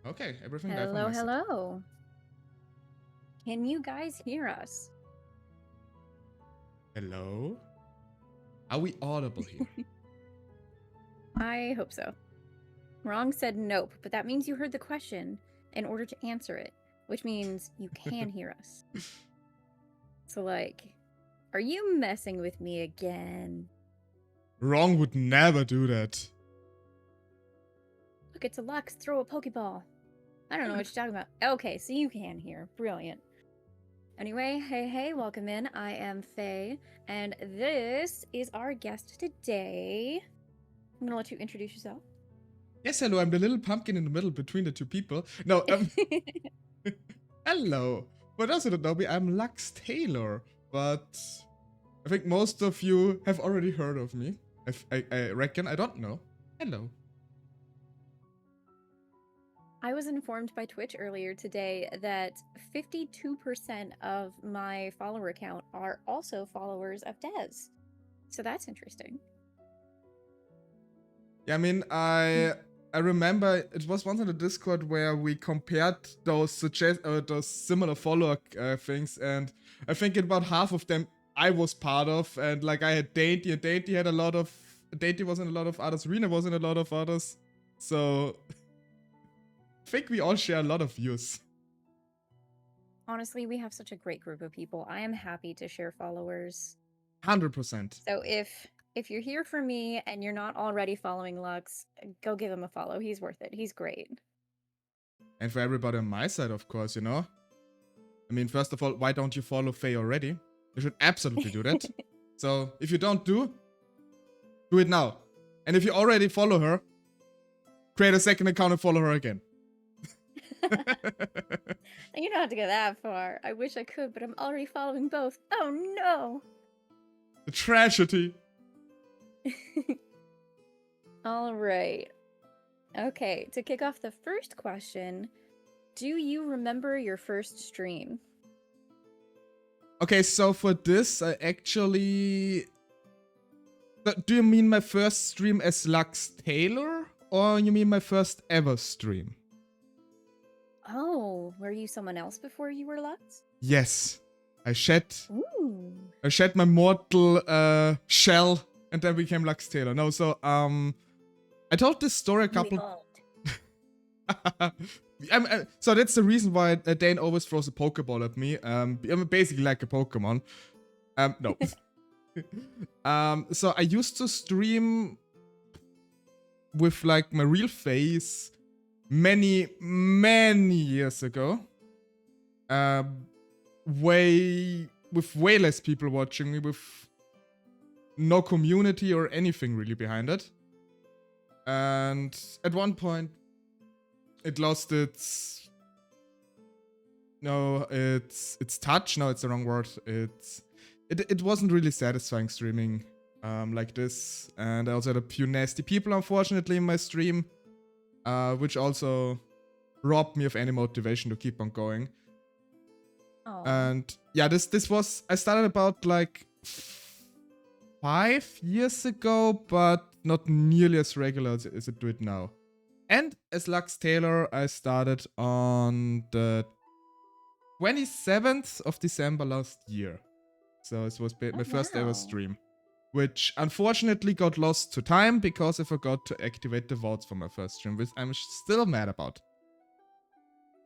Okay, everything live on Hello, my side. hello. Can you guys hear us? Hello? Are we audible here? I hope so. Wrong said nope, but that means you heard the question in order to answer it, which means you can hear us. So, like, are you messing with me again? Wrong would never do that. Look, it's a Lux. Throw a Pokeball. I don't know what you're talking about. Okay, so you can hear. Brilliant. Anyway, hey, welcome in. I am Faye, and this is our guest today. I'm gonna let you introduce yourself. Yes, hello, I'm the little pumpkin in the middle between the two people. No, hello. For those who don't know me, I'm LuxTaleor, but I think most of you have already heard of me. I reckon, I don't know. Hello. I was informed by Twitch earlier today that 52% of my follower count are also followers of Dez. So that's interesting. Yeah, I mean, I remember it was once on the Discord where we compared those those similar follower things, and I think about half of them I was part of, and like I had Dainty, and Dainty had a lot of Dainty was in a lot of others, Rena was in a lot of others, so I think we all share a lot of views. Honestly, we have such a great group of people. I am happy to share followers. 100%. So if you're here for me and you're not already following Lux, go give him a follow. He's worth it. He's great. And for everybody on my side, of course, you know. I mean, first of all, why don't you follow Faye already? You should absolutely do that. So if you don't do it now. And if you already follow her, create a second account and follow her again. You don't have to go that far. I wish I could, but I'm already following both. Oh no! The tragedy. All right. Okay, to kick off the first question, do you remember your first stream? Okay, so for this, I actually... Do you mean my first stream as LuxTaleor? Or you mean my first ever stream? Oh, were you someone else before you were Lux? Yes. I shed Ooh. my mortal shell and then became LuxTaleor. No, so I told this story a couple... So that's the reason why Dane always throws a Pokeball at me. I'm basically like a Pokemon. No. So I used to stream with like my real face many years ago. With way less people watching me, with no community or anything really behind it. And at one point, it lost its touch. No, it's the wrong word. It wasn't really satisfying streaming like this, and I also had a few nasty people, unfortunately, in my stream, which also robbed me of any motivation to keep on going. Aww. And yeah, this was, I started about like 5 years ago, but not nearly as regular as I do it now. And as LuxTaleor, I started on the 27th of December last year. So it was my first ever stream, which unfortunately got lost to time because I forgot to activate the VODs for my first stream, which I'm still mad about.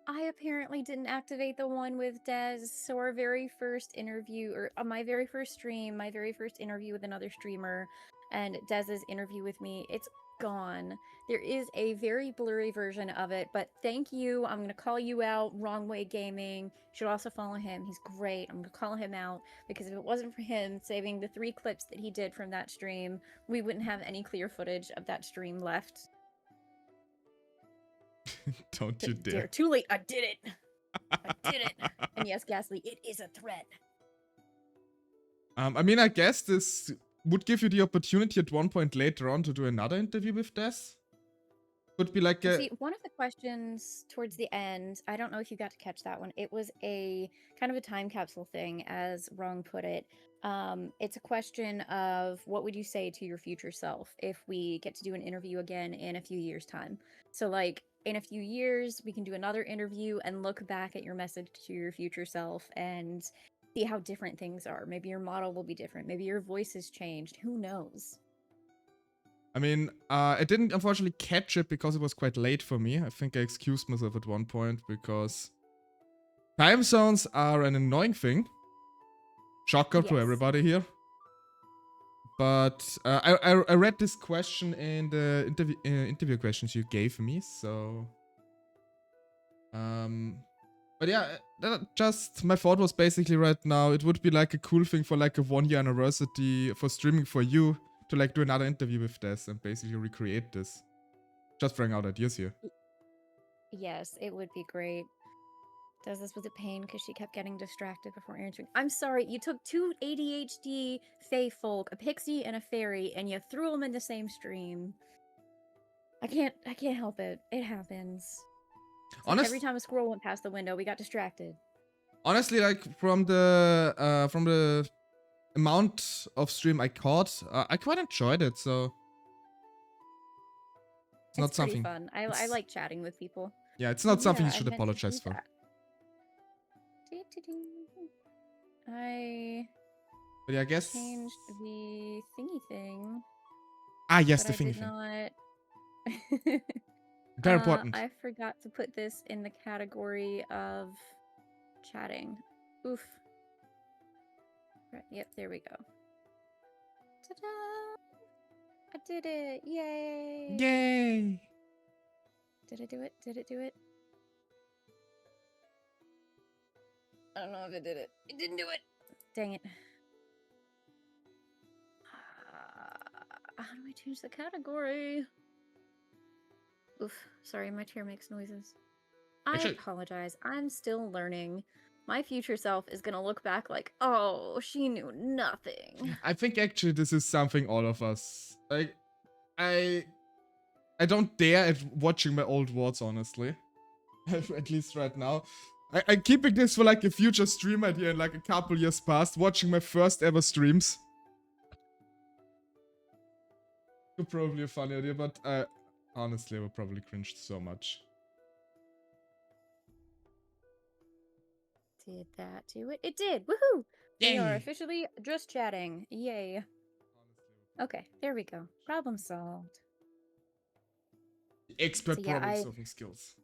I apparently didn't activate the one with Dez, so our very first interview, or my very first stream, my very first interview with another streamer, and Dez's interview with me, it's gone. There is a very blurry version of it, but thank you. I'm going to call you out. Wrong Way Gaming. You should also follow him. He's great. I'm going to call him out because if it wasn't for him saving the 3 clips that he did from that stream, we wouldn't have any clear footage of that stream left. Don't you dare. Too late. I did it. I did it. And yes, Ghastly, it is a threat. I mean, I guess this would give you the opportunity at one point later on to do another interview with Des. Could be like a... See, one of the questions towards the end, I don't know if you got to catch that one. It was a kind of a time capsule thing, as Wrong put it. It's a question of what would you say to your future self if we get to do an interview again in a few years' time? So, like, in a few years, we can do another interview and look back at your message to your future self and see how different things are. Maybe your model will be different. Maybe your voice has changed. Who knows? I mean, I didn't unfortunately catch it because it was quite late for me. I think I excused myself at one point because time zones are an annoying thing. Shocker to Yes. everybody here. But I read this question in the interview questions you gave me, so but yeah, just my thought was basically right now it would be like a cool thing for like a 1-year anniversary for streaming for you to like do another interview with this and basically recreate this. Just throwing out ideas here. Yes, it would be great. Does this was a pain because she kept getting distracted before answering. I'm sorry, you took 2 ADHD fae folk, a pixie and a fairy, and you threw them in the same stream. I can't help it. It happens. It's like every time a squirrel went past the window, we got distracted. Honestly, like from the amount of stream I caught, I quite enjoyed it. So it's not something fun. I like chatting with people. Yeah, it's not something you should apologize for. But yeah, I guess changed the thingy thing. Ah, yes, the thingy thing. Not... Very important. I forgot to put this in the category of chatting. Oof. Right, yep, there we go. Ta-da! I did it! Yay! Yay! Did I do it? Did it do it? I don't know if it did it. It didn't do it! Dang it. How do I change the category? Oof, sorry, my chair makes noises. I apologize. I'm still learning. My future self is gonna look back like, oh, she knew nothing. I think actually this is something all of us. Like, I don't dare at watching my old VODs, honestly. At least right now. I'm keeping this for like a future stream idea in like a couple years past, watching my first ever streams. Probably a funny idea, but honestly, I would probably cringe so much. Did that do it? It did! Woohoo! Yay! We are officially just chatting. Yay. Okay, there we go. Problem solved. Expert problem solving skills.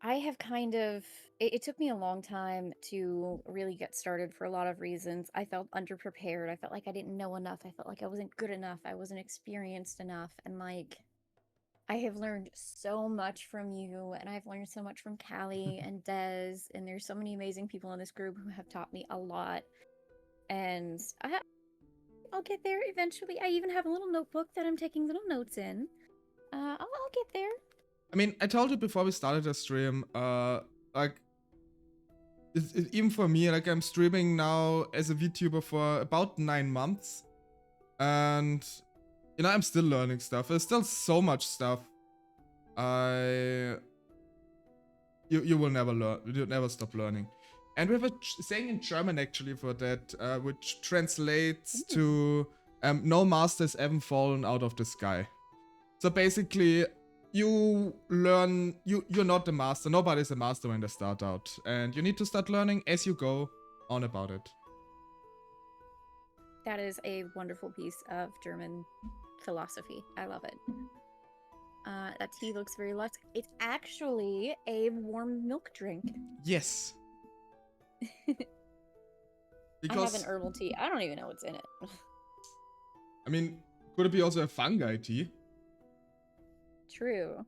I have kind of... It took me a long time to really get started for a lot of reasons. I felt underprepared. I felt like I didn't know enough. I felt like I wasn't good enough. I wasn't experienced enough. And like, I have learned so much from you, and I've learned so much from Callie and Des, and there's so many amazing people in this group who have taught me a lot. And I'll get there eventually. I even have a little notebook that I'm taking little notes in. I'll get there. I mean, I told you before we started the stream, like, even for me, like, I'm streaming now as a VTuber for about 9 months. And, you know, I'm still learning stuff. There's still so much stuff. You will never learn. You'll never stop learning. And we have a saying in German, actually, for that, which translates to, no master has ever fallen out of the sky. So basically, you learn, you're not the master. Nobody's a master when they start out. And you need to start learning as you go on about it. That is a wonderful piece of German philosophy. I love it. That tea looks very luxe. It's actually a warm milk drink. Yes. I have an herbal tea. I don't even know what's in it. I mean, could it be also a fungi tea? True.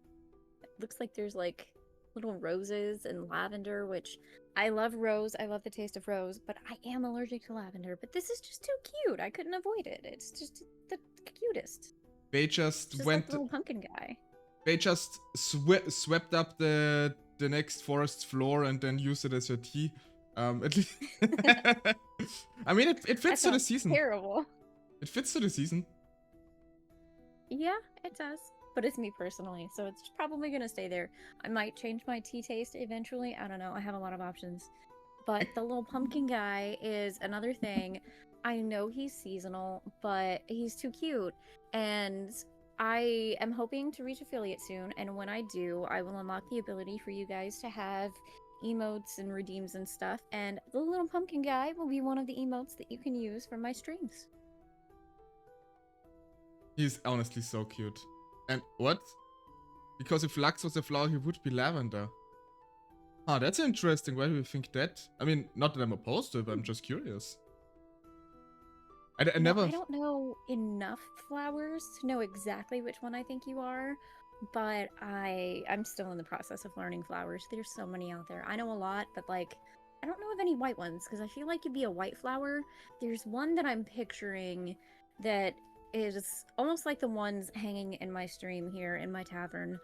It looks like there's like little roses and lavender, which I love rose. I love the taste of rose, but I am allergic to lavender. But this is just too cute. I couldn't avoid it. It's just the cutest. They just went like the little pumpkin guy. They just swept up the next forest's floor and then used it as your tea. At least I mean, it fits to the season. Terrible. It fits to the season. Yeah, it does. But it's me personally, so it's probably gonna stay there. I might change my tea taste eventually. I don't know. I have a lot of options. But the little pumpkin guy is another thing. I know he's seasonal, but he's too cute. And I am hoping to reach affiliate soon, and when I do, I will unlock the ability for you guys to have emotes and redeems and stuff, and the little pumpkin guy will be one of the emotes that you can use for my streams. He's honestly so cute. And what? Because if Lux was a flower, he would be lavender. Ah, that's interesting. Why do you think that? I mean, not that I'm opposed to it, but I'm just curious. I never... I don't know enough flowers to know exactly which one I think you are, but I'm still in the process of learning flowers. There's so many out there. I know a lot, but like, I don't know of any white ones because I feel like you'd be a white flower. There's one that I'm picturing that is almost like the ones hanging in my stream here in my tavern.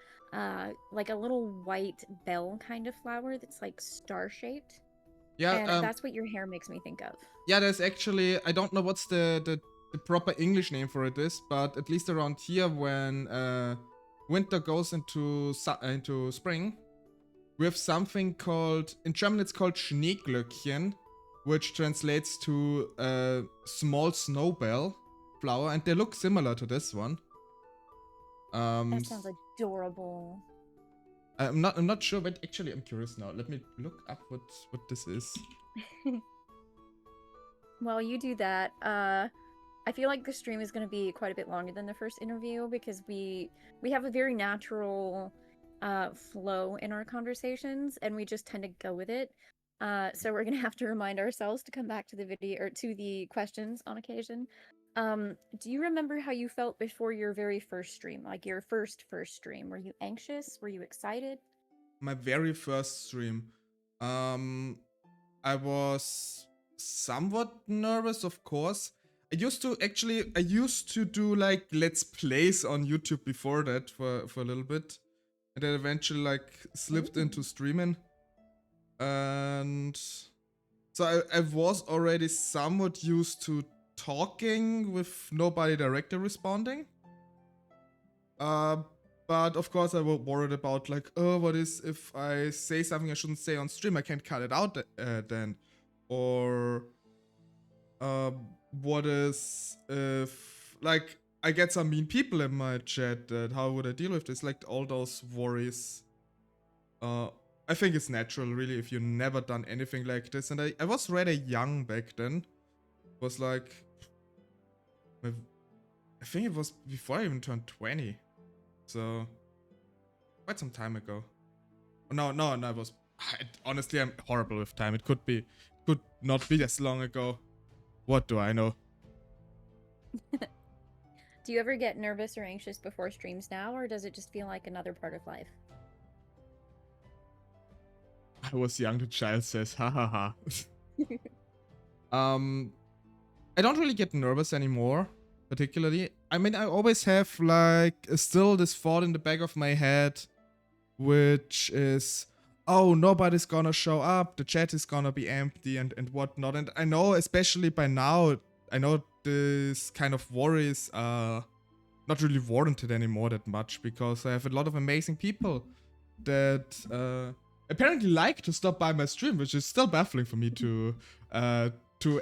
Like a little white bell kind of flower that's like star-shaped. Yeah, And that's what your hair makes me think of. yeah, there's actually... I don't know what's the proper English name for it is, but at least around here when winter goes into spring, we have something called... In German it's called Schneeglöckchen, which translates to a small snowbell flower, and they look similar to this one. That sounds adorable. I'm not sure, but actually I'm curious now. Let me look up what this is. While you do that, I feel like the stream is going to be quite a bit longer than the first interview because we have a very natural flow in our conversations, and we just tend to go with it. So we're going to have to remind ourselves to come back to the video or to the questions on occasion. Do you remember how you felt before your very first stream, like your first stream? Were you anxious? Were you excited? My very first stream, I was somewhat nervous, of course. I used to do like let's plays on YouTube before that for a little bit, and then eventually like slipped into streaming, and so I was already somewhat used to talking with nobody directly responding. But of course I was worried about like, oh, what is if I say something I shouldn't say on stream? I can't cut it out then. Or what is if like I get some mean people in my chat? How would I deal with this? Like all those worries. I think it's natural, really, if you've never done anything like this. And I was rather young back then. It was like, I think it was before I even turned 20. So, quite some time ago. No, it was... honestly, I'm horrible with time. It could not be as long ago. What do I know? Do you ever get nervous or anxious before streams now, or does it just feel like another part of life? I was young, the child says, ha ha ha. I don't really get nervous anymore, particularly. I mean, I always have like still this thought in the back of my head, which is, oh, nobody's gonna show up, the chat is gonna be empty and whatnot. And I know, especially by now, I know this kind of worries are not really warranted anymore that much, because I have a lot of amazing people that apparently like to stop by my stream, which is still baffling for me to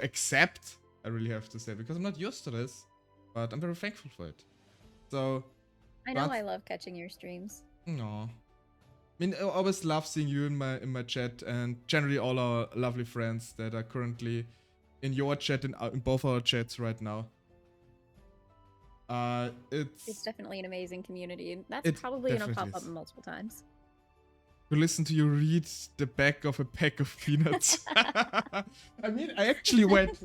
accept, I really have to say, because I'm not used to this, but I'm very thankful for it. So I know I love catching your streams. No. I mean, I always love seeing you in my chat, and generally all our lovely friends that are currently in your chat and in both our chats right now. It's definitely an amazing community. That's probably gonna pop up multiple times. To listen to you read the back of a pack of peanuts. I mean, I actually wait.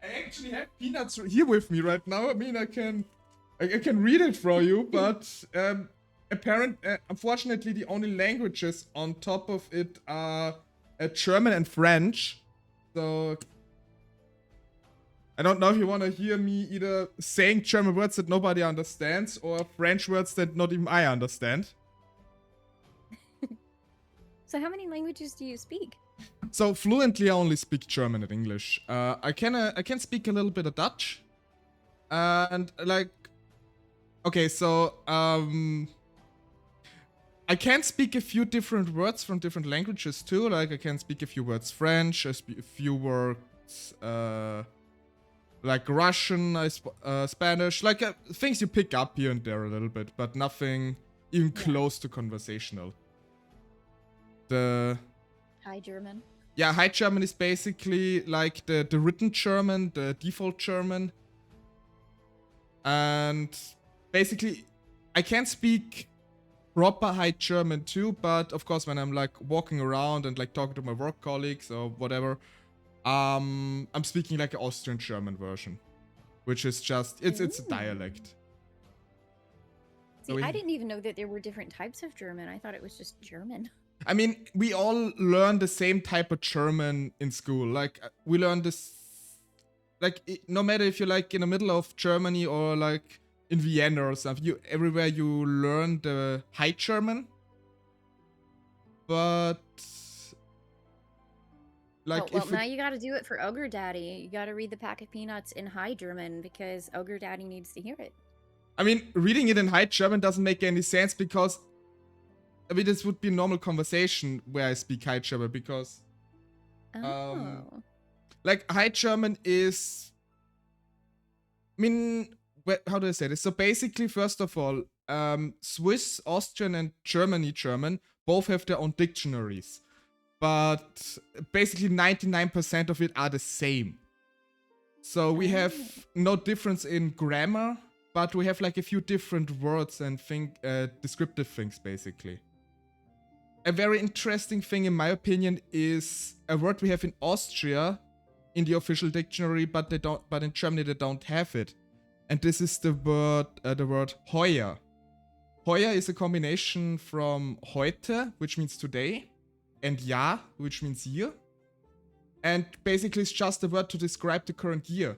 I actually have peanuts here with me right now. I mean, I can read it for you, but unfortunately, the only languages on top of it are German and French. So I don't know if you want to hear me either saying German words that nobody understands or French words that not even I understand. So how many languages do you speak? So fluently I only speak German and English. I can speak a little bit of Dutch. And like, okay, so I can speak a few different words from different languages too. Like I can speak a few words French, a few words like Russian, Spanish, like things you pick up here and there a little bit, but nothing even Yeah. close to conversational. The High German. Yeah, High German is basically like the written German, the default German. And basically, I can speak proper High German too, but of course when I'm like walking around and like talking to my work colleagues or whatever, I'm speaking like an Austrian German version, which is just, it's a dialect. See, I didn't even know that there were different types of German. I thought it was just German. I mean, we all learn the same type of German in school. Like, we learn this, like, no matter if you're like in the middle of Germany or like in Vienna or something, everywhere you learn the High German. But like, now you got to do it for Ogre Daddy. You got to read the pack of peanuts in High German because Ogre Daddy needs to hear it. I mean, reading it in High German doesn't make any sense because, I mean, this would be a normal conversation where I speak High German because, like, High German is, I mean, how do I say this? So basically, first of all, Swiss, Austrian, and German both have their own dictionaries. But basically 99% of it are the same. So we have no difference in grammar, but we have like a few different words and descriptive things basically. A very interesting thing in my opinion is a word we have in Austria in the official dictionary, but in Germany they don't have it. And this is the word heuer. Heuer is a combination from heute, which means today, and Jahr, which means year. And basically it's just a word to describe the current year.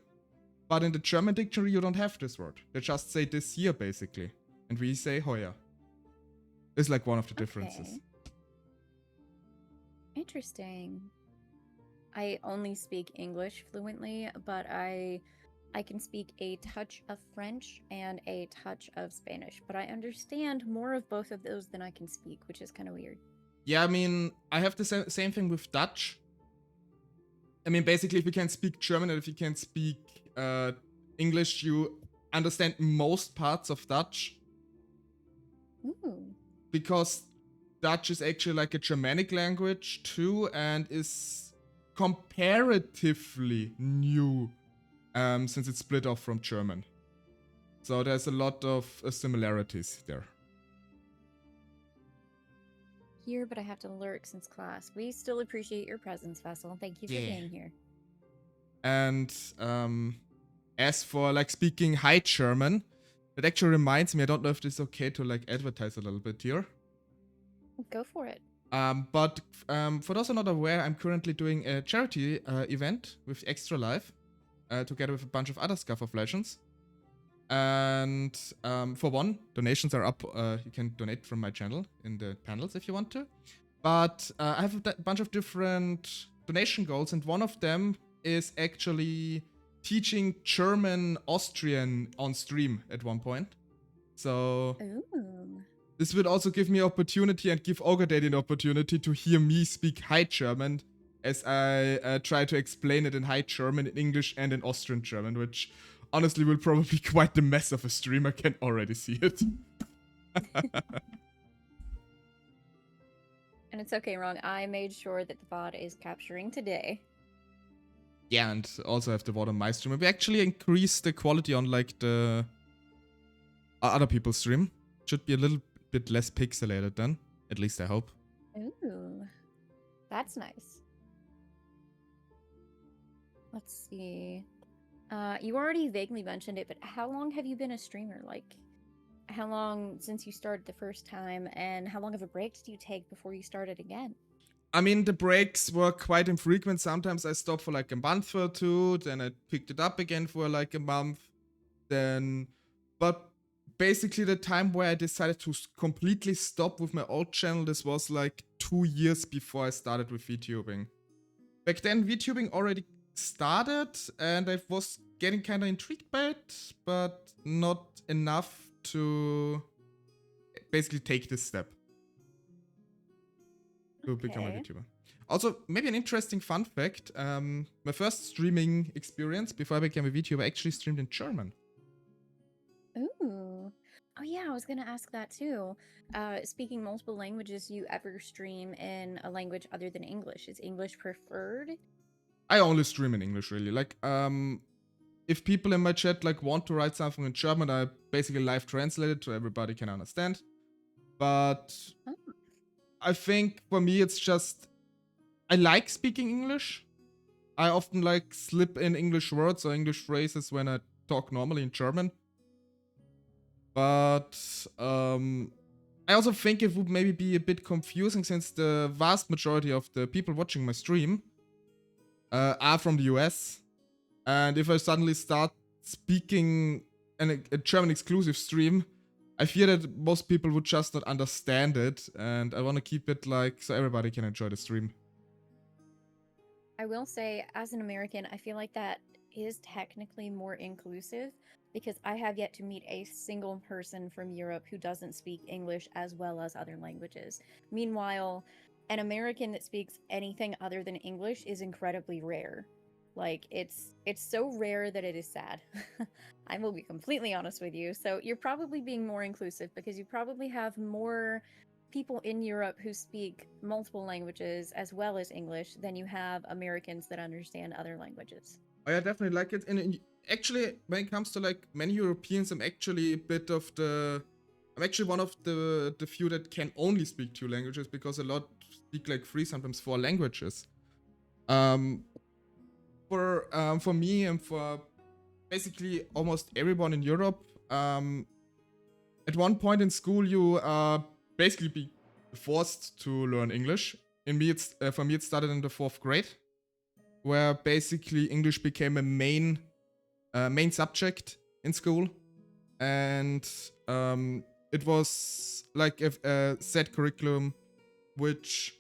But in the German dictionary you don't have this word. They just say this year basically. And we say heuer. It's like one of the differences. Interesting. I only speak English fluently, but I can speak a touch of French and a touch of Spanish. But I understand more of both of those than I can speak, which is kind of weird. Yeah, I mean, I have the same thing with Dutch. I mean, basically, if you can speak German and if you can speak English, you understand most parts of Dutch. Ooh. Because Dutch is actually like a Germanic language too, and is comparatively new since it's split off from German. So there's a lot of similarities there. Here, but I have to lurk since class. We still appreciate your presence, Vessel. Thank you for being here. And as for like speaking High German, that actually reminds me, I don't know if this is okay to like advertise a little bit here. Go for it. But for those who are not aware, I'm currently doing a charity event with Extra Life, together with a bunch of other Scuff of Legends. And for one, donations are up. You can donate from my channel in the panels if you want to. But I have a bunch of different donation goals, and one of them is actually teaching German Austrian on stream at one point. So this would also give me opportunity and give Ogre Daddy an opportunity to hear me speak High German as I try to explain it in High German, in English, and in Austrian German, which honestly will probably be quite the mess of a stream. I can already see it. And it's okay, Wrong. I made sure that the VOD is capturing today. Yeah, and also have the VOD on my stream. We actually increased the quality on like the other people's stream. Should be a little bit less pixelated then. At least I hope. Ooh. That's nice. Let's see. You already vaguely mentioned it, but how long have you been a streamer? Like, how long since you started the first time, and how long of a break did you take before you started again? I mean, the breaks were quite infrequent. Sometimes I stopped for like a month or two, then I picked it up again for like a month. But basically the time where I decided to completely stop with my old channel, this was like 2 years before I started with VTubing. Back then, VTubing already started, and I was getting kind of intrigued by it, but not enough to basically take this step. to become a Okay. VTuber. Also, maybe an interesting fun fact: my first streaming experience before I became a VTuber actually streamed in German. Ooh. Oh yeah, I was gonna ask that too. Speaking multiple languages, you ever stream in a language other than English? Is English preferred? I only stream in English, really. Like, if people in my chat like want to write something in German, I basically live translate it so everybody can understand. But Oh, I think for me, it's just I like speaking English. I often like slip in English words or English phrases when I talk normally in German. But I also think it would maybe be a bit confusing since the vast majority of the people watching my stream are from the US. And if I suddenly start speaking a German exclusive stream, I fear that most people would just not understand it. And I want to keep it like so everybody can enjoy the stream. I will say, as an American, I feel like that is technically more inclusive because I have yet to meet a single person from Europe who doesn't speak English as well as other languages. Meanwhile, an American that speaks anything other than English is incredibly rare. Like it's so rare that it is sad. I will be completely honest with you. So you're probably being more inclusive because you probably have more people in Europe who speak multiple languages as well as English than you have Americans that understand other languages. Oh yeah, definitely like it. And actually, when it comes to like many Europeans, I'm actually a bit of the. I'm actually one of the few that can only speak 2 languages because a lot speak like 3, sometimes 4 languages. Um, for me and for basically almost everyone in Europe, at one point in school you basically be forced to learn English. In me, it's for me it started in the 4th grade, where basically English became a main subject in school, and it was like a set curriculum, which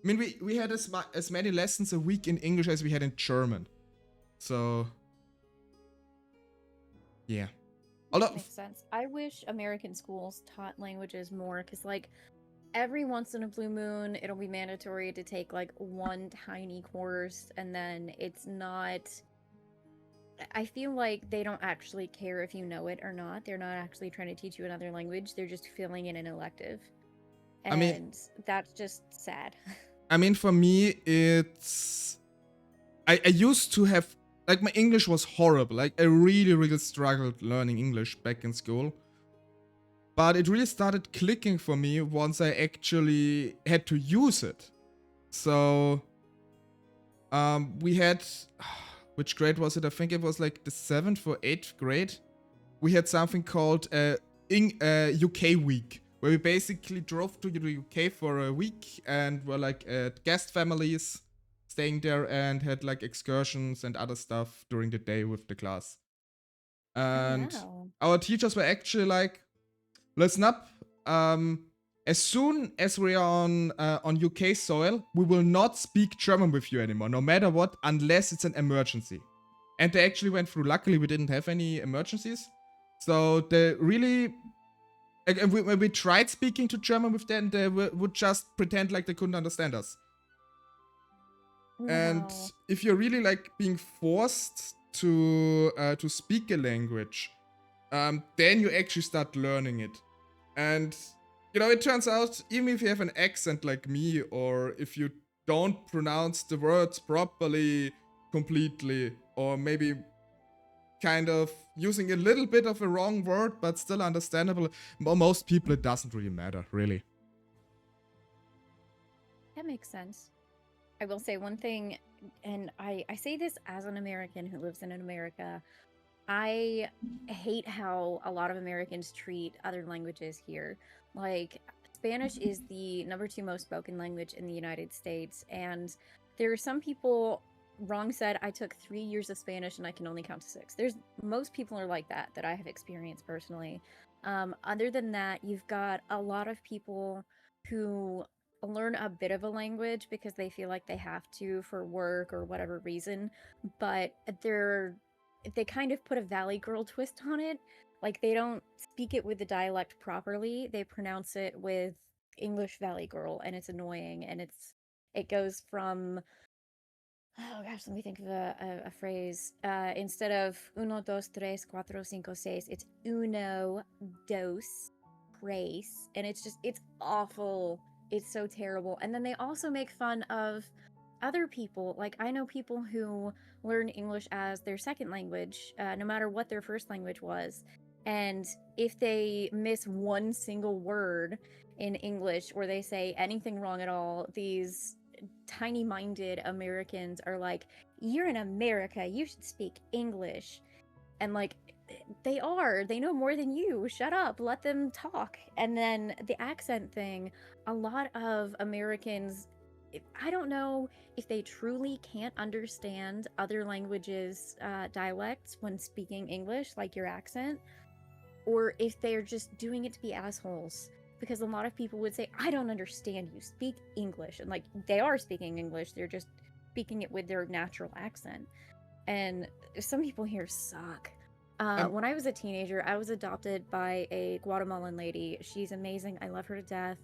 I mean we had as many lessons a week in English as we had in German. So yeah, a lot That of, makes sense. I wish American schools taught languages more because, like, every once in a blue moon, it'll be mandatory to take like one tiny course, and then it's not. I feel like they don't actually care if you know it or not. They're not actually trying to teach you another language, they're just filling in an elective. I mean And that's just sad. for me it's I used to have like my English was horrible. Like I really struggled learning English back in school. But it really started clicking for me once I actually had to use it. So we had which grade was it? I think it was like the 7th or 8th grade. We had something called UK week, where we basically drove to the UK for a week and were like at guest families staying there and had like excursions and other stuff during the day with the class. Oh, And wow. our teachers were actually like, listen up. As soon as we are on UK soil, we will not speak German with you anymore, no matter what, unless it's an emergency. And they actually went through. Luckily, we didn't have any emergencies, so they really. Like, when we tried speaking to German with them, they would just pretend like they couldn't understand us. And Wow. if you're really like being forced to speak a language, then you actually start learning it. And it turns out even if you have an accent like me, or if you don't pronounce the words properly completely, or maybe kind of using a little bit of a wrong word but still understandable, most people it doesn't really matter, really. That makes sense. I will say one thing, and I say this as an American who lives in America. I hate how a lot of Americans treat other languages here. Like, Spanish is the #2 most spoken language in the United States, and there are some people. Wrong said, I took 3 years of Spanish and I can only count to 6. There's most people are like that I have experienced personally. Other than that, you've got a lot of people who learn a bit of a language because they feel like they have to for work or whatever reason, but they kind of put a Valley Girl twist on it. Like, they don't speak it with the dialect properly. They pronounce it with English Valley Girl, and it's annoying, and it goes from, oh gosh, let me think of a phrase. Instead of uno, dos, tres, cuatro, cinco, seis, it's uno, dos, tres. And it's awful. It's so terrible. And then they also make fun of other people. Like, I know people who learn English as their second language, no matter what their first language was. And if they miss one single word in English or they say anything wrong at all, these tiny minded Americans are like, you're in America, you should speak English. And like, they know more than you. Shut up, let them talk. And then the accent thing, a lot of Americans, I don't know if they truly can't understand other languages' dialects when speaking English, like your accent, or if they're just doing it to be assholes. Because a lot of people would say, I don't understand you, speak English. And like, they are speaking English, they're just speaking it with their natural accent. And some people here suck. Um, When I was a teenager, I was adopted by a Guatemalan lady. She's amazing. I love her to death.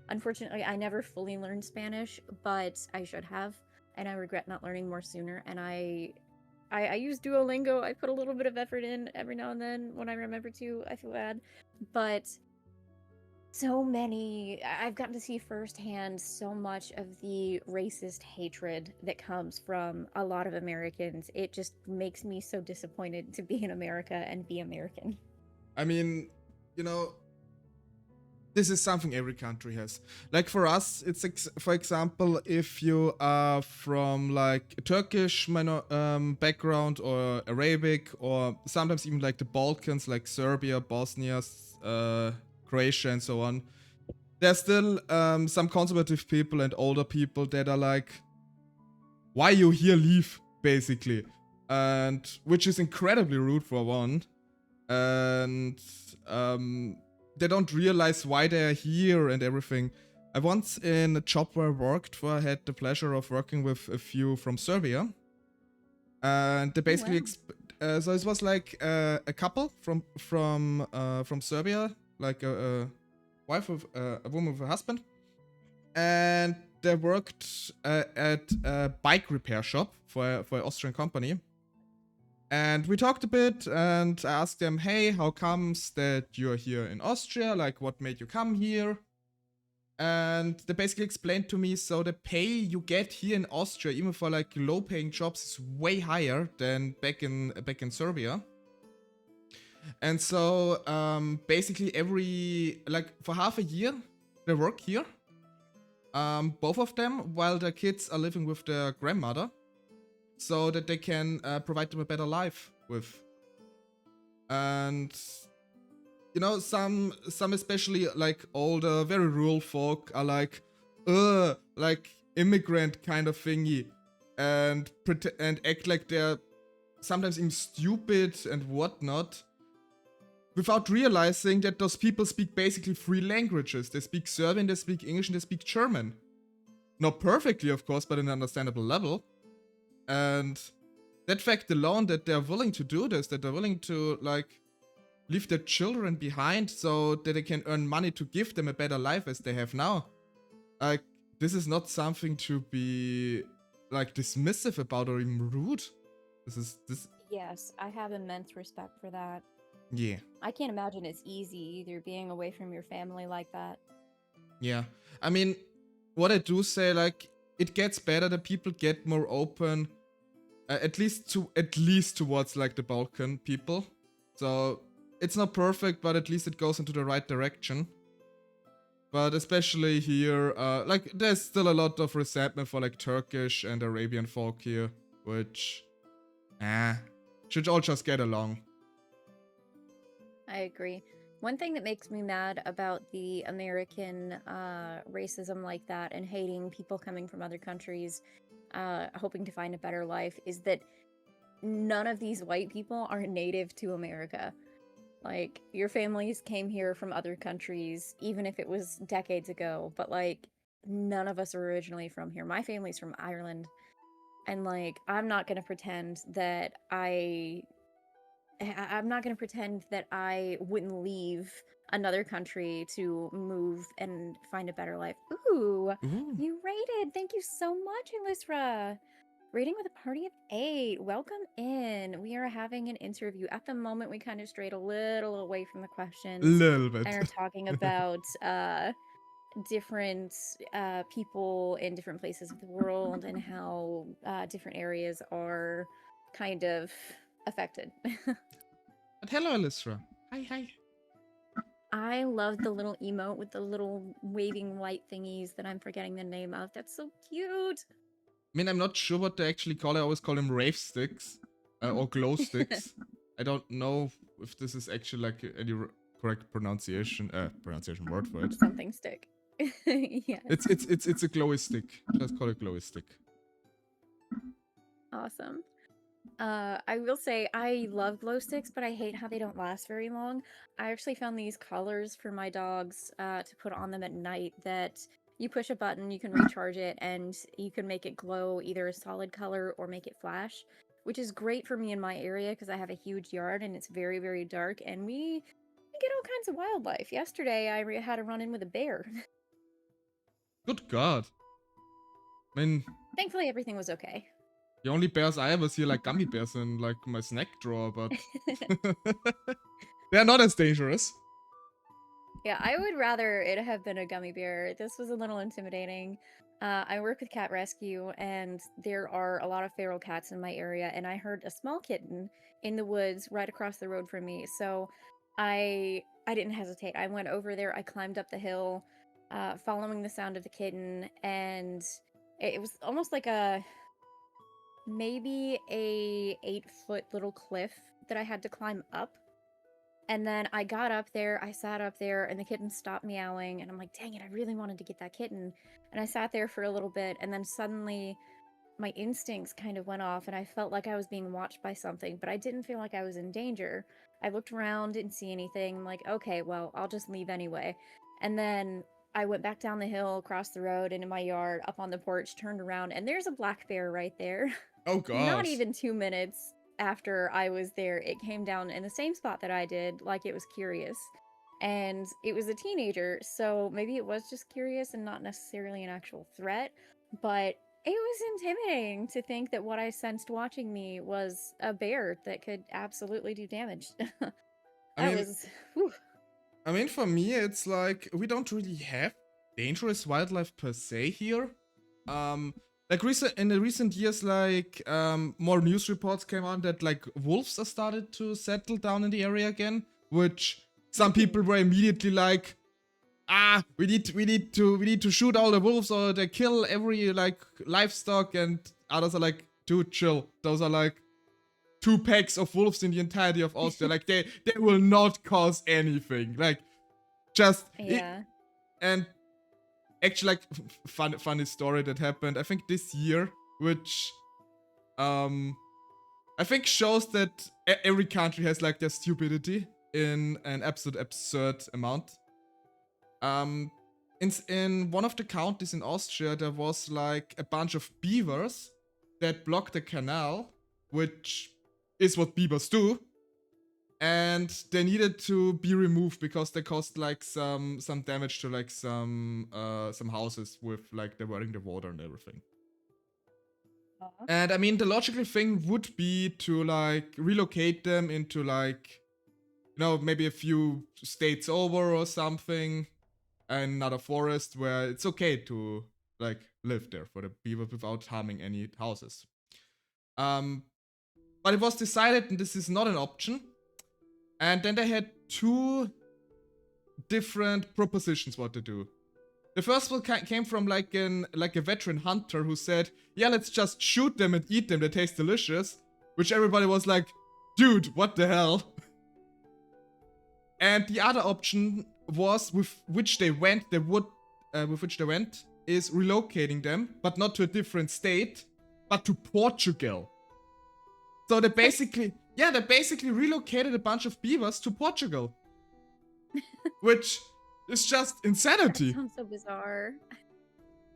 Unfortunately, I never fully learned Spanish, but I should have, and I regret not learning more sooner. And I use Duolingo. I put a little bit of effort in every now and then when I remember to. I feel bad, but I've gotten to see firsthand so much of the racist hatred that comes from a lot of Americans. It just makes me so disappointed to be in America and be American. I mean, you know, this is something every country has. Like for us, it's for example, if you are from like a Turkish background or Arabic or sometimes even like the Balkans, like Serbia, Bosnia, Croatia, and so on. There's still some conservative people and older people that are like, "Why you here? Leave!" basically, and which is incredibly rude for one, and they don't realize why they're here and everything. I once in a job where I worked for, I had the pleasure of working with a few from Serbia, and they basically so it was like a couple from Serbia, like a wife with a woman with a husband, and they worked at a bike repair shop for an Austrian company. And we talked a bit, and I asked them, "Hey, how comes that you're here in Austria? Like, what made you come here?" And they basically explained to me, so the pay you get here in Austria, even for like low-paying jobs, is way higher than back in Serbia. And so basically every like for half a year they work here, both of them, while their kids are living with their grandmother, so that they can provide them a better life with. And you know, some especially like older, very rural folk are like immigrant kind of thingy, and and act like they're sometimes even stupid and whatnot, without realizing that those people speak basically three languages. They speak Serbian, they speak English, and they speak German. Not perfectly, of course, but in an understandable level. And that fact alone, that they're willing to do this, that they're willing to like leave their children behind so that they can earn money to give them a better life as they have now. Like, this is not something to be like dismissive about or even rude. This. Yes, I have immense respect for that. Yeah. I can't imagine it's easy either being away from your family like that. Yeah. I mean, what I do say, like, it gets better, the people get more open, at least towards like the Balkan people. So it's not perfect, but at least it goes into the right direction. But especially here, like, there's still a lot of resentment for like Turkish and Arabian folk here, which, should all just get along. I agree. One thing that makes me mad about the American racism like that and hating people coming from other countries, hoping to find a better life, is that none of these white people are native to America. Like, your families came here from other countries, even if it was decades ago, but like, none of us are originally from here. My family's from Ireland, and like, I'm not gonna pretend that I I'm not going to pretend that I wouldn't leave another country to move and find a better life. Ooh, Ooh. you rated. Thank you so much, Elisra. Rating with a party of 8. Welcome in. We are having an interview. At the moment, we kind of strayed a little away from the questions Little bit. and are talking about different people in different places of the world and how different areas are kind of affected. But hello, Elisra. Hi. I love the little emote with the little waving light thingies that I'm forgetting the name of. That's so cute. I mean, I'm not sure what they actually call it. I always call them rave sticks or glow sticks. I don't know if this is actually like any correct pronunciation word for it. Something stick. Yeah. It's a glowy stick. Just call it glowy stick. Awesome. I will say I love glow sticks, but I hate how they don't last very long. I actually found these colors for my dogs to put on them at night that you push a button, you can recharge it, and you can make it glow either a solid color or make it flash, which is great for me in my area because I have a huge yard and it's very, very dark, and we get all kinds of wildlife. Yesterday, I had a run-in with a bear. Good God. I mean, Thankfully, everything was okay. the only bears I ever see are like gummy bears in like my snack drawer, but they're not as dangerous. Yeah, I would rather it have been a gummy bear. This was a little intimidating. I work with cat rescue, and there are a lot of feral cats in my area, and I heard a small kitten in the woods right across the road from me. So I didn't hesitate. I went over there. I climbed up the hill, following the sound of the kitten, and it was almost like maybe a 8-foot little cliff that I had to climb up. And then I got up there, I sat up there, and the kitten stopped meowing, and I'm like, dang it, I really wanted to get that kitten. And I sat there for a little bit, and then suddenly my instincts kind of went off, and I felt like I was being watched by something, but I didn't feel like I was in danger. I looked around, didn't see anything. I'm like, okay, well, I'll just leave anyway. And then I went back down the hill, across the road, into my yard, up on the porch, turned around, and there's a black bear right there. Oh Not gosh. even 2 minutes after I was there, it came down in the same spot that I did, like it was curious. And it was a teenager, so maybe it was just curious and not necessarily an actual threat, but it was intimidating to think that what I sensed watching me was a bear that could absolutely do damage. I mean, was. Whew. I mean, for me, it's like we don't really have dangerous wildlife per se here. Like in the recent years, like more news reports came on that like wolves are started to settle down in the area again, which some people were immediately like, we need to shoot all the wolves or they kill every like livestock, and others are like, dude, chill. Those are like 2 packs of wolves in the entirety of Austria. Like they will not cause anything. Like just Yeah. and actually like funny story that happened I think this year, which I think shows that every country has like their stupidity in an absolute absurd amount. In one of the counties in Austria, there was like a bunch of beavers that blocked the canal, which is what beavers do, and they needed to be removed because they caused like some damage to like some houses with like diverting the water and everything. And I mean, the logical thing would be to like relocate them into like, you know, maybe a few states over or something, another forest where it's okay to like live there for the beaver without harming any houses. But it was decided, and this is not an option. And then they had 2 different propositions what to do. The first one came from like a veteran hunter who said, yeah, let's just shoot them and eat them, they taste delicious. Which everybody was like, dude, what the hell? And the other option was with which they went, is relocating them, but not to a different state, but to Portugal. So they basically relocated a bunch of beavers to Portugal. Which is just insanity. That sounds so bizarre.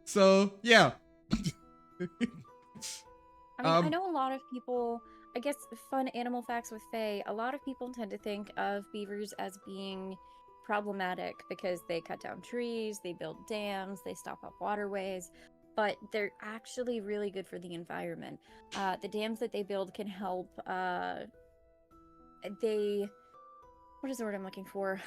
So, yeah. I mean, I know a lot of people I guess, fun animal facts with Fae, a lot of people tend to think of beavers as being problematic because they cut down trees, they build dams, they stop up waterways, but they're actually really good for the environment. The dams that they build can help, what is the word I'm looking for?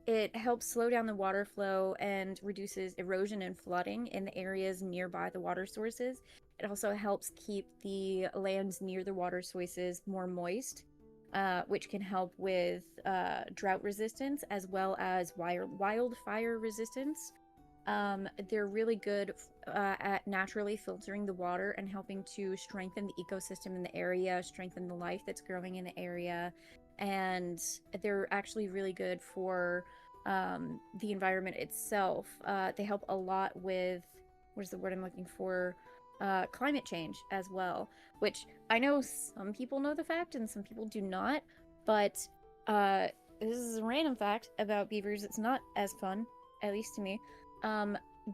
It helps slow down the water flow and reduces erosion and flooding in the areas nearby the water sources. It also helps keep the lands near the water sources more moist, which can help with drought resistance as well as wildfire resistance. They're really good at naturally filtering the water and helping to strengthen the ecosystem in the area, strengthen the life that's growing in the area, and they're actually really good for the environment itself. They help a lot with, what is the word I'm looking for? Climate change as well, which I know some people know the fact and some people do not, but this is a random fact about beavers. It's not as fun, at least to me.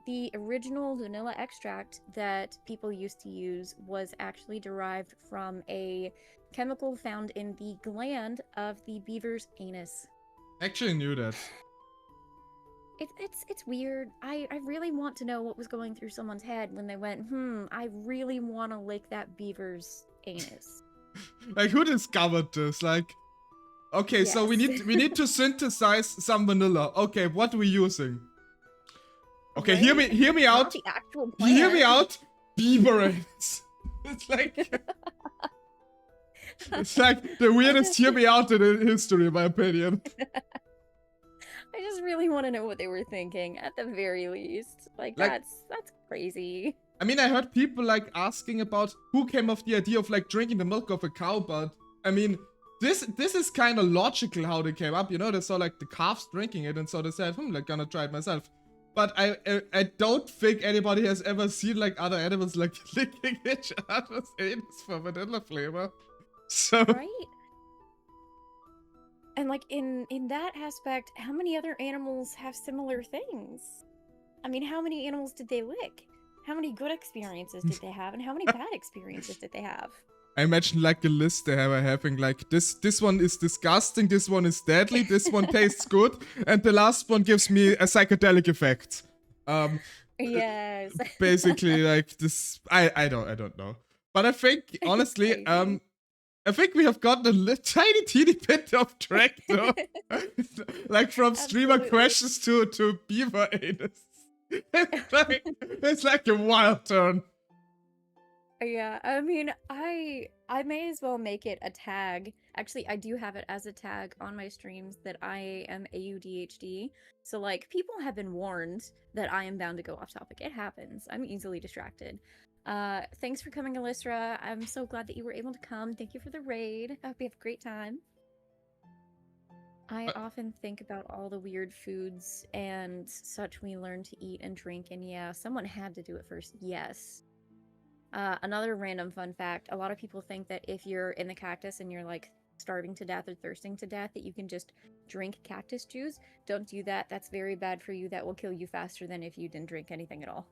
The original vanilla extract that people used to use was actually derived from a chemical found in the gland of the beaver's anus. Actually knew that. It's weird. I really want to know what was going through someone's head when they went, I really want to lick that beaver's anus. Like, who discovered this? Like, okay, so we need to synthesize some vanilla. Okay, what are we using? Okay, right? hear me out. Not the actual plant. Hear me out. Beaver anus. It's like it's like the weirdest hear me out in history, in my opinion. I just really want to know what they were thinking, at the very least. Like that's crazy. I mean, I heard people like asking about who came up with the idea of like drinking the milk of a cow, but I mean, this is kind of logical how they came up. You know, they saw like the calves drinking it, and so they said, like gonna try it myself. But I don't think anybody has ever seen like other animals like licking each other's anus for vanilla flavor. So right. And like in that aspect, how many other animals have similar things? I mean, how many animals did they lick? How many good experiences did they have, and how many bad experiences did they have? I imagine like a list they were having, like this one is disgusting, this one is deadly, this one tastes good, and the last one gives me a psychedelic effect. Yes. Basically, like this, I don't know, but I think honestly, I think we have gotten a tiny teeny bit of track though. Like from streamer questions to beaver anus. It's like a wild turn. Yeah, I mean, I may as well make it a tag. Actually, I do have it as a tag on my streams that I am AUDHD. So like, people have been warned that I am bound to go off topic. It happens. I'm easily distracted. Thanks for coming, Alyssa. I'm so glad that you were able to come. Thank you for the raid. I hope you have a great time. I often think about all the weird foods and such we learn to eat and drink, and yeah, someone had to do it first. Yes. Another random fun fact, a lot of people think that if you're in the cactus and you're like starving to death or thirsting to death, that you can just drink cactus juice. Don't do that. That's very bad for you. That will kill you faster than if you didn't drink anything at all.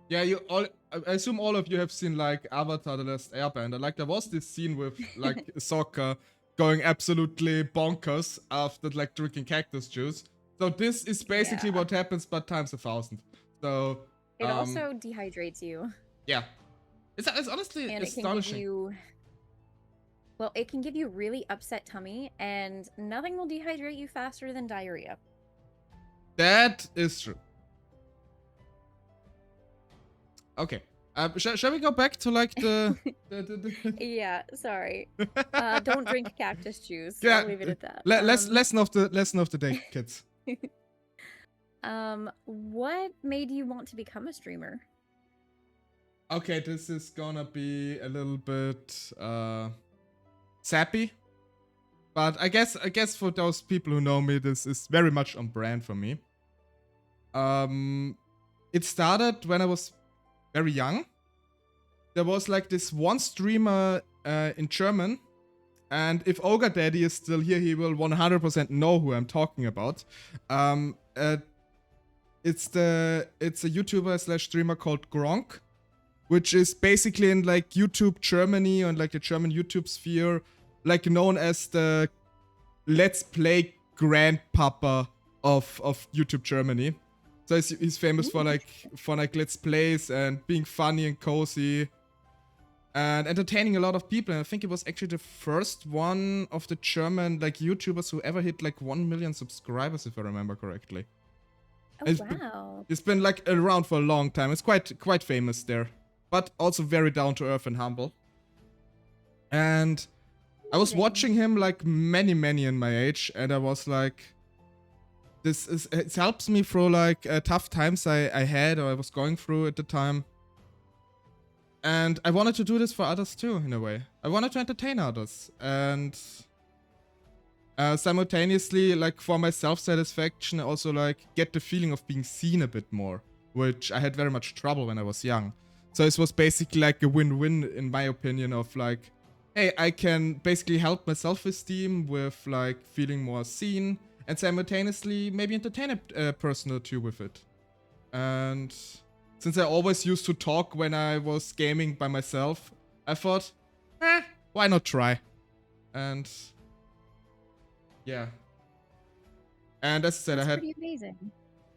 Yeah, I assume all of you have seen like Avatar: The Last Airbender. Like there was this scene with like Sokka going absolutely bonkers after like drinking cactus juice. So this is basically what happens, but times 1,000. So it also dehydrates you. Yeah, it's honestly and astonishing. It can give you really upset tummy, and nothing will dehydrate you faster than diarrhea. That is true. Okay. Shall we go back to like the Yeah, sorry. Don't drink cactus juice. Yeah, I'll leave it at that. Lesson of the day, kids. What made you want to become a streamer? Okay, this is gonna be a little bit sappy, but I guess for those people who know me, this is very much on brand for me. It started when I was very young. There was like this one streamer in German, and if Ogre Daddy is still here, he will 100% know who I'm talking about. It's a YouTuber / streamer called Gronk, which is basically in like YouTube Germany and like the German YouTube sphere, like known as the Let's Play grandpapa of YouTube Germany. So he's famous for like Let's Plays and being funny and cozy and entertaining a lot of people. And I think it was actually the first one of the German like YouTubers who ever hit like 1 million subscribers, if I remember correctly. Oh, wow. It's been like around for a long time. It's quite famous there, but also very down to earth and humble. And I was watching him like many in my age, and I was like, it helps me through like tough times I had or I was going through at the time. And I wanted to do this for others too, in a way. I wanted to entertain others, and simultaneously, like for my self-satisfaction, also like get the feeling of being seen a bit more, which I had very much trouble when I was young. So this was basically like a win-win in my opinion of like, hey, I can basically help my self-esteem with like feeling more seen and simultaneously maybe entertain a person or two with it. And since I always used to talk when I was gaming by myself, I thought, why not try? And yeah. And as I said, That's pretty amazing.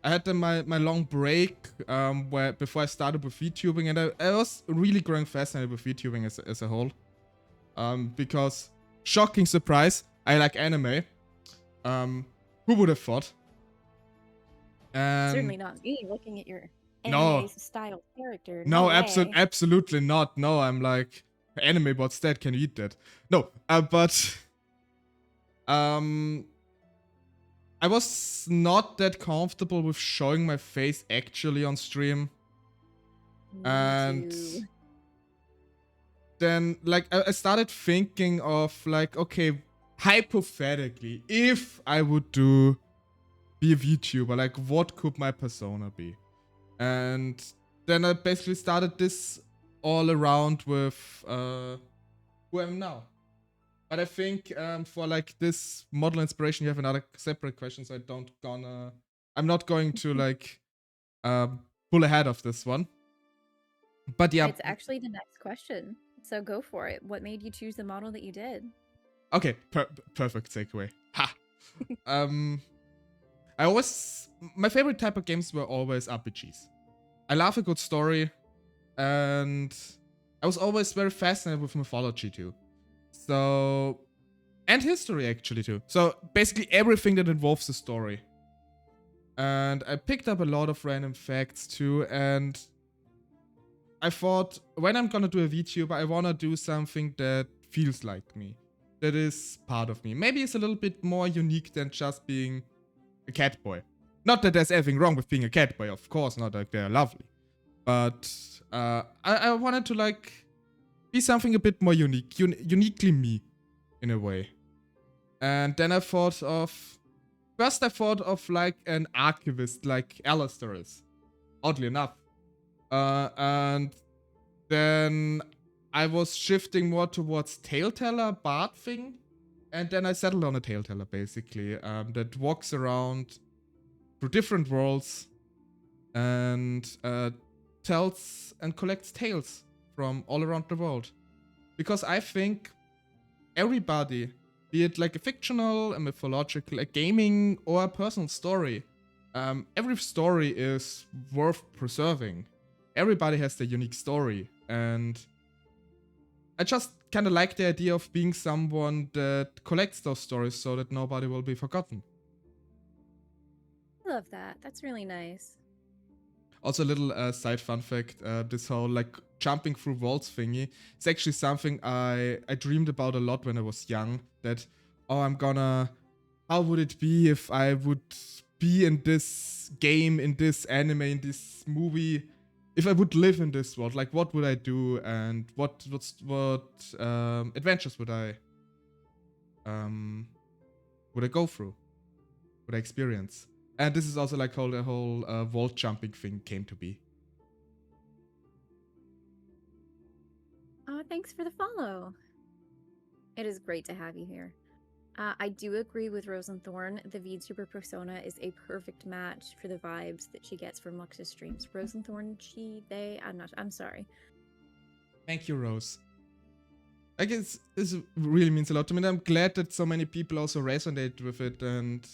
I had my long break where before I started with VTubing, and I was really growing fascinated with VTubing as a whole. Because, shocking surprise, I like anime. Who would have thought? Certainly not me, looking at your anime-style character. No, way. absolutely not. No, I'm like, anime, what's that? Can you eat that? No, but... I was not that comfortable with showing my face actually on stream. And then, like, I started thinking of, like, okay, hypothetically, if I would be a VTuber, like, what could my persona be? And then I basically started this all around with who I am now. But I think for like this model inspiration, you have another separate question, so I'm not going to like pull ahead of this one. But yeah, it's actually the next question, so go for it. What made you choose the model that you did? Okay, perfect segue. Ha. My favorite type of games were always RPGs. I love a good story, and I was always very fascinated with mythology too. So, and history actually too. So basically everything that involves the story. And I picked up a lot of random facts too, and I thought, when I'm gonna do a VTuber, I wanna do something that feels like me. That is part of me. Maybe it's a little bit more unique than just being a cat boy. Not that there's anything wrong with being a cat boy, of course, not like they're lovely. But I wanted to like be something a bit more unique, uniquely me, in a way. And then first I thought of like an archivist, like Alistair is, oddly enough. And then I was shifting more towards Taleteller, Bard thing. And then I settled on a Taleteller, basically, that walks around through different worlds and tells and collects tales from all around the world. Because I think everybody, be it like a fictional, a mythological, a gaming, or a personal story, every story is worth preserving. Everybody has their unique story, and I just kind of like the idea of being someone that collects those stories so that nobody will be forgotten. I love that. That's really nice. Also, a little side fun fact, this whole like jumping through walls thingy, it's actually something I dreamed about a lot when I was young, that, how would it be if I would be in this game, in this anime, in this movie, if I would live in this world, like what would I do, and what adventures would I go through, would I experience? And this is also like how the whole wall jumping thing came to be. Thanks for the follow. It is great to have you here. I do agree with Rosenthorn. The VTuber persona is a perfect match for the vibes that she gets from Lux's streams. Rosenthorn, I'm sorry. Thank you, Rose. I guess this really means a lot to me. And I'm glad that so many people also resonate with it and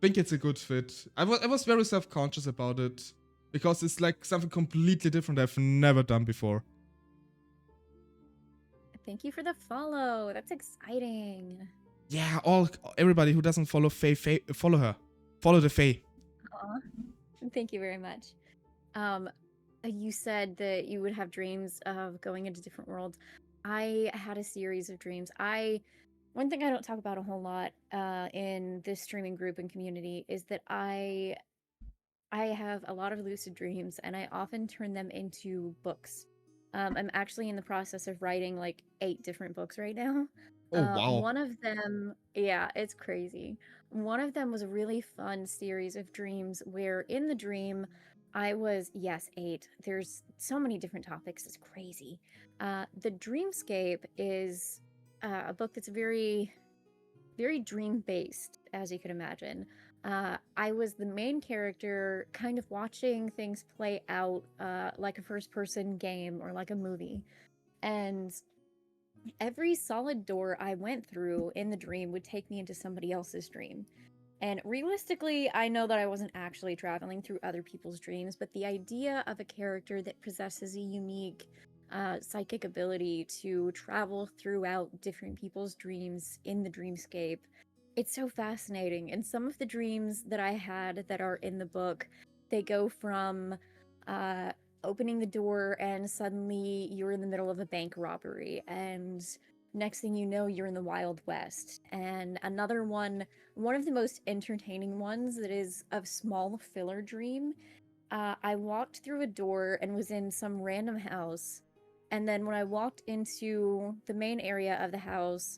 think it's a good fit. I was very self-conscious about it because it's like something completely different I've never done before. Thank you for the follow. That's exciting. Yeah, everybody who doesn't follow Faye, follow her. Follow the Faye. Aw. Thank you very much. You said that you would have dreams of going into different worlds. I had a series of dreams. One thing I don't talk about a whole lot in this streaming group and community is that I have a lot of lucid dreams and I often turn them into books. I'm actually in the process of writing like 8 different books right now. Oh, wow. One of them, yeah, it's crazy. One of them was a really fun series of dreams where in the dream I was, yes, 8. There's so many different topics. It's crazy. The Dreamscape is a book that's very, very dream based, as you can imagine. I was the main character, kind of watching things play out like a first person game or like a movie. And every solid door I went through in the dream would take me into somebody else's dream. And realistically, I know that I wasn't actually traveling through other people's dreams, but the idea of a character that possesses a unique psychic ability to travel throughout different people's dreams in the dreamscape, it's so fascinating. And some of the dreams that I had that are in the book, they go from opening the door and suddenly you're in the middle of a bank robbery, and next thing you know, you're in the Wild West. And another one of the most entertaining ones that is a small filler dream. I walked through a door and was in some random house. And then when I walked into the main area of the house,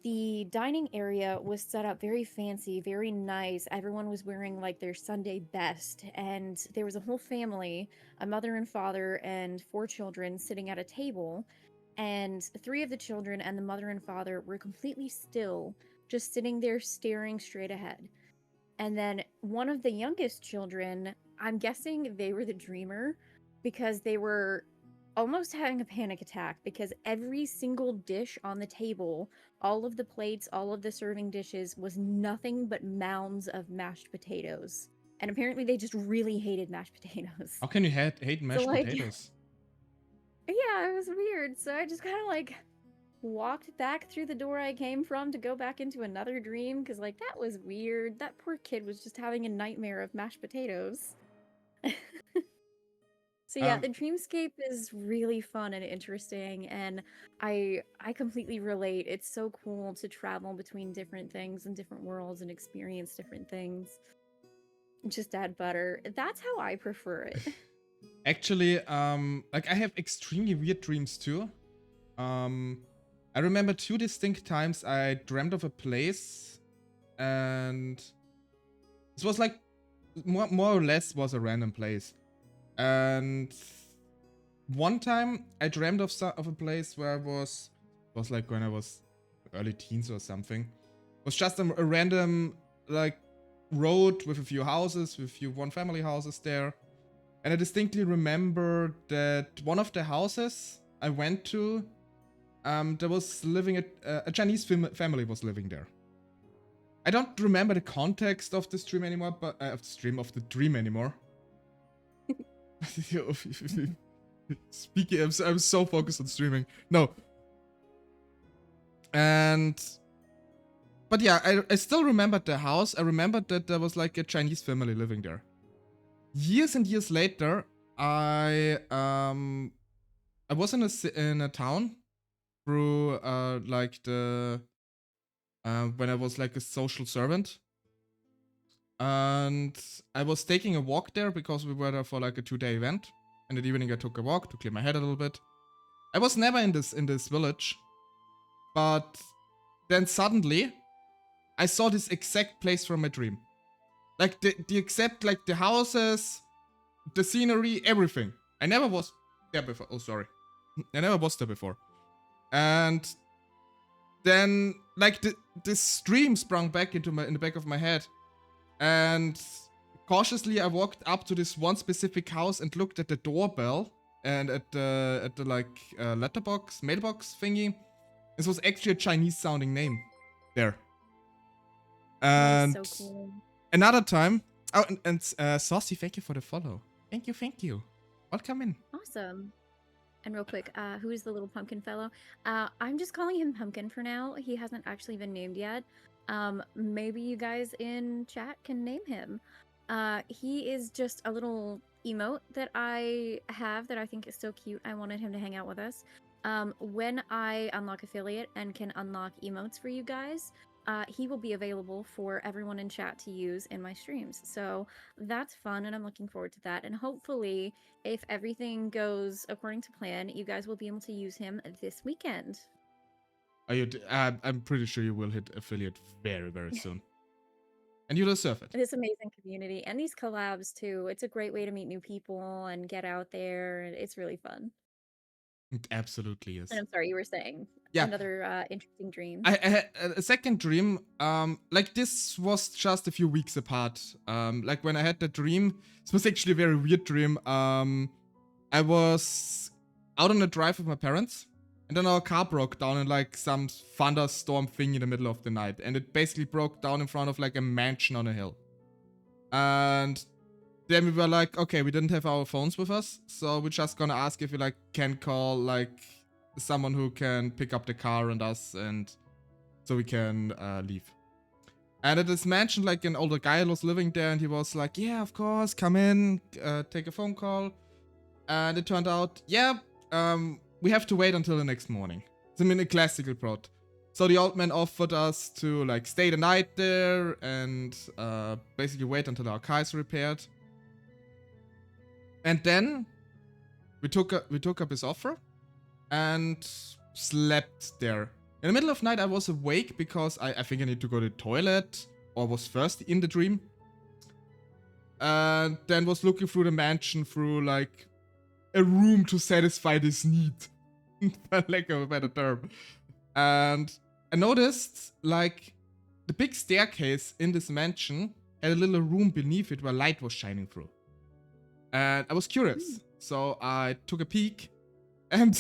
the dining area was set up very fancy, very nice. Everyone was wearing like their Sunday best. And there was a whole family, a mother and father, and 4 children sitting at a table. And 3 of the children and the mother and father were completely still, just sitting there staring straight ahead. And then one of the youngest children, I'm guessing they were the dreamer because they were almost having a panic attack because every single dish on the table, all of the plates, all of the serving dishes was nothing but mounds of mashed potatoes. And apparently they just really hated mashed potatoes. How can you hate mashed potatoes? Yeah, it was weird. So I just kind of like walked back through the door I came from to go back into another dream because like that was weird. That poor kid was just having a nightmare of mashed potatoes. So yeah, the dreamscape is really fun and interesting, and I completely relate. It's so cool to travel between different things and different worlds and experience different things. Just add butter. That's how I prefer it. Actually, like I have extremely weird dreams too. I remember 2 distinct times I dreamt of a place, and this was like more or less was a random place. And one time I dreamt of a place where it was like when I was early teens or something. It was just a random like road with a few houses, with a few one family houses there. And I distinctly remember that one of the houses I went to, there was living a Chinese family was living there. I don't remember the context of the stream anymore, but of the dream anymore. Speaking, I'm so focused on streaming. No. But yeah, I still remembered the house. I remembered that there was like a Chinese family living there. Years and years later, I was in a town through like when I was like a social servant. And I was taking a walk there because we were there for like a 2-day event. And in the evening I took a walk to clear my head a little bit. I was never in this village. But then suddenly I saw this exact place from my dream. Like the exact, like the houses, the scenery, everything. I never was there before. Oh, sorry. I never was there before. And then like this dream sprung back in the back of my head. And cautiously I walked up to this one specific house and looked at the doorbell. and at the like letterbox mailbox thingy, this was actually a Chinese sounding name there. That is And so cool. another time, oh, and Saucy, thank you for the follow. Thank you. Welcome in. Awesome. And real quick, who is the little pumpkin fellow? I'm just calling him Pumpkin for now. He hasn't actually been named yet. Maybe you guys in chat can name him. He is just a little emote that I have that I think is so cute. I wanted him to hang out with us. When I unlock affiliate and can unlock emotes for you guys, he will be available for everyone in chat to use in my streams. So that's fun, and I'm looking forward to that. And hopefully, if everything goes according to plan, you guys will be able to use him this weekend. Are you? I'm pretty sure you will hit affiliate very, very soon, and you deserve it. This amazing community and these collabs too. It's a great way to meet new people and get out there. It's really fun. It absolutely is. And I'm sorry, you were saying another interesting dream. I had a second dream. Like this was just a few weeks apart. Like when I had that dream, this was actually a very weird dream. I was out on a drive with my parents, and then our car broke down in like some thunderstorm thing in the middle of the night, and it basically broke down in front of like a mansion on a hill. And then we were like, okay, we didn't have our phones with us, so we're just gonna ask if we like can call like someone who can pick up the car and us, and so we can leave. And it is mentioned like an older guy was living there, and he was like, yeah, of course, come in, take a phone call. And it turned out, yeah, we have to wait until the next morning. I mean, a classical plot. So the old man offered us to like stay the night there and basically wait until our car is repaired. And then we took up his offer and slept there. In the middle of the night, I was awake because I think I need to go to the toilet, or was first in the dream. And then was looking through the mansion through like a room to satisfy this need, for lack of a better term. And I noticed like the big staircase in this mansion had a little room beneath it where light was shining through. And I was curious, so I took a peek, and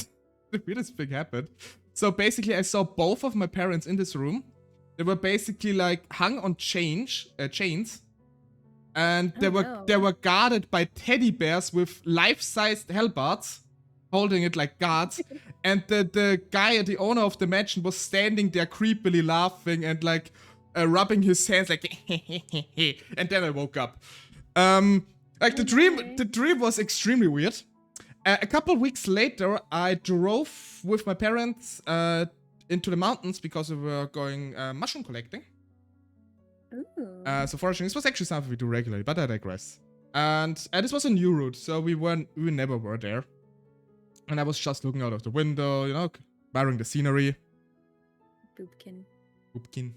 the weirdest thing happened. So basically, I saw both of my parents in this room. They were basically like hung on chains, and they were guarded by teddy bears with life-sized halberds, holding it like guards. And the guy, the owner of the mansion, was standing there creepily laughing and like rubbing his hands like, and then I woke up. Like the dream was extremely weird. A couple weeks later, I drove with my parents into the mountains because we were going mushroom collecting. Ooh. So foraging, this was actually something we do regularly, but I digress. And this was a new route, so we never were there. And I was just looking out of the window, you know, admiring the scenery. Boopkin.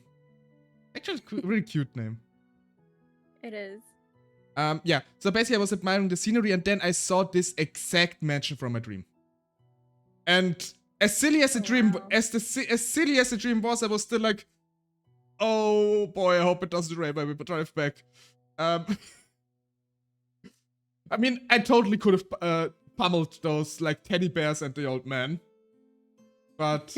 Actually, really cute name. It is. Yeah, so basically I was admiring the scenery, and then I saw this exact mansion from my dream. And as silly as the dream, as silly as the dream was, I was still like, oh boy, I hope it doesn't rain when we drive back. I mean, I totally could have pummeled those like teddy bears and the old man. But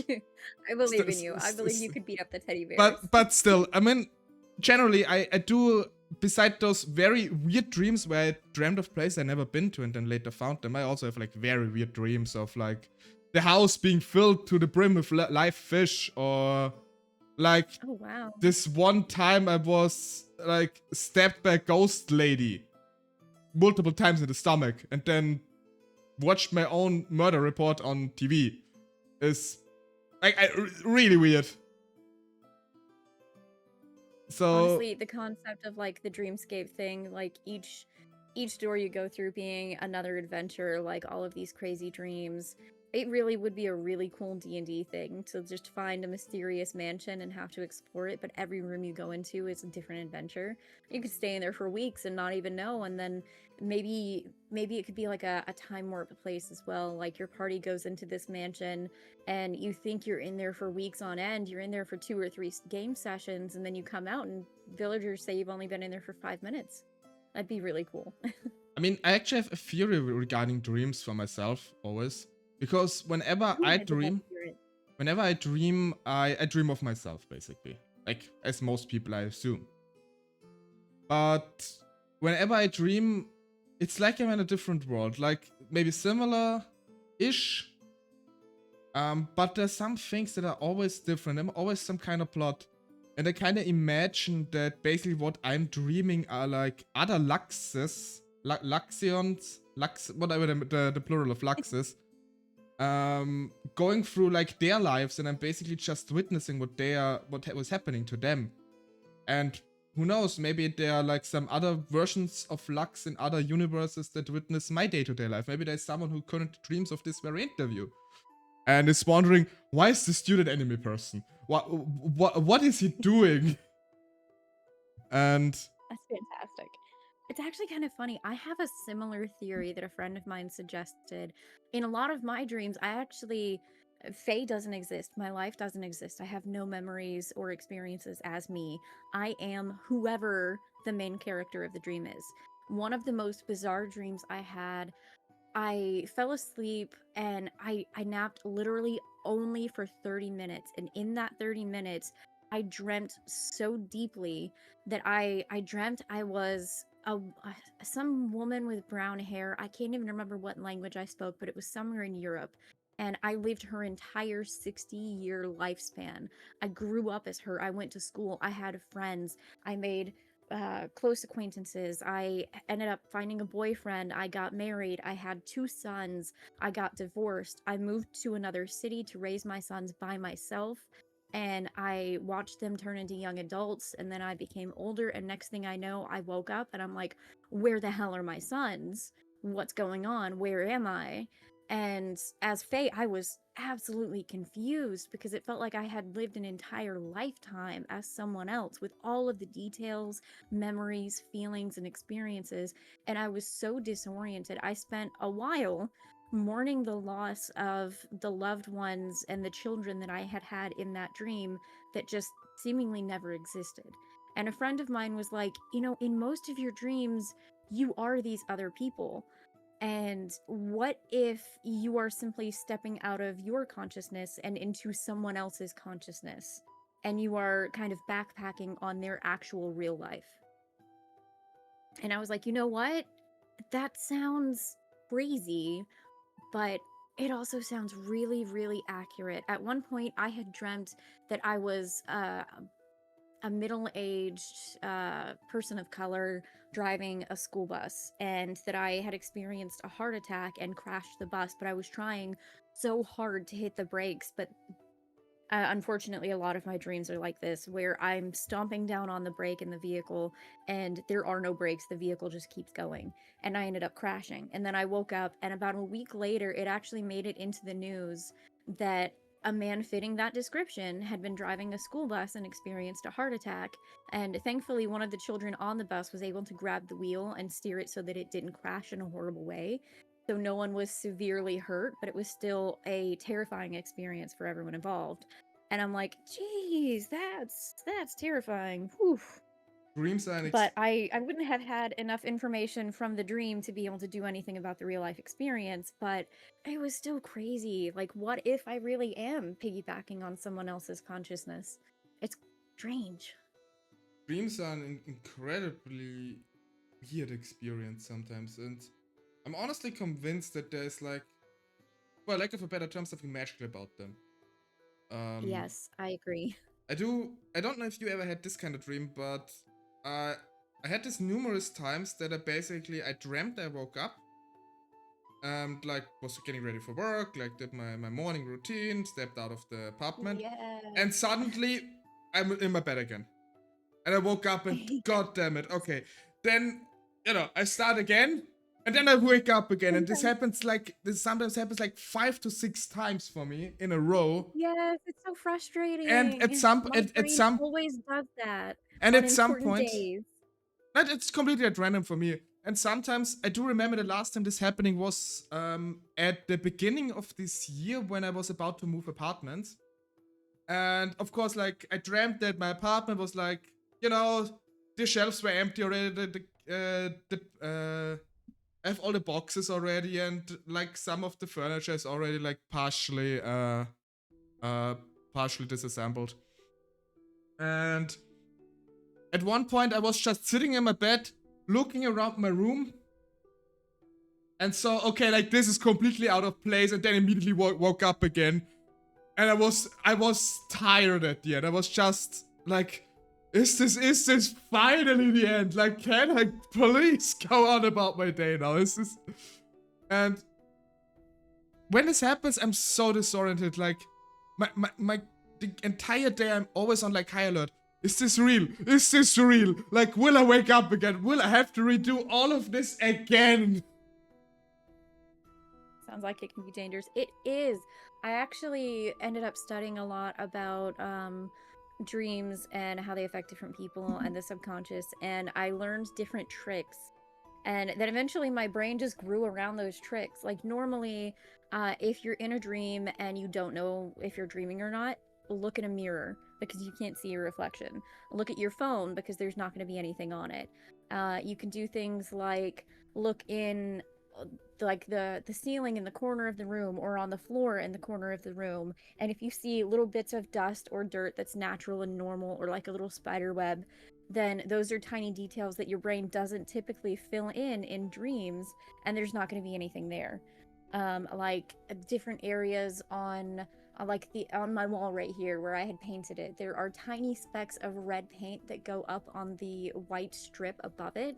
I believe in you. I believe you could beat up the teddy bears. But still, I mean, generally I do. Beside those very weird dreams where I dreamt of places I never been to and then later found them, I also have like very weird dreams of like the house being filled to the brim with live fish, or like this one time I was like stabbed by a ghost lady multiple times in the stomach and then watched my own murder report on TV. Is like really weird. So honestly, the concept of like the dreamscape thing, like each door you go through being another adventure, like all of these crazy dreams, it really would be a really cool D&D thing to just find a mysterious mansion and have to explore it, but every room you go into is a different adventure. You could stay in there for weeks and not even know, and then maybe it could be like a time warp place as well. Like your party goes into this mansion and you think you're in there for weeks on end. You're in there for 2 or 3 game sessions, and then you come out and villagers say you've only been in there for 5 minutes. That'd be really cool. I mean, I actually have a theory regarding dreams for myself always, because whenever Ooh, I I'd love to dream, hear it. I dream of myself basically, like as most people I assume. But whenever I dream, it's like I'm in a different world, like maybe similar-ish. But there's some things that are always different. I'm always some kind of plot. And I kind of imagine that basically what I'm dreaming are like other Luxes, Luxions, whatever the plural of Lux is, going through like their lives, and I'm basically just witnessing what was happening to them. And who knows, maybe there are like some other versions of Lux in other universes that witness my day-to-day life. Maybe there's someone who currently dreams of this very interview and is wondering, why is the student enemy person? What is he doing? And That's fantastic. It's actually kind of funny. I have a similar theory that a friend of mine suggested. In a lot of my dreams, Fae doesn't exist. My life doesn't exist. I have no memories or experiences as me. I am whoever the main character of the dream is. One of the most bizarre dreams I had, I fell asleep and I napped literally only for 30 minutes. And in that 30 minutes, I dreamt so deeply that I dreamt I was some woman with brown hair. I can't even remember what language I spoke, but it was somewhere in Europe. And I lived her entire 60-year lifespan. I grew up as her. I went to school. I had friends. I made close acquaintances. I ended up finding a boyfriend. I got married. I had 2 sons. I got divorced. I moved to another city to raise my sons by myself. And I watched them turn into young adults. And then I became older. And next thing I know, I woke up and I'm like, where the hell are my sons? What's going on? Where am I? And as Faye, I was absolutely confused because it felt like I had lived an entire lifetime as someone else with all of the details, memories, feelings, and experiences. And I was so disoriented. I spent a while mourning the loss of the loved ones and the children that I had had in that dream that just seemingly never existed. And a friend of mine was like, in most of your dreams, you are these other people. And what if you are simply stepping out of your consciousness and into someone else's consciousness? And you are kind of backpacking on their actual real life. And I was like, you know what? That sounds crazy, but it also sounds really, really accurate. At one point, I had dreamt that I was a middle-aged person of color driving a school bus, and that I had experienced a heart attack and crashed the bus, but I was trying so hard to hit the brakes, but unfortunately, a lot of my dreams are like this, where I'm stomping down on the brake in the vehicle and there are no brakes. The vehicle just keeps going. And I ended up crashing. And then I woke up, and about a week later, it actually made it into the news that a man fitting that description had been driving a school bus and experienced a heart attack. And thankfully, one of the children on the bus was able to grab the wheel and steer it so that it didn't crash in a horrible way. So no one was severely hurt, but it was still a terrifying experience for everyone involved. And I'm like, geez, that's terrifying. Whew. dreams are But I wouldn't have had enough information from the dream to be able to do anything about the real life experience, but it was still crazy. Like, what if I really am piggybacking on someone else's consciousness? It's strange. dreams are an incredibly weird experience sometimes, and I'm honestly convinced that there's like, well, lack of a better term, something magical about them. Yes, I agree. I don't know if you ever had this kind of dream, but I had this numerous times that I dreamt I woke up and like was getting ready for work, like did my morning routine, stepped out of the apartment, and Yes. suddenly I'm in my bed again. And I woke up and god damn it, okay. Then, I start again, and then I wake up again, and this sometimes happens like 5 to 6 times for me in a row. Yes, it's so And frustrating. My brain always does that on at some important point, days. that it's completely at random for me. And sometimes I do remember the last time this happening was at the beginning of this year when I was about to move apartments. And of course, like I dreamt that my apartment was like, the shelves were empty already. I have all the boxes already, and like some of the furniture is already like partially disassembled. And at one point I was just sitting in my bed, looking around my room, and saw, okay, like this is completely out of place, and then immediately woke up again. And I was tired at the end. I was just like, is this finally the end? Like, can I please go on about my day now? And when this happens, I'm so disoriented. Like, the entire day I'm always on like high alert. Is this real? Is this real? Like, will I wake up again? Will I have to redo all of this again? Sounds like it can be dangerous. It is. I actually ended up studying a lot about dreams and how they affect different people and the subconscious, and I learned different tricks. And then eventually my brain just grew around those tricks. Like normally, if you're in a dream and you don't know if you're dreaming or not, look in a mirror because you can't see your reflection. Look at your phone because there's not going to be anything on it. You can do things like look in like the ceiling in the corner of the room or on the floor in the corner of the room, and if you see little bits of dust or dirt that's natural and normal, or like a little spider web, then those are tiny details that your brain doesn't typically fill in dreams, and there's not going to be anything there. Like different areas on like on my wall right here where I had painted it, there are tiny specks of red paint that go up on the white strip above it.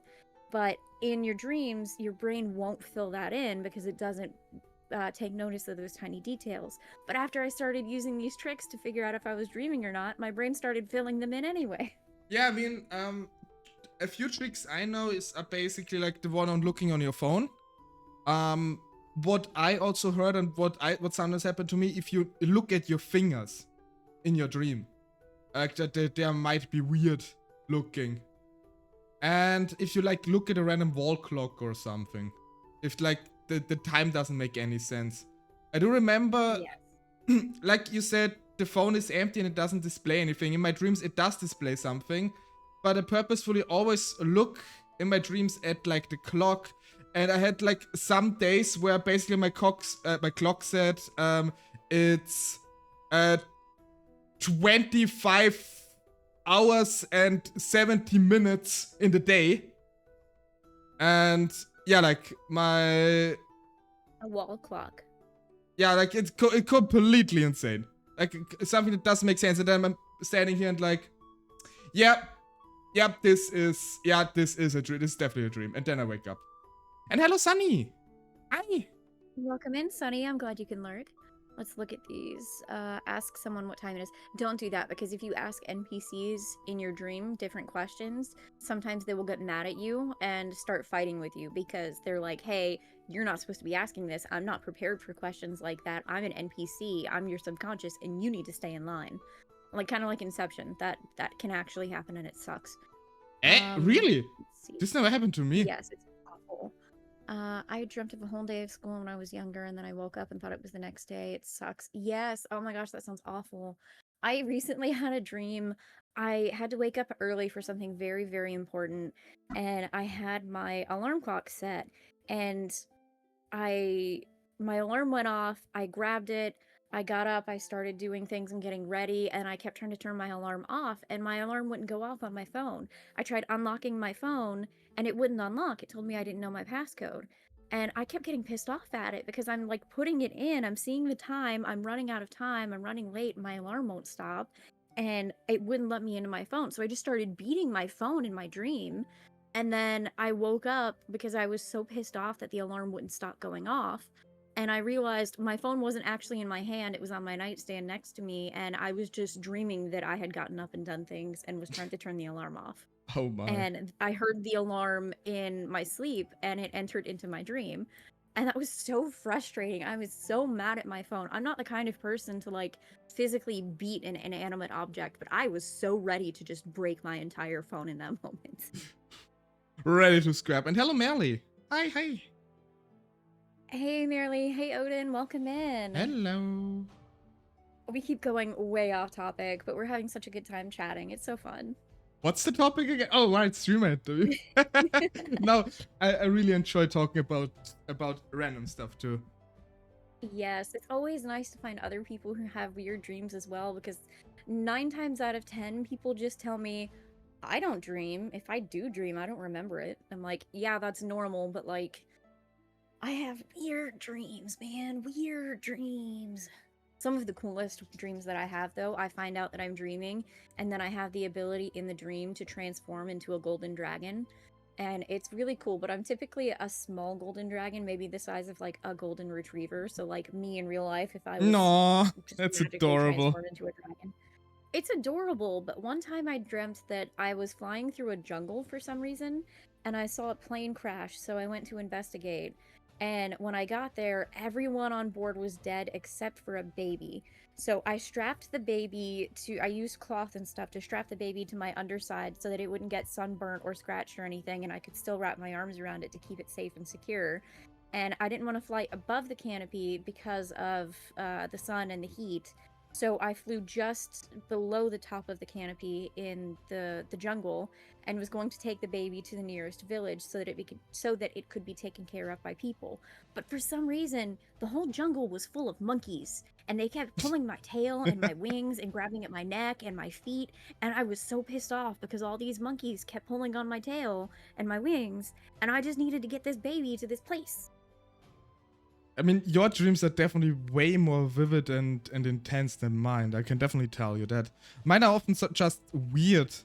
But in your dreams, your brain won't fill that in because it doesn't take notice of those tiny details. But after I started using these tricks to figure out if I was dreaming or not, my brain started filling them in anyway. Yeah, I mean, a few tricks I know are basically like the one on looking on your phone. What I also heard and what sometimes happened to me, if you look at your fingers in your dream, like that they might be weird looking. And if you like look at a random wall clock or something, if like the time doesn't make any sense. I do remember, Yes. like you said, the phone is empty and it doesn't display anything. In my dreams, it does display something, but I purposefully always look in my dreams at like the clock. And I had like some days where basically my clock said it's 25 hours and 70 minutes in the day. And yeah, like A wall clock. Yeah, like it's completely insane. Like something that doesn't make sense. And then I'm standing here and like, yeah, this is a dream. This is definitely a dream. And then I wake up. And hello, Sunny. Hi. Welcome in, Sunny. I'm glad you can lurk. Let's look at these. Ask someone what time it is. Don't do that, because if you ask NPCs in your dream different questions, sometimes they will get mad at you and start fighting with you because they're like, hey, you're not supposed to be asking this. I'm not prepared for questions like that. I'm an NPC. I'm your subconscious, and you need to stay in line. Like, kind of like Inception. That can actually happen, and it sucks. Really? This never happened to me. Yes, it's awful. I dreamt of a whole day of school when I was younger, and then I woke up and thought it was the next day. It sucks. Yes. Oh my gosh, that sounds awful. I recently had a dream. I had to wake up early for something very, very important, and I had my alarm clock set, and my alarm went off. I grabbed it. I got up, I started doing things and getting ready, and I kept trying to turn my alarm off, and my alarm wouldn't go off on my phone. I tried unlocking my phone, and it wouldn't unlock. It told me I didn't know my passcode. And I kept getting pissed off at it because I'm like putting it in, I'm seeing the time, I'm running out of time, I'm running late, and my alarm won't stop, and it wouldn't let me into my phone. So I just started beating my phone in my dream. And then I woke up because I was so pissed off that the alarm wouldn't stop going off. And I realized my phone wasn't actually in my hand, it was on my nightstand next to me, and I was just dreaming that I had gotten up and done things and was trying to turn the alarm off. Oh my. And I heard the alarm in my sleep, and it entered into my dream. And that was so frustrating. I was so mad at my phone. I'm not the kind of person to like physically beat an inanimate object, but I was so ready to just break my entire phone in that moment. Ready to scrap. And hello, Melly. Hi. Hey, Merely. Hey, Odin. Welcome in. Hello. We keep going way off topic, but we're having such a good time chatting. It's so fun. What's the topic again? Oh, right, streamer interview. No, I really enjoy talking about random stuff too. Yes, it's always nice to find other people who have weird dreams as well, because 9 times out of 10, people just tell me, I don't dream. If I do dream, I don't remember it. I'm like, yeah, that's normal, but like, I have weird dreams, man. Weird dreams. Some of the coolest dreams that I have, though, I find out that I'm dreaming, and then I have the ability in the dream to transform into a golden dragon. And it's really cool, but I'm typically a small golden dragon, maybe the size of like a golden retriever. So, like me in real life, if I was No, just that's magically adorable. transformed into a dragon. It's adorable, but one time I dreamt that I was flying through a jungle for some reason, and I saw a plane crash, so I went to investigate. And when I got there, everyone on board was dead except for a baby. So I strapped the baby I used cloth and stuff to strap the baby to my underside so that it wouldn't get sunburnt or scratched or anything, and I could still wrap my arms around it to keep it safe and secure. And I didn't want to fly above the canopy because of the sun and the heat. So I flew just below the top of the canopy in the jungle, and was going to take the baby to the nearest village so that it could be taken care of by people. But for some reason, the whole jungle was full of monkeys, and they kept pulling my tail and my wings and grabbing at my neck and my feet, and I was so pissed off because all these monkeys kept pulling on my tail and my wings, and I just needed to get this baby to this place. I mean, your dreams are definitely way more vivid and intense than mine. I can definitely tell you that. Mine are often just weird,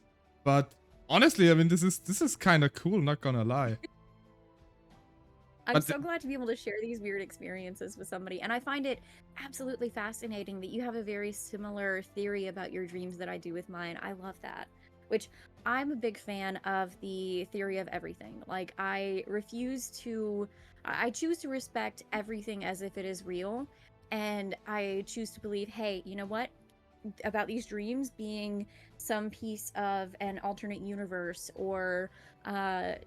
but honestly, I mean, this is kind of cool. Not gonna lie. I'm so glad to be able to share these weird experiences with somebody, and I find it absolutely fascinating that you have a very similar theory about your dreams that I do with mine. I love that. Which, I'm a big fan of the theory of everything. Like, I choose to respect everything as if it is real, and I choose to believe, hey, you know what? About these dreams being some piece of an alternate universe, or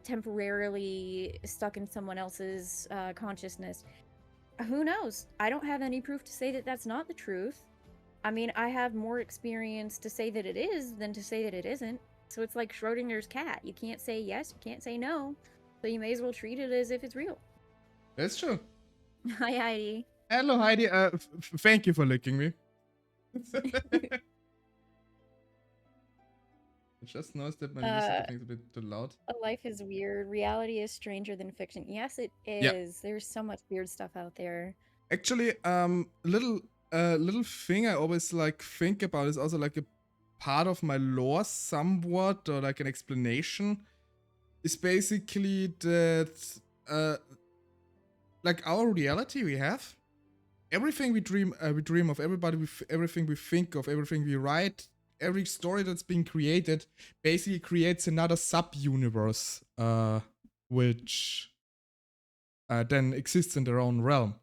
temporarily stuck in someone else's consciousness. Who knows? I don't have any proof to say that that's not the truth. I mean, I have more experience to say that it is than to say that it isn't. So it's like Schrodinger's cat. You can't say yes, you can't say no. So you may as well treat it as if it's real. That's true. Hi, Heidi. Hello, Heidi. Thank you for licking me. I just noticed that my music I think is a bit too loud. Life is weird. Reality is stranger than fiction. Yes, it is. Yeah. There's so much weird stuff out there. Actually, little thing I always like think about is also like a part of my lore somewhat, or like an explanation, is basically that like our reality we have, everything we dream of, everything we think of, everything we write, every story that's being created basically creates another sub-universe which then exists in their own realm.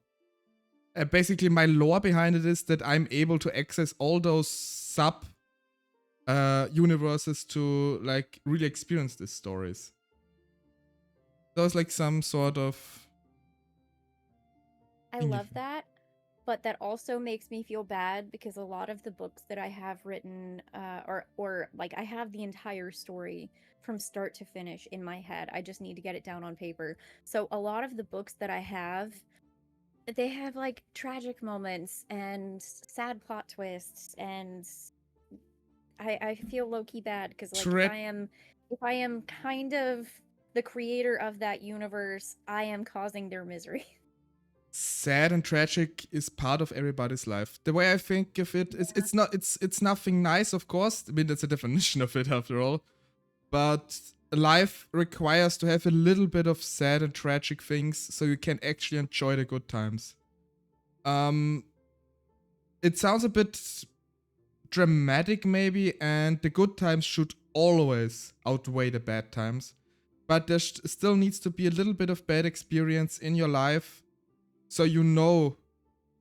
Basically, my lore behind it is that I'm able to access all those sub universes to like really experience these stories. So it's like some sort of. I love that, but that also makes me feel bad because a lot of the books that I have written, or like I have the entire story from start to finish in my head. I just need to get it down on paper. So a lot of the books that I have, they have like tragic moments and sad plot twists, and I feel low-key bad because like if I am kind of the creator of that universe, I am causing their misery. Sad and tragic is part of everybody's life. The way I think of it is, it's nothing nice, of course. I mean, that's a definition of it after all. But life requires to have a little bit of sad and tragic things so you can actually enjoy the good times. It sounds a bit dramatic maybe, and the good times should always outweigh the bad times. But there still needs to be a little bit of bad experience in your life, so you know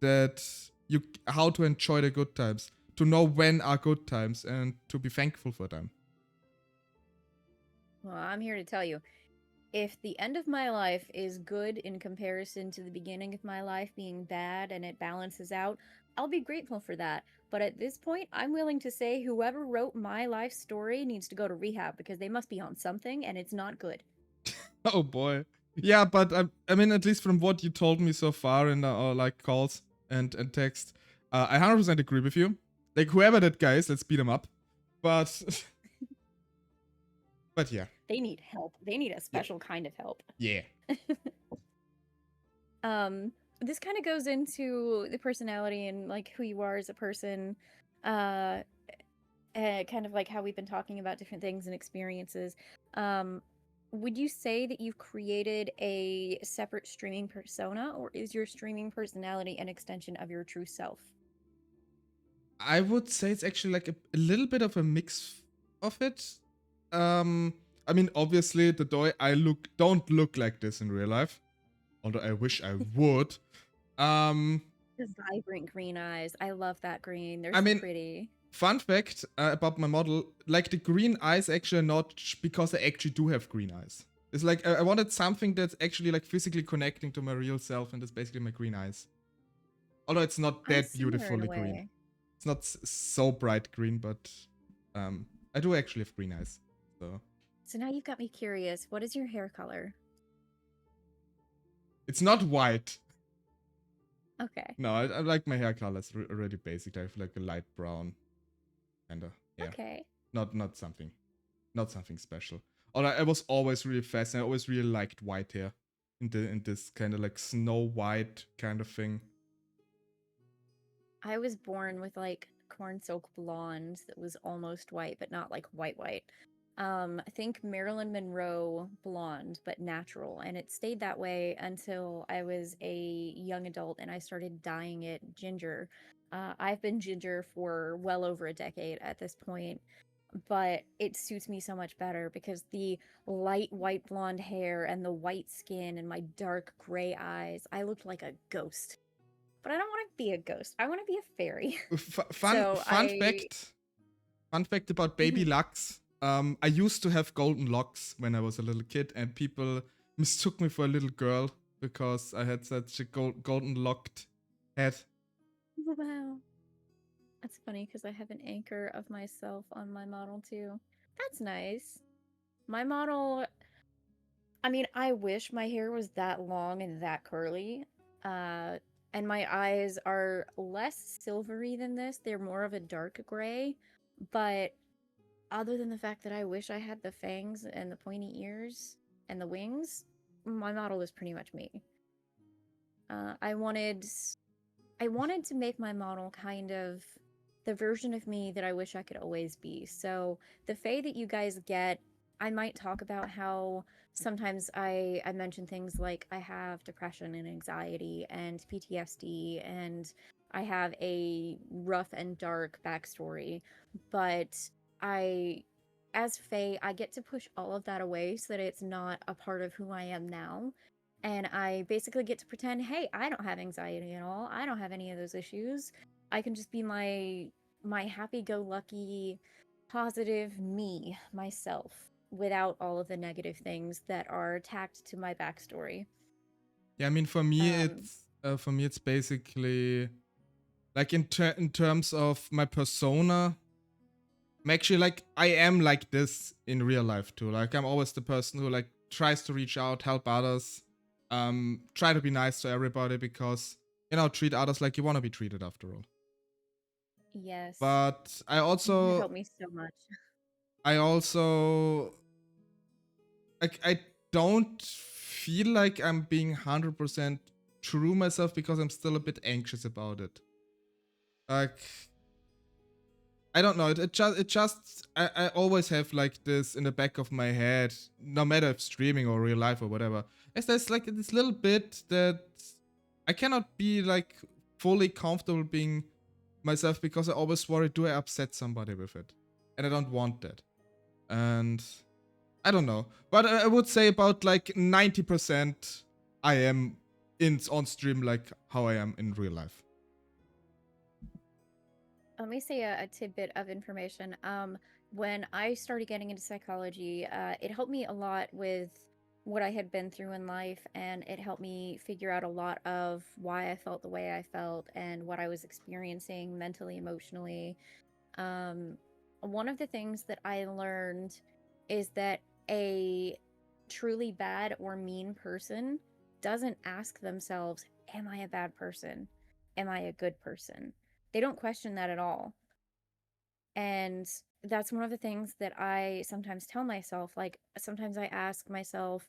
that how to enjoy the good times, to know when are good times, and to be thankful for them. Well, I'm here to tell you, if the end of my life is good in comparison to the beginning of my life being bad and it balances out, I'll be grateful for that. But at this point, I'm willing to say whoever wrote my life story needs to go to rehab because they must be on something and it's not good. Oh boy. Yeah, but I mean, at least from what you told me so far in our like calls and text, I 100% agree with you. Like whoever that guy is, let's beat him up. But but yeah, They need help. They need a yeah, special kind of help. yeah. This kind of goes into the personality and like who you are as a person. Uh, kind of like how we've been talking about different things and experiences. Um, would you say that you've created a separate streaming persona, or is your streaming personality an extension of your true self? I would say it's actually like a little bit of a mix of it. I mean, obviously, the way I don't look like this in real life, although I wish I would. The vibrant green eyes. I love that green. They're I so mean, pretty. fun fact about my model: like the green eyes actually are not because I actually do have green eyes. It's like I wanted something that's actually like physically connecting to my real self, and that's basically my green eyes. Although it's not I'm that similar in a beautifully green. way. It's not so bright green, but I do actually have green eyes. So now you've got me curious. What is your hair color? It's not white. Okay. No, I like my hair color. It's already basic. I have like a light brown, kinda. Yeah. Okay. Not something special. Although I was always really fast. I always really liked white hair, in this kind of like Snow White kind of thing. I was born with like corn silk blonde that was almost white, but not like white white. I think Marilyn Monroe blonde, but natural, and it stayed that way until I was a young adult and I started dyeing it ginger. I've been ginger for well over a decade at this point, but it suits me so much better because the light white blonde hair and the white skin and my dark gray eyes, I looked like a ghost. But I don't want to be a ghost. I want to be a fairy. So Fun fact about baby Mhm. Lux. I used to have golden locks when I was a little kid, and people mistook me for a little girl because I had such a golden locked head. Wow. That's funny because I have an anchor of myself on my model too. That's nice. My model, I mean, I wish my hair was that long and that curly. Uh, and my eyes are less silvery than this. They're more of a dark gray. But other than the fact that I wish I had the fangs and the pointy ears and the wings, my model is pretty much me. Uh, I wanted I wanted to make my model kind of the version of me that I wish I could always be. So the Fae that you guys get, I might talk about how sometimes I mention things like I have depression and anxiety and PTSD and I have a rough and dark backstory, but I as Fae, I get to push all of that away so that it's not a part of who I am now, and I basically get to pretend, hey, I don't have anxiety at all. I don't have any of those issues. I can just be my happy-go-lucky, positive me, myself, without all of the negative things that are tacked to my backstory. Yeah, I mean for me it's basically like in terms of my persona. I'm actually like I am like this in real life too. Like I'm always the person who like tries to reach out, help others, try to be nice to everybody because treat others like you want to be treated after all. Yes, But you helped me so much. I also like I don't feel like I'm being 100% true myself because I'm still a bit anxious about it. Like I don't know. I always have like this in the back of my head, no matter if streaming or real life or whatever. As there's like this little bit that I cannot be like fully comfortable being myself because I always worry, do I upset somebody with it? And I don't want that. And I don't know. But I would say about like 90% I am on stream like how I am in real life. Let me say a tidbit of information. When I started getting into psychology, it helped me a lot with what I had been through in life, and it helped me figure out a lot of why I felt the way I felt and what I was experiencing mentally, emotionally. Um, One of the things that I learned is that a truly bad or mean person doesn't ask themselves, am I a bad person? Am I a good person? They don't question that at all. And that's one of the things that I sometimes tell myself. Like, sometimes I ask myself,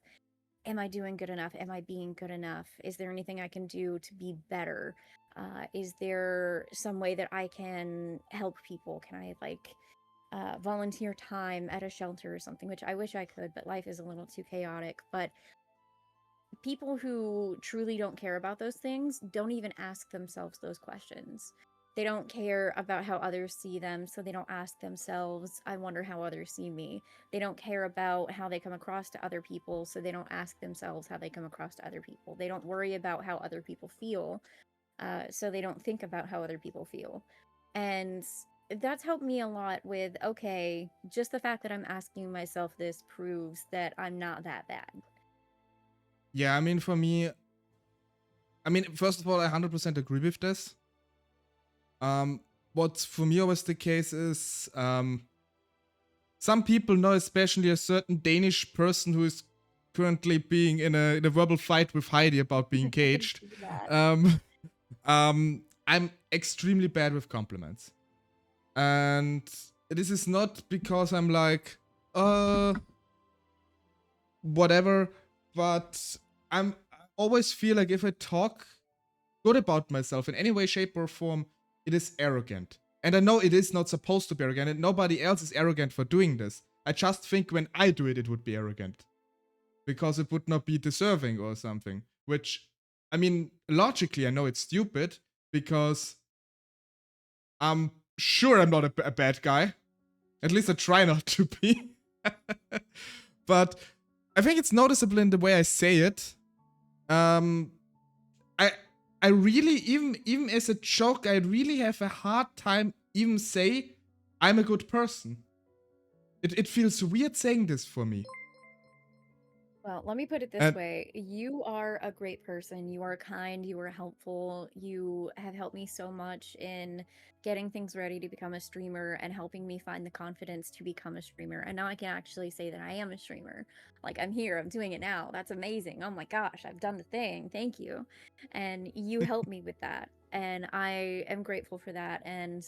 am I doing good enough? Am I being good enough? Is there anything I can do to be better? Is there some way that I can help people? Can I, like, volunteer time at a shelter or something, which I wish I could, but life is a little too chaotic. But people who truly don't care about those things don't even ask themselves those questions. They don't care about how others see them, so they don't ask themselves, I wonder how others see me. They don't care about how they come across to other people, so they don't ask themselves how they come across to other people. They don't worry about how other people feel, so they don't think about how other people feel. And that's helped me a lot with, okay, just the fact that I'm asking myself this proves that I'm not that bad. Yeah, I mean, for me, I mean, first of all, I 100% agree with this. What for me always the case is, some people know, especially a certain Danish person who is currently being in a verbal fight with Heidi about being I can caged. see that. I'm extremely bad with compliments. And this is not because I'm like, whatever, but I always feel like if I talk good about myself in any way, shape, or form, it is arrogant. And I know it is not supposed to be arrogant, and nobody else is arrogant for doing this. I just think when I do it, it would be arrogant. Because it would not be deserving or something. Which, I mean, logically, I know it's stupid, because I'm sure I'm not a bad guy. At least I try not to be. But I think it's noticeable in the way I say it. Um, I I really, even as a joke, I really have a hard time even say I'm a good person. It feels weird saying this for me. Well, let me put it this And way. You are a great person. You are kind. You are helpful. You have helped me so much in getting things ready to become a streamer and helping me find the confidence to become a streamer. And now I can actually say that I am a streamer. Like, I'm here, I'm doing it now. That's amazing. Oh my gosh, I've done the thing. Thank you. And you helped me with that. And I am grateful for that. And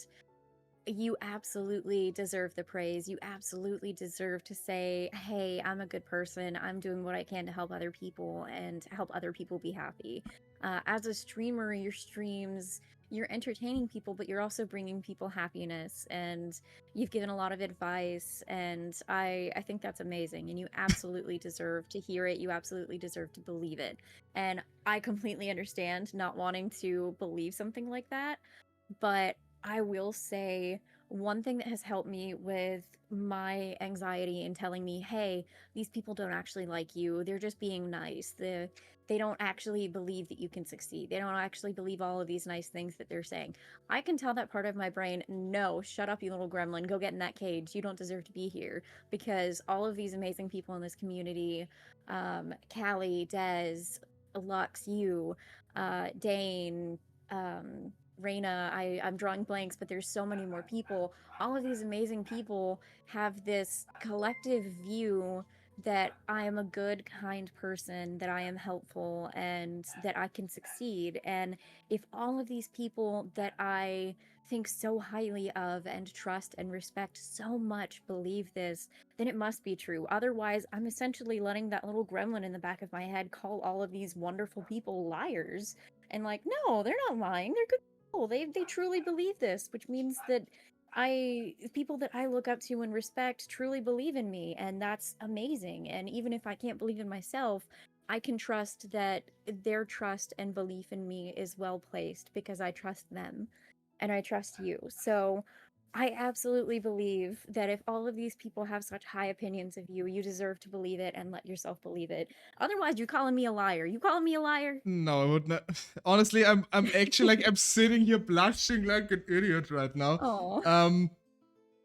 you absolutely deserve the praise. You absolutely deserve to say, hey, I'm a good person. I'm doing what I can to help other people and help other people be happy. As a streamer, your streams, you're entertaining people, but you're also bringing people happiness. And you've given a lot of advice. And I think that's amazing. And you absolutely deserve to hear it. You absolutely deserve to believe it. And I completely understand not wanting to believe something like that. But I will say one thing that has helped me with my anxiety and telling me, hey, these people don't actually like you. They're just being nice. They don't actually believe that you can succeed. They don't actually believe all of these nice things that they're saying. I can tell that part of my brain, no, shut up, you little gremlin. Go get in that cage. You don't deserve to be here. Because all of these amazing people in this community, Callie, Des, Lux, you, Dane, Reina, I'm drawing blanks, but there's so many more people. All of these amazing people have this collective view that I am a good, kind person, that I am helpful, and that I can succeed. And if all of these people that I think so highly of and trust and respect so much believe this, then it must be true. Otherwise, I'm essentially letting that little gremlin in the back of my head call all of these wonderful people liars. And like, no, they're not lying. They're good people. They truly believe this, which means that people that I look up to and respect truly believe in me, and that's amazing. And even if I can't believe in myself, I can trust that their trust and belief in me is well placed because I trust them and I trust you. So I absolutely believe that if all of these people have such high opinions of you, you deserve to believe it and let yourself believe it. Otherwise, you're calling me a liar. You calling me a liar? no, I would not. Honestly, I'm actually like, I'm sitting here blushing like an idiot right now. Oh. Um,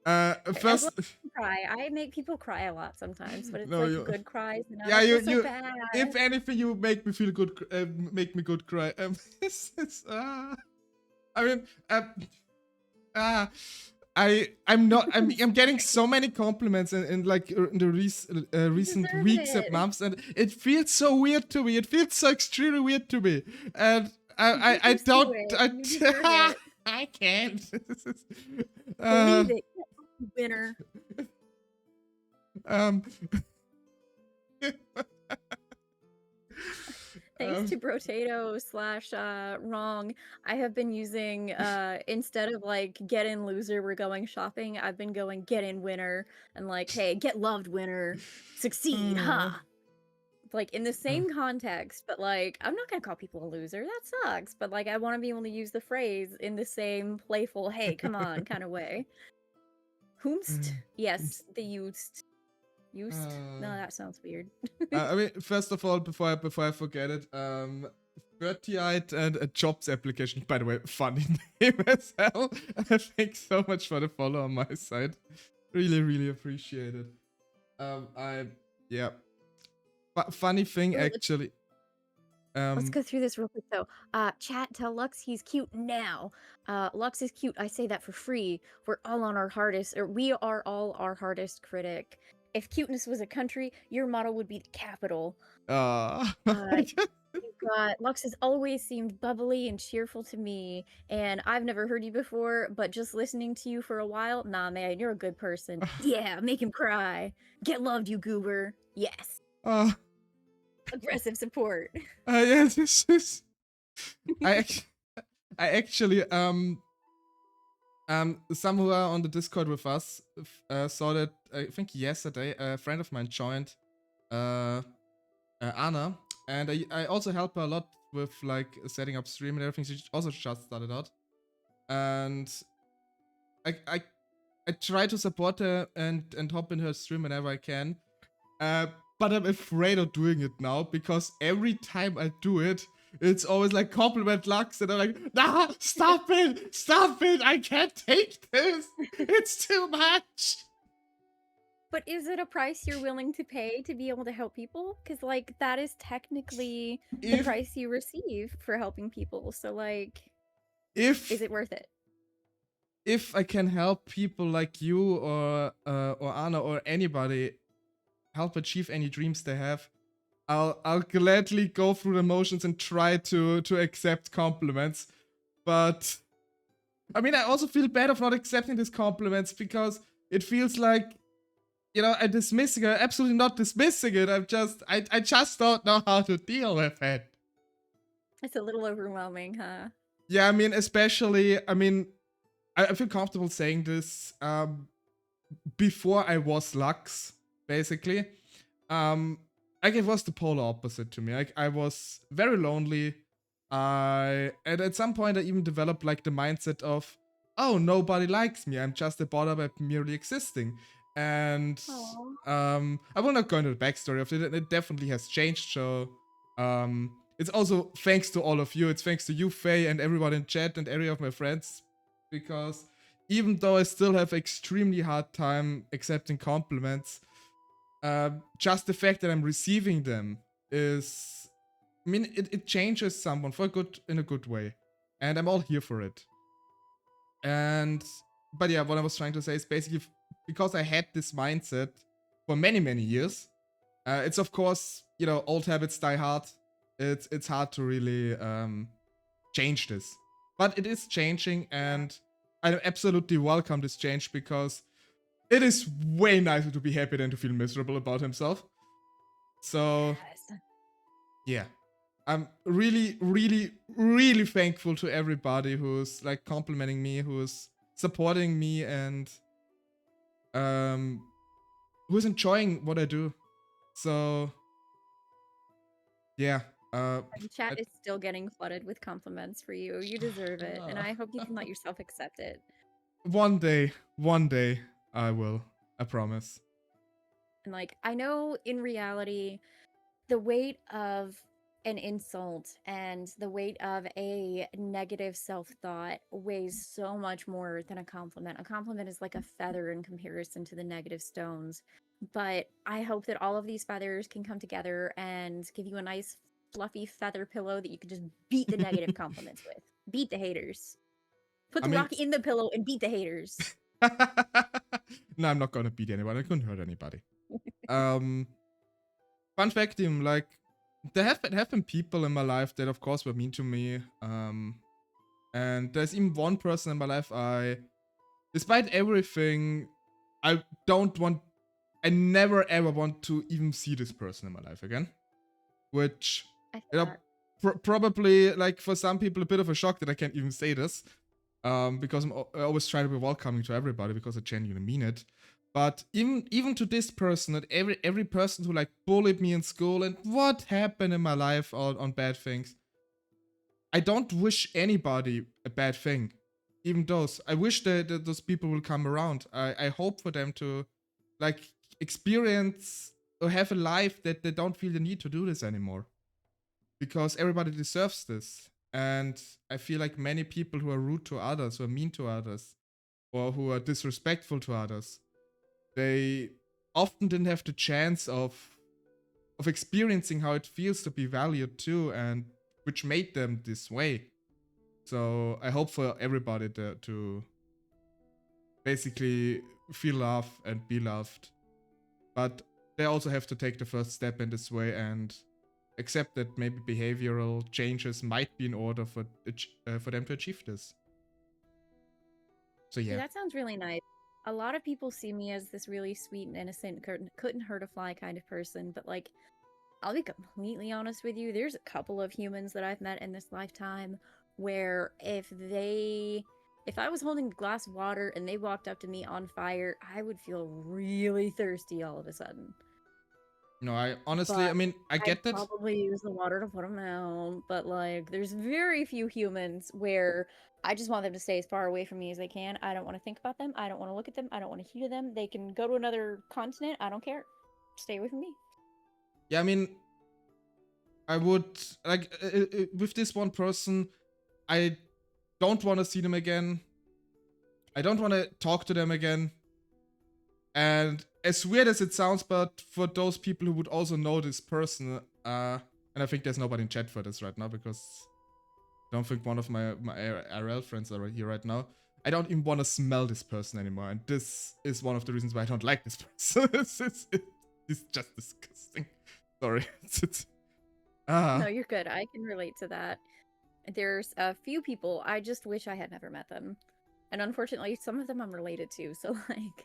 As long First, as you cry, I make people cry a lot sometimes, but it's no, like you. good cries, and Yeah, I feel so you. bad. If anything, you make me feel good. Make me good cry. I mean, uh, I'm not. I'm getting so many compliments in like in the You recent deserve weeks and it. months, and it feels so weird to me. It feels so extremely weird to me, and Get I used to don't. it. You deserve it. I can't. Believe it. Winner. um, Thanks to Brotato slash wrong, I have been using instead of like get in loser, we're going shopping, I've been going get in winner and like, hey, get loved winner, succeed, ha. Like in the same context, but like I'm not gonna call people a loser. That sucks. But like I want to be able to use the phrase in the same playful, hey, come on kind of way. Whomst? Yes, the used. Used? No, that sounds weird. I mean, first of all, before I forget it, 30-eyed and a jobs application. By the way, funny name as hell. Thanks so much for the follow on my side. Really, really appreciate it. Yeah. Funny thing actually. Let's go through this real quick though. Chat, tell Lux he's cute now. Lux is cute. I say that for free. We are all our hardest critic. If cuteness was a country, your motto would be the capital. You've got Lux has always seemed bubbly and cheerful to me, and I've never heard you before, but just listening to you for a while, nah, man, you're a good person. Yeah, make him cry. Get loved, you goober. Yes. Aggressive support. Yeah, this is. I actually some who are on the Discord with us saw that I think yesterday a friend of mine joined Anna, and I also help her a lot with like setting up stream and everything. She also just started out, and I try to support her and hop in her stream whenever I can. But I'm afraid of doing it now because every time I do it, it's always like compliment Lux, and I'm like, nah, stop it, I can't take this, it's too much. But is it a price you're willing to pay to be able to help people? Because, like, that is technically the price you receive for helping people. So, like, is it worth it? If I can help people like you or Anna or anybody help achieve any dreams they have, I'll gladly go through the motions and try to accept compliments. But I mean, I also feel bad of not accepting these compliments because it feels like, you know, I'm dismissing it. Absolutely not dismissing it. I just don't know how to deal with it. It's a little overwhelming, huh? Yeah, I mean, especially, I mean, I feel comfortable saying this. Before I was Lux, basically, like it was the polar opposite to me. Like I was very lonely. And at some point I even developed like the mindset of, oh, nobody likes me. I'm just a bother by merely existing. And I will not go into the backstory of it. It definitely has changed. So it's also thanks to all of you. It's thanks to you, Faye, and everyone in chat and every of my friends, because even though I still have extremely hard time accepting compliments, just the fact that I'm receiving them is, I mean, it changes someone for good, in a good way, and I'm all here for it. And but yeah, what I was trying to say is basically because I had this mindset for many years. It's of course, you know, old habits die hard. It's hard to really change this, but it is changing, and I absolutely welcome this change because it is way nicer to be happy than to feel miserable about himself. So, yeah. I'm really thankful to everybody who's like complimenting me, who's supporting me, and who's enjoying what I do. So, yeah. Chat is still getting flooded with compliments for you. You deserve it, and I hope you can let yourself accept it. One day, I will. I promise. And like, I know in reality, the weight of an insult and the weight of a negative self-thought weighs so much more than a compliment. A compliment is like a feather in comparison to the negative stones. But I hope that all of these feathers can come together and give you a nice fluffy feather pillow that you can just beat the negative compliments with. Beat the haters. Put I the mean, rock in the pillow and beat the haters. no, I'm not gonna beat anybody. I couldn't hurt anybody. Um, fun fact, Tim, like, there have been people in my life that, of course, were mean to me. And there's even one person in my life despite everything, I don't want, I never ever want to even see this person in my life again. Which, I you feel know, that. probably, like, for some people, a bit of a shock that I can't even say this. Because I always try to be welcoming to everybody because I genuinely mean it. But even to this person, and every person who like bullied me in school and what happened in my life on bad things, I don't wish anybody a bad thing. Even those, I wish that those people will come around. I hope for them to like experience or have a life that they don't feel the need to do this anymore. Because everybody deserves this. And I feel like many people who are rude to others, who are mean to others, or who are disrespectful to others, they often didn't have the chance of experiencing how it feels to be valued too, and which made them this way. So I hope for everybody to basically feel love and be loved, but they also have to take the first step in this way and accept that maybe behavioral changes might be in order for them to achieve this. So See, yeah. that sounds really nice. A lot of people see me as this really sweet and innocent, couldn't hurt a fly kind of person, but like, I'll be completely honest with you, there's a couple of humans that I've met in this lifetime where if I was holding a glass of water and they walked up to me on fire, I would feel really thirsty all of a sudden. No, I honestly, But I mean, I I'd get that. probably use the water to put them out. But like, there's very few humans where I just want them to stay as far away from me as they can. I don't want to think about them. I don't want to look at them. I don't want to hear them. They can go to another continent. I don't care. Stay away from me. Yeah, I mean, I would like with this one person, I don't want to see them again. I don't want to talk to them again. And as weird as it sounds, but for those people who would also know this person, and I think there's nobody in chat for this right now because I don't think one of my IRL friends are here right now. I don't even want to smell this person anymore, and this is one of the reasons why I don't like this person. It's just disgusting. Sorry. No, you're good. I can relate to that. There's a few people I just wish I had never met them. And unfortunately, some of them I'm related to, so like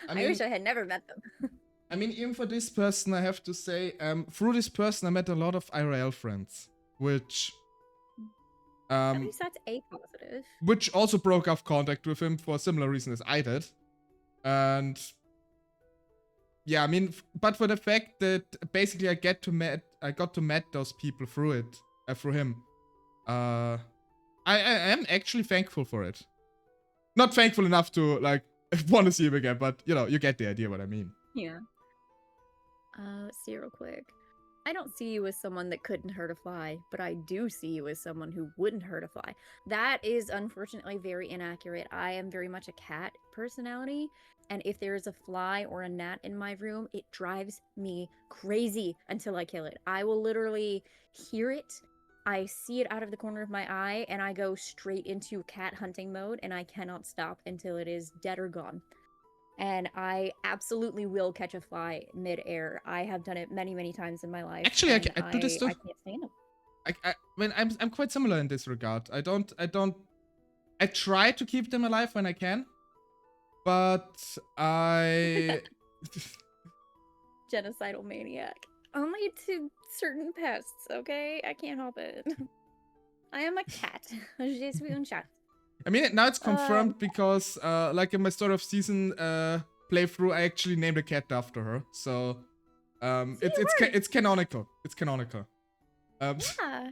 I wish I had never met them. I mean, even for this person, I have to say, through this person, I met a lot of IRL friends, which At least that's a positive. which also broke off contact with him for a similar reason as I did. And yeah, I mean, but for the fact that basically I got to meet those people through it, through him. I am actually thankful for it. Not thankful enough to like want to see him again, but you know, you get the idea what I mean. Yeah. Let's see real quick. I don't see you as someone that couldn't hurt a fly, but I do see you as someone who wouldn't hurt a fly. That is unfortunately very inaccurate. I am very much a cat personality, and if there is a fly or a gnat in my room, it drives me crazy until I kill it. I will literally hear it, I see it out of the corner of my eye, and I go straight into cat hunting mode, and I cannot stop until it is dead or gone. And I absolutely will catch a fly mid-air. I have done it many, many times in my life. Actually, and I do this too. I can't stand them. I mean, I'm quite similar in this regard. I try to keep them alive when I can, but I Genocidal maniac. Only to certain pests, okay? I can't help it. I am a cat. Je suis un chat. I mean, now it's confirmed because, like in my Story of Season playthrough, I actually named a cat after her. So, it's canonical. It's canonical. Yeah.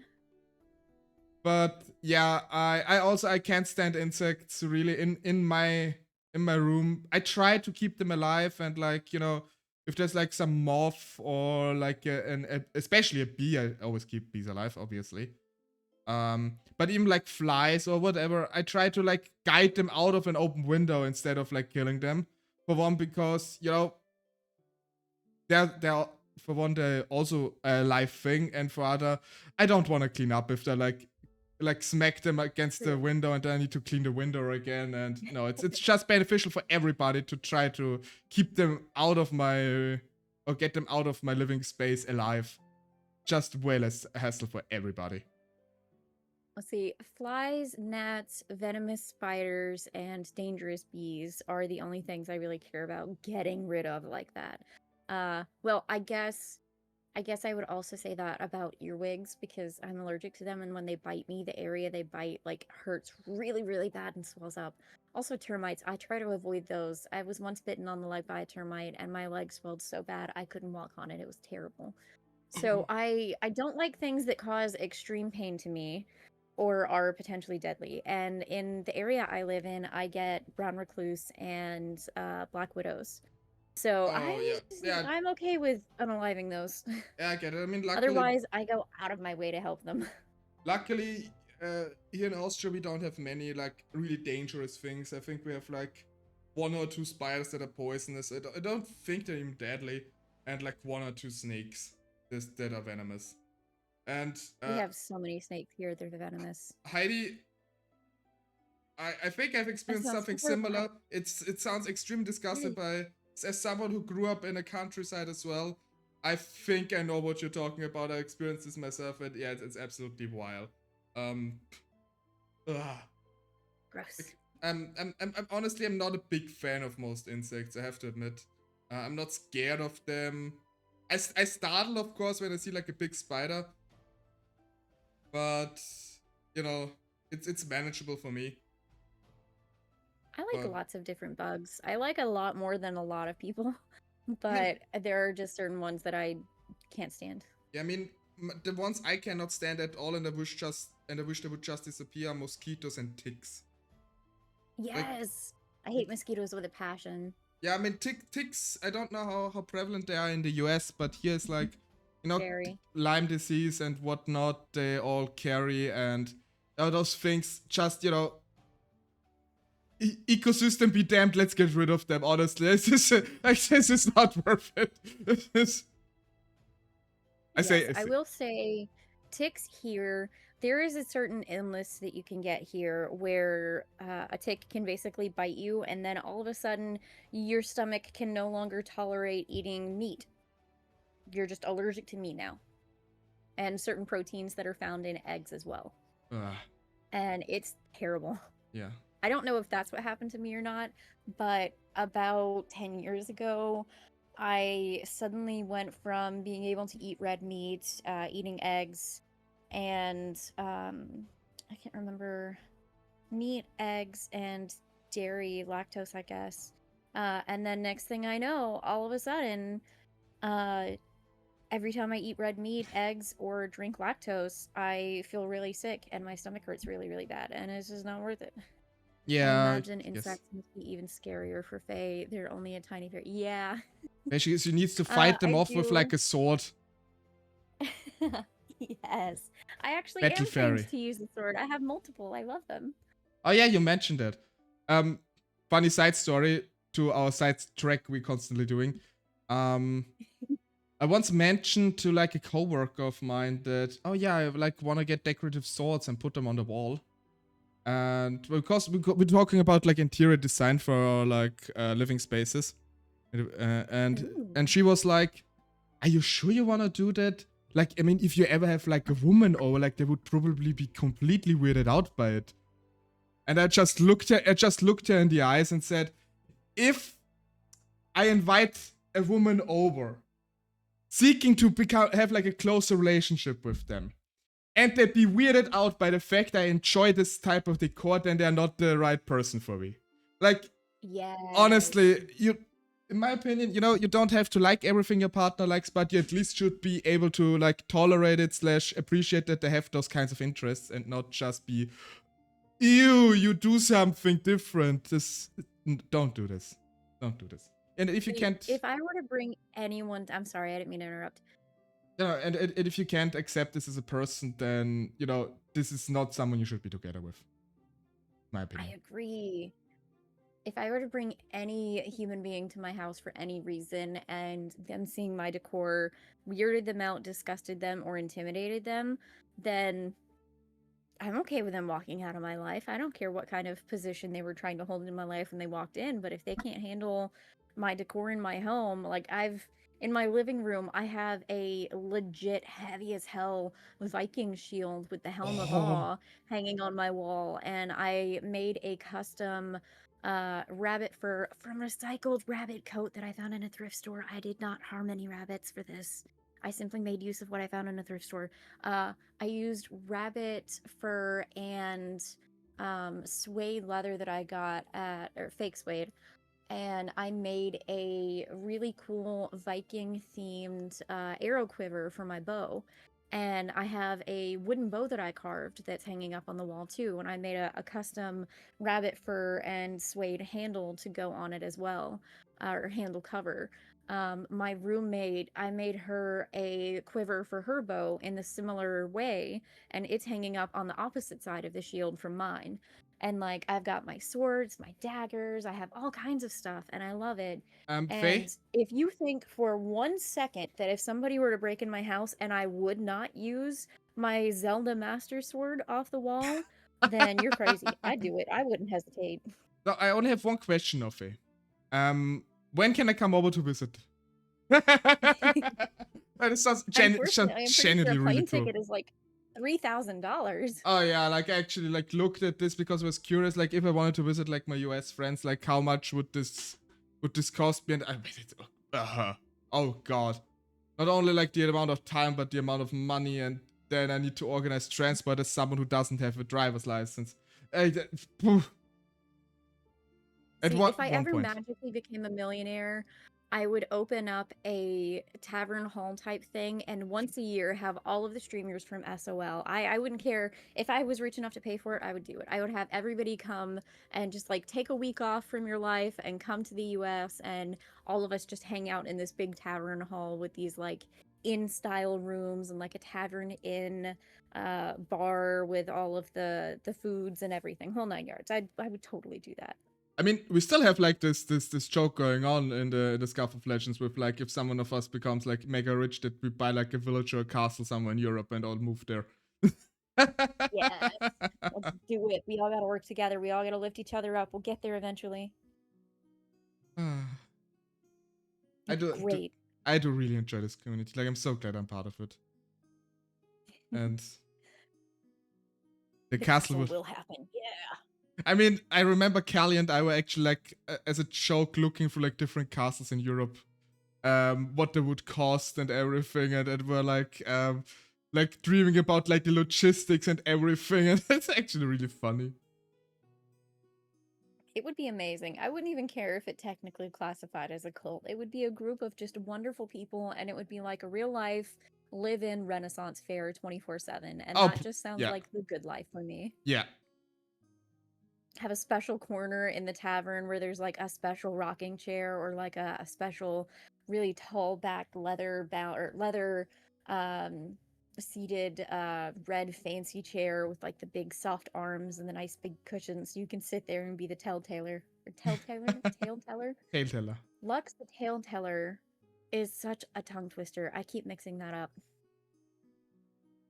But yeah, I can't stand insects really in my room. I try to keep them alive and like, you know, if there's like some moth or like especially a bee, I always keep bees alive, obviously. But even like flies or whatever, I try to like guide them out of an open window instead of like killing them. For one, because they're for one, they're also a live thing, and for other, I don't want to clean up if they're like smack them against the window and then I need to clean the window again. And no, it's just beneficial for everybody to try to keep them out of my or get them out of my living space alive. Just way less hassle for everybody. Let's see, flies, gnats, venomous spiders, and dangerous bees are the only things I really care about getting rid of like that. Well, I guess I would also say that about earwigs because I'm allergic to them, and when they bite me, the area they bite like hurts really, really bad and swells up. Also, termites. I try to avoid those. I was once bitten on the leg by a termite, and my leg swelled so bad I couldn't walk on it. It was terrible. So I don't like things that cause extreme pain to me or are potentially deadly. And in the area I live in, I get brown recluse and black widows. So Oh yeah. I'm okay with unaliving those. Yeah, I get it. I mean, Otherwise, I go out of my way to help them. luckily, here in Austria we don't have many like really dangerous things. I think we have like 1 or 2 spiders that are poisonous. I don't think they're even deadly, and like 1 or 2 snakes that are venomous. And We have so many snakes here; they're venomous. Heidi, I think I've experienced something similar. It sounds extremely disgusting, but as someone who grew up in a countryside as well, I think I know what you're talking about. I experienced this myself, and yeah, it's absolutely wild. Gross. I'm honestly, I'm not a big fan of most insects. I have to admit, I'm not scared of them. I startle, of course, when I see like a big spider, but you know, it's manageable for me. I like lots of different bugs. I like a lot more than a lot of people, but there are just certain ones that I can't stand. Yeah, I mean, the ones I cannot stand at all, and I wish they would just disappear, are mosquitoes and ticks. Yes, I hate mosquitoes with a passion. Yeah, I mean, ticks, I don't know how prevalent they are in the US, but here it's like, Scary. Lyme disease and whatnot, they all carry, and those things just, ecosystem be damned, let's get rid of them, honestly. This is not worth it. I will say, ticks here, there is a certain illness that you can get here where a tick can basically bite you, and then all of a sudden, your stomach can no longer tolerate eating meat. You're just allergic to meat now. And certain proteins that are found in eggs as well. And it's terrible. Yeah. I don't know if that's what happened to me or not, but about 10 years ago, I suddenly went from being able to eat red meat, eating eggs, and I can't remember, meat, eggs, and dairy, lactose, I guess. And then next thing I know, all of a sudden, every time I eat red meat, eggs, or drink lactose, I feel really sick and my stomach hurts really, really bad, and it's just not worth it. Yeah. I imagine insects must be even scarier for Faye. They're only a tiny bit. Yeah. She needs to fight them off with like a sword. Yes. I actually Battle am fairy. trained to use the sword. I have multiple. I love them. Oh yeah, you mentioned that. Funny side story to our side track we're constantly doing. I once mentioned to like a coworker of mine that, oh yeah, I like want to get decorative swords and put them on the wall. And because we're talking about like interior design for like living spaces, and she was like, "Are you sure you want to do that? Like, I mean, if you ever have like a woman over, like they would probably be completely weirded out by it." And I just looked her in the eyes and said, "If I invite a woman over, seeking to have like a closer relationship with them, and they'd be weirded out by the fact I enjoy this type of decor, then they're not the right person for me." Like, honestly, in my opinion, you don't have to like everything your partner likes, but you at least should be able to like tolerate it / appreciate that they have those kinds of interests and not just be, ew, you do something different. Don't do this. Don't do this. And if you See, can't, if I were to bring anyone, I'm sorry, I didn't mean to interrupt. and if you can't accept this as a person, then this is not someone you should be together with. My I opinion. agree. If I were to bring any human being to my house for any reason and them seeing my decor weirded them out, disgusted them, or intimidated them, then I'm okay with them walking out of my life. I don't care what kind of position they were trying to hold in my life when they walked in, but if they can't handle my decor in my home, like in my living room, I have a legit heavy as hell Viking shield with the Helm of Oh, Awe hanging on my wall, and I made a custom rabbit fur from recycled rabbit coat that I found in a thrift store. I did not harm any rabbits for this. I simply made use of what I found in a thrift store. I used rabbit fur and suede leather that I got or fake suede, and I made a really cool Viking themed arrow quiver for my bow. And I have a wooden bow that I carved that's hanging up on the wall too. And I made a custom rabbit fur and suede handle to go on it as well, or handle cover. My roommate, I made her a quiver for her bow in the similar way, and it's hanging up on the opposite side of the shield from mine. And like I've got my swords, my daggers, I have all kinds of stuff, and I love it. Faye. And if you think for 1 second that if somebody were to break in my house and I would not use my Zelda Master Sword off the wall, then you're crazy. I'd do it. I wouldn't hesitate. No, I only have one question, now, Faye. When can I come over to visit? That sounds Unfortunately, I'm pretty sure genuinely a really plane cool. ticket is like $3,000. Oh yeah, like I actually like looked at this because I was curious, like if I wanted to visit like my US friends, like how much would this cost me? And I made it. Oh god, not only like the amount of time, but the amount of money, and then I need to organize transport as someone who doesn't have a driver's license. At See, if I one ever point. magically became a millionaire, I would open up a tavern hall type thing and once a year have all of the streamers from SOL. I wouldn't care if I was rich enough to pay for it, I would do it. I would have everybody come and just like take a week off from your life and come to the US and all of us just hang out in this big tavern hall with these like inn style rooms and like a tavern inn bar with all of the foods and everything, whole 9 yards. I would totally do that. I mean, we still have like this joke going on in the Scarf of Legends with like if someone of us becomes like mega rich, that we buy like a village or a castle somewhere in Europe and all move there. Yes, let's do it. We all gotta work together. We all gotta lift each other up. We'll get there eventually. I do, Great. I do really enjoy this community. Like I'm so glad I'm part of it. And the castle will happen. Yeah. I mean, I remember Callie and I were actually like as a joke looking for like different castles in Europe, what they would cost and everything, and we're like dreaming about like the logistics and everything, and it's actually really funny. It would be amazing. I wouldn't even care if it technically classified as a cult. It would be a group of just wonderful people, and it would be like a real life live-in Renaissance fair 24/7, and Oh, that just sounds yeah. like the good life for me. Yeah. Have a special corner in the tavern where there's like a special rocking chair or like a special really tall back leather seated red fancy chair with like the big soft arms and the nice big cushions so you can sit there and be the telltaler or tellteller. Tale Lux the tellteller is such a tongue twister. I keep mixing that up.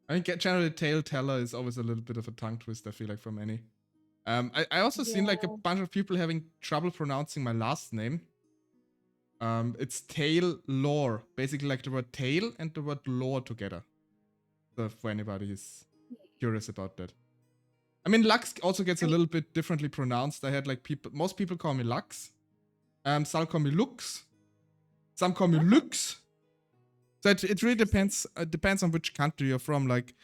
I think generally Tale Teller is always a little bit of a tongue twist, I feel like, for many. I also seen like a bunch of people having trouble pronouncing my last name. It's LuxTaleor, basically like the word tail and the word lore together. So for anybody who's curious about that. I mean, Lux also gets a little bit differently pronounced. I had like most people call me Lux. Some call me Lux. Some call me Lux. So it really depends. It depends on which country you're from. Like,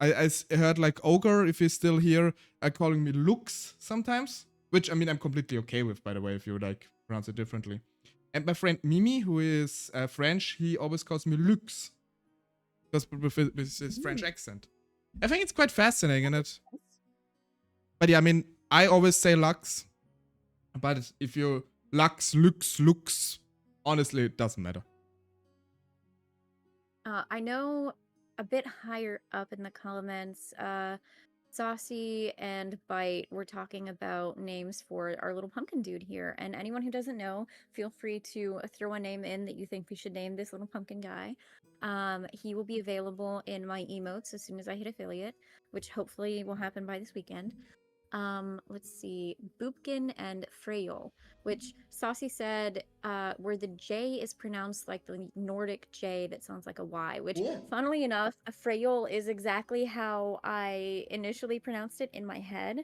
I heard like Ogre, if he's still here, calling me Lux sometimes. Which, I mean, I'm completely okay with, by the way, if you like pronounce it differently. And my friend Mimi, who is French, he always calls me Lux. Because with his French accent. I think it's quite fascinating, and it. But yeah, I mean, I always say Lux. But if you Lux, honestly, it doesn't matter. I know a bit higher up in the comments, Saucy and Bite were talking about names for our little pumpkin dude here. And anyone who doesn't know, feel free to throw a name in that you think we should name this little pumpkin guy. He will be available in my emotes as soon as I hit affiliate, which hopefully will happen by this weekend. Let's see, Boopkin and Freyol, which Saucy said where the J is pronounced like the Nordic J that sounds like a Y, which funnily enough, Freyol is exactly how I initially pronounced it in my head.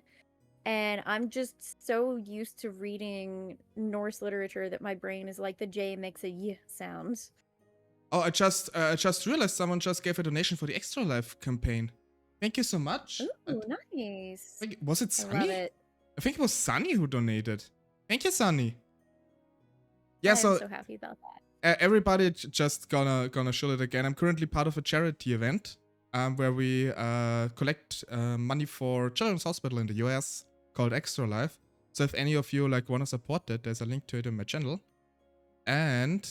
And I'm just so used to reading Norse literature that my brain is like the J makes a Y sound. Oh, I just realized someone just gave a donation for the Extra Life campaign. Thank you so much. Ooh, nice. Was it I Sunny? love it. I think it was Sunny who donated. Thank you, Sunny. Yeah, I'm so happy about that. Everybody just gonna show it again. I'm currently part of a charity event where we collect money for Children's Hospital in the US called Extra Life. So if any of you like want to support it, there's a link to it in my channel. And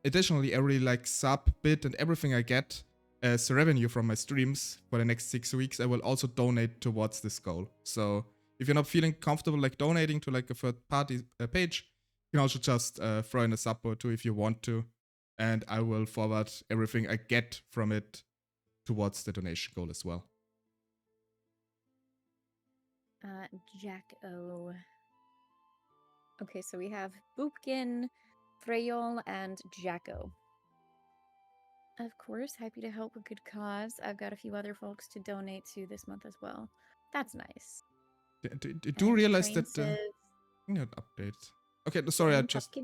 additionally, every like sub, bit, and everything I get as revenue from my streams for the next 6 weeks, I will also donate towards this goal. So if you're not feeling comfortable like donating to like a third party page, you can also just throw in a sub or two if you want to, and I will forward everything I get from it towards the donation goal as well. Jack-O. Okay, so we have Boopkin, Freyol, and Jacko. Of course, happy to help a good cause. I've got a few other folks to donate to this month as well. That's nice. Do you realize that update? Okay, sorry, I just.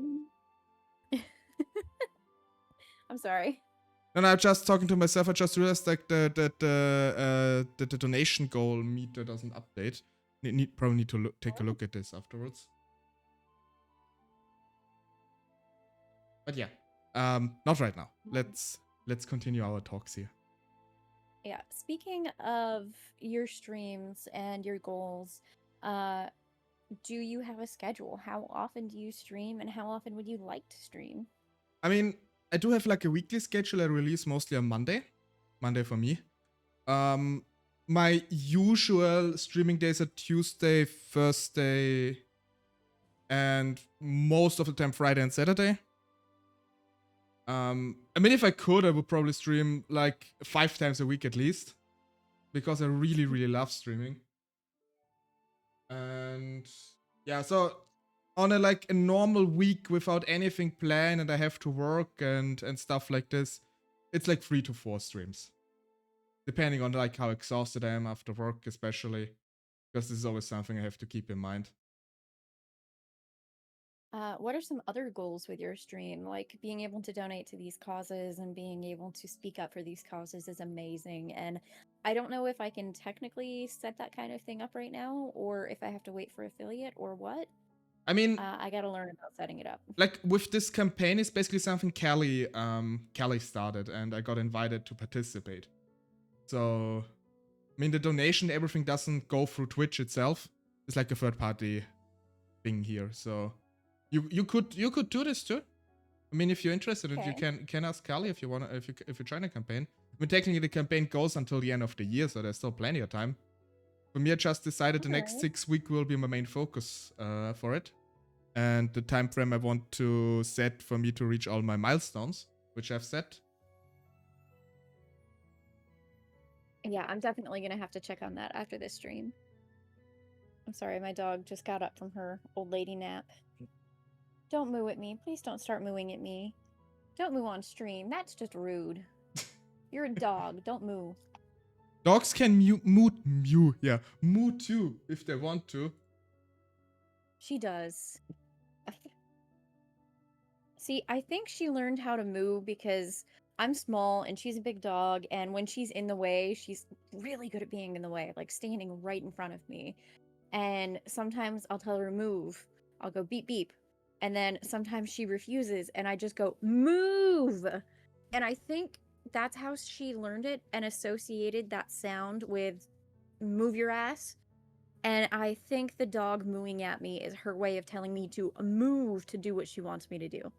I'm sorry. No, I'm just talking to myself. I just realized like the donation goal meter doesn't update. Probably need to take a look at this afterwards. But yeah, not right now. Let's continue our talks here. Yeah, speaking of your streams and your goals, do you have a schedule? How often do you stream, and how often would you like to stream? I mean, I do have like a weekly schedule. I release mostly on Monday for me. My usual streaming days are Tuesday, Thursday, and most of the time Friday and Saturday. I mean, if I could, I would probably stream like 5 times a week at least, because I really, really love streaming. And yeah, so on a normal week without anything planned and I have to work and stuff like this, it's like 3 to 4 streams, depending on like how exhausted I am after work, especially, because this is always something I have to keep in mind. What are some other goals with your stream? Like being able to donate to these causes and being able to speak up for these causes is amazing. And I don't know if I can technically set that kind of thing up right now, or if I have to wait for affiliate or what. I mean, I gotta learn about setting it up. Like with this campaign, it's basically something Kelly started, and I got invited to participate. So, I mean, the donation, everything doesn't go through Twitch itself. It's like a third party thing here. So, you could do this too. I mean, if you're interested, okay. You can ask Kelly if you wanna if you join a campaign. I mean, technically the campaign goes until the end of the year, so there's still plenty of time. For me, I just decided the next 6 weeks will be my main focus for it. And the time frame I want to set for me to reach all my milestones, which I've set. Yeah, I'm definitely gonna have to check on that after this stream. I'm sorry, my dog just got up from her old lady nap. Don't moo at me. Please don't start mooing at me. Don't moo on stream. That's just rude. You're a dog. Don't moo. Dogs can moo too if they want to. She does. See, I think she learned how to moo because I'm small and she's a big dog, and when she's in the way, she's really good at being in the way, like standing right in front of me. And sometimes I'll tell her to move. I'll go beep beep. And then sometimes she refuses and I just go move. And I think that's how she learned it and associated that sound with move your ass. And I think the dog mooing at me is her way of telling me to move to do what she wants me to do.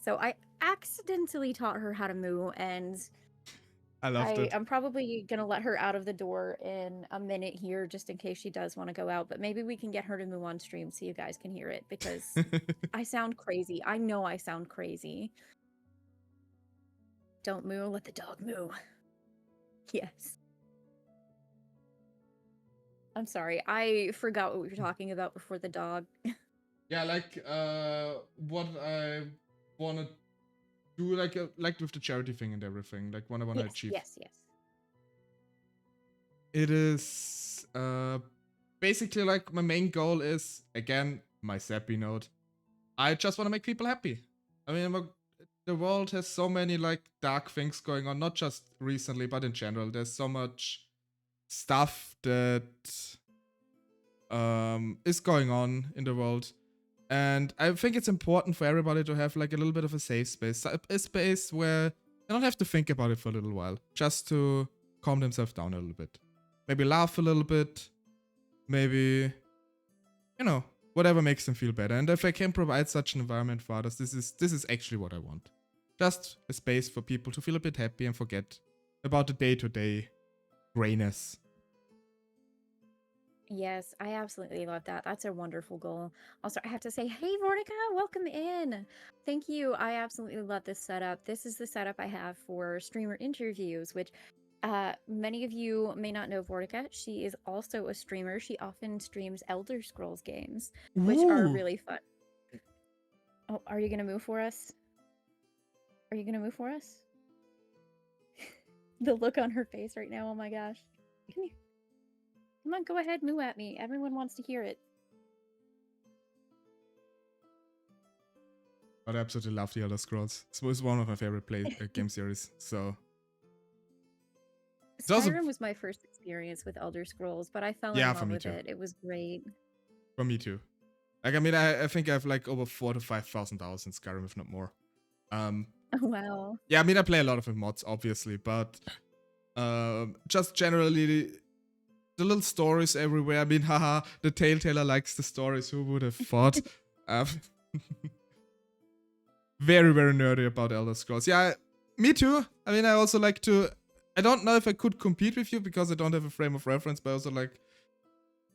So I accidentally taught her how to moo, and I loved it. I'm probably gonna let her out of the door in a minute here, just in case she does want to go out. But maybe we can get her to moo on stream so you guys can hear it, because I sound crazy. I know I sound crazy. Don't moo, let the dog moo. Yes. I'm sorry, I forgot what we were talking about before the dog. Yeah, like what I wanna do, like with the charity thing and everything, like what I wanna achieve. Yes. It is basically like my main goal is, again, my sappy note. I just want to make people happy. I mean, the world has so many like dark things going on, not just recently, but in general. There's so much stuff that is going on in the world. And I think it's important for everybody to have like a little bit of a safe space. A space where they don't have to think about it for a little while. Just to calm themselves down a little bit. Maybe laugh a little bit. Maybe, you know, whatever makes them feel better. And if I can provide such an environment for others, this is actually what I want. Just a space for people to feel a bit happy and forget about the day-to-day grayness. Yes, I absolutely love that. That's a wonderful goal. Also, I have to say, hey, Vortica, welcome in. Thank you. I absolutely love this setup. This is the setup I have for streamer interviews, which many of you may not know Vortica. She is also a streamer. She often streams Elder Scrolls games, which are really fun. Oh, are you going to move for us? Are you going to move for us? The look on her face right now, oh my gosh. Come on, go ahead, moo at me. Everyone wants to hear it. But I absolutely love the Elder Scrolls. It was one of my favorite game series, so... Skyrim was my first experience with Elder Scrolls, but I fell in love with it. It was great. For me too. Like, I mean, I think I have like over 4,000 to 5,000 hours in Skyrim, if not more. Oh, wow. Yeah, I mean, I play a lot of mods, obviously, but just generally, the little stories everywhere. I mean, haha, the Telltaler likes the stories. Who would have thought? Very, very nerdy about Elder Scrolls. Yeah, me too. I mean, I also like to... I don't know if I could compete with you because I don't have a frame of reference, but I also like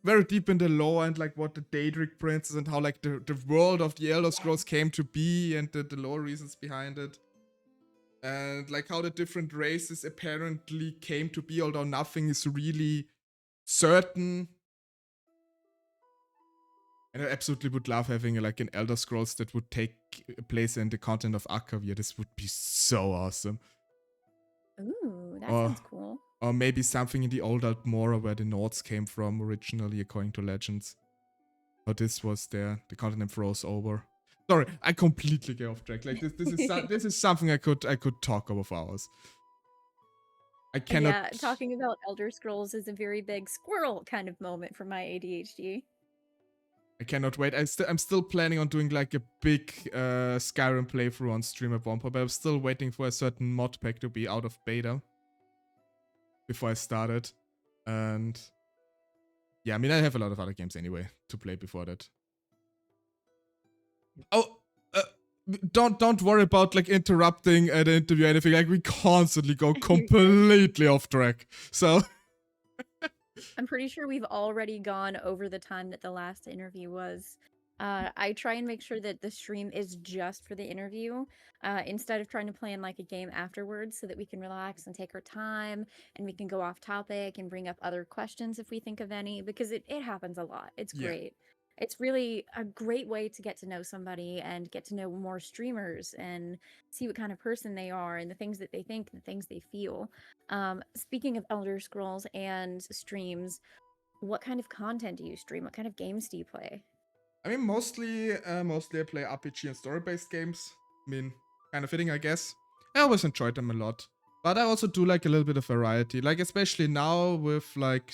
very deep in the lore and like what the Daedric Prince is and how like the world of the Elder Scrolls came to be and the lore reasons behind it. And like how the different races apparently came to be, although nothing is really certain. And I absolutely would love having like an Elder Scrolls that would take place in the continent of Akavir. This would be so awesome. Ooh, that sounds cool. Or maybe something in the old Altmora where the Nords came from originally, according to legends. But this was there. The continent froze over. Sorry, I completely get off track. Like this is something I could talk about for hours. I cannot. Yeah, talking about Elder Scrolls is a very big squirrel kind of moment for my ADHD. I cannot wait. I'm still planning on doing like a big Skyrim playthrough on stream at one point, but I'm still waiting for a certain mod pack to be out of beta before I start it. And yeah, I mean, I have a lot of other games anyway to play before that. Oh, don't worry about like interrupting the interview or anything. Like we constantly go completely off track. So I'm pretty sure we've already gone over the time that the last interview was. I try and make sure that the stream is just for the interview, instead of trying to plan like a game afterwards so that we can relax and take our time and we can go off topic and bring up other questions if we think of any, because it happens a lot. It's great. It's really a great way to get to know somebody and get to know more streamers and see what kind of person they are and the things that they think, the things they feel. Speaking of Elder Scrolls and streams, what kind of content do you stream? What kind of games do you play? I mean, mostly I play RPG and story-based games. I mean, kind of fitting, I guess. I always enjoyed them a lot. But I also do like a little bit of variety. Like, especially now with like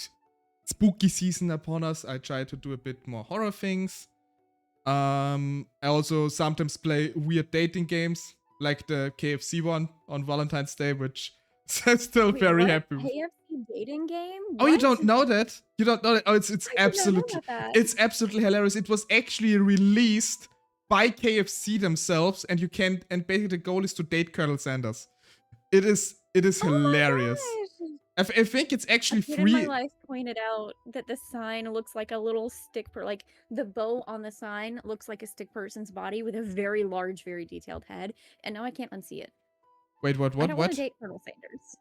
spooky season upon us, I try to do a bit more horror things. I also sometimes play weird dating games, like the KFC one on Valentine's Day, which I'm still very happy with. KFC dating game? What? Oh, you don't know that? You don't know that? Oh, it's absolutely hilarious. It was actually released buy KFC themselves, and you can, and basically the goal is to date Colonel Sanders. It is hilarious. Oh my gosh! I think it's A actually kid in my free. life pointed out that the sign looks like a little stick like the bow on the sign looks like a stick person's body with a very large, very detailed head, and now I can't unsee it. Wait, what, I don't want to what? date Colonel Sanders.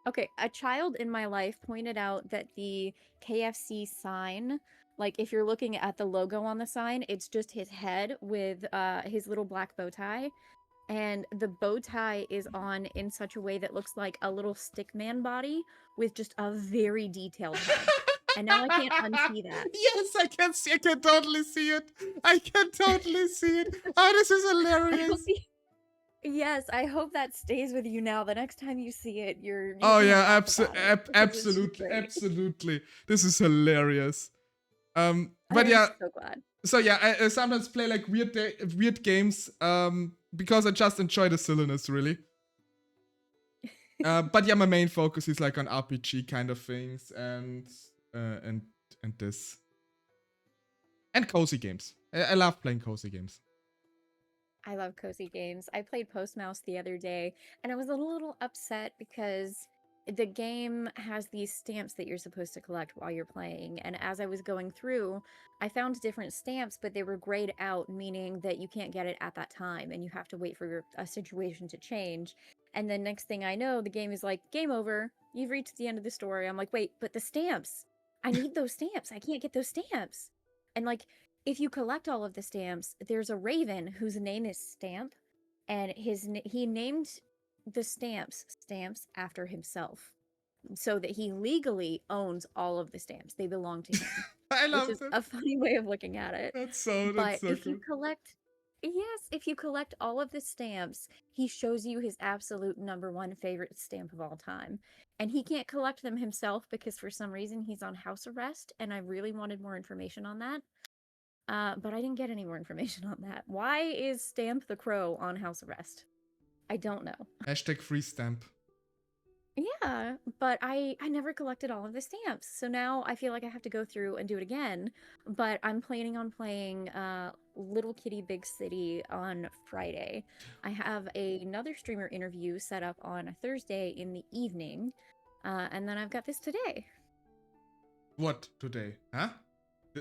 Okay, a child in my life pointed out that the KFC sign, like if you're looking at the logo on the sign, it's just his head with his little black bow tie. And the bow tie is on in such a way that looks like a little stickman body with just a very detailed head. And now I can't unsee that. Yes, I can see. I can totally see it. I can totally see it. Oh, this is I hope hilarious. yes, I hope that stays with you now. The next time you see it, you're Oh gonna yeah, laugh about it because it's just absolutely, great. absolutely. This is hilarious. But I'm yeah, so glad. so yeah, I sometimes play like weird games because I just enjoy the silliness, really. But yeah, my main focus is like on RPG kind of things and this and cozy games. I love playing cozy games. I love cozy games. I played Postmouse the other day, and I was a little upset because the game has these stamps that you're supposed to collect while you're playing. And as I was going through, I found different stamps, but they were grayed out, meaning that you can't get it at that time, and you have to wait for a situation to change. And then next thing I know, the game is like, game over. You've reached the end of the story. I'm like, wait, but the stamps. I need those stamps. I can't get those stamps. And like, if you collect all of the stamps, there's a raven whose name is Stamp, and he named the stamps after himself, so that he legally owns all of the stamps. They belong to him, I which love is that. a funny way of looking at it. That's so But if cool. you collect, yes, if you collect all of the stamps, he shows you his absolute #1 favorite stamp of all time. And he can't collect them himself because for some reason he's on house arrest, and I really wanted more information on that. But I didn't get any more information on that. Why is Stamp the Crow on house arrest? I don't know. Hashtag free stamp. Yeah, but I never collected all of the stamps. So now I feel like I have to go through and do it again. But I'm planning on playing Little Kitty Big City on Friday. I have another streamer interview set up on a Thursday in the evening. And then I've got this today. What today? Huh?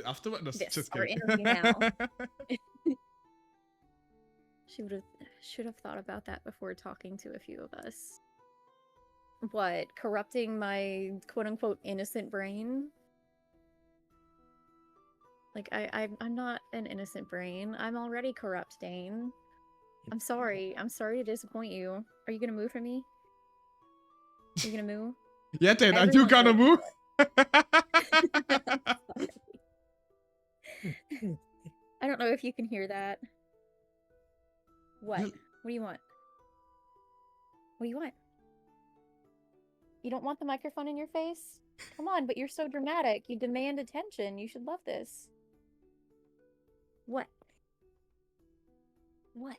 Afterward? No, This, just our kidding. interview now. Should have thought about that before talking to a few of us. What, corrupting my quote-unquote innocent brain? Like, I'm not an innocent brain. I'm already corrupt, Dane. I'm sorry. I'm sorry to disappoint you. Are you gonna move for me? Are you gonna move? Yeah, Dane, are you gonna move? I don't know if you can hear that. What? What do you want? What do you want? You don't want the microphone in your face? Come on, but you're so dramatic. You demand attention. You should love this. What? What?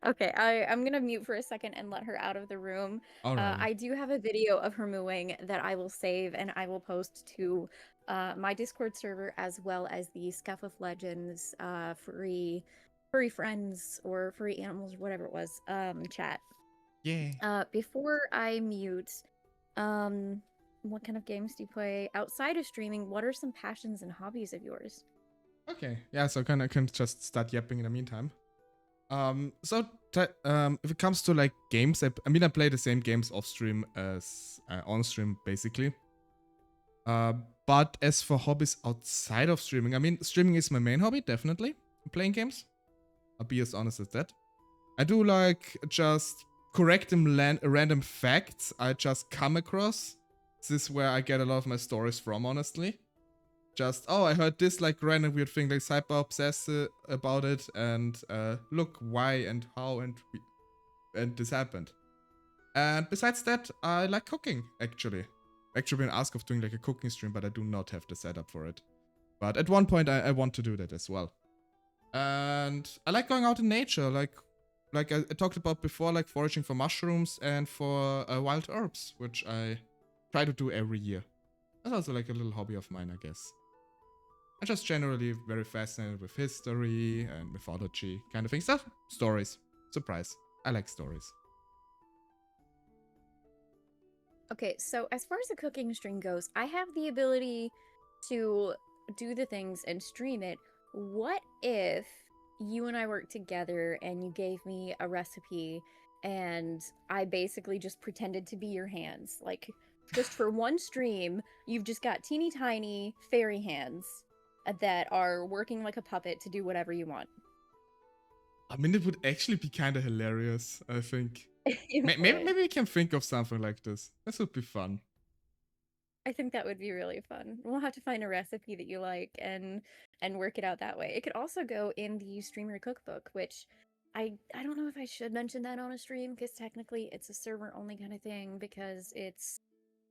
Okay, I'm gonna mute for a second and let her out of the room. I do have a video of her mooing that I will save and I will post to my Discord server as well as the Scuff of Legends furry friends or furry animals, whatever it was, chat. Yeah. Before I mute, what kind of games do you play outside of streaming? What are some passions and hobbies of yours? Okay, yeah, so I can just start yapping in the meantime. So if it comes to like games, I mean I play the same games off stream as on stream basically. But as for hobbies outside of streaming, I mean streaming is my main hobby, definitely. Playing games. I'll be as honest as that. I do like just correcting random facts I just come across. This is where I get a lot of my stories from, honestly. Just, oh, I heard this like random weird thing, like hyper obsessed about it, and look why and how and this happened. And besides that, I like cooking, actually. Actually been asked of doing like a cooking stream, but I do not have the setup for it. But at one point I want to do that as well. And I like going out in nature, like I talked about before, like foraging for mushrooms and for wild herbs, which I try to do every year. That's also like a little hobby of mine, I guess. I'm just generally very fascinated with history and mythology kind of things. Stuff. Stories. Surprise. I like stories. Okay, so as far as the cooking stream goes, I have the ability to do the things and stream it. What if you and I worked together and you gave me a recipe and I basically just pretended to be your hands? Like, just for one stream, you've just got teeny tiny fairy hands that are working like a puppet to do whatever you want. I mean, it would actually be kind of hilarious, I think. It Maybe would. we can think of something like this. This would be fun. I think that would be really fun. We'll have to find a recipe that you like and work it out that way. It could also go in the streamer cookbook, which I don't know if I should mention that on a stream because technically it's a server only kind of thing because it's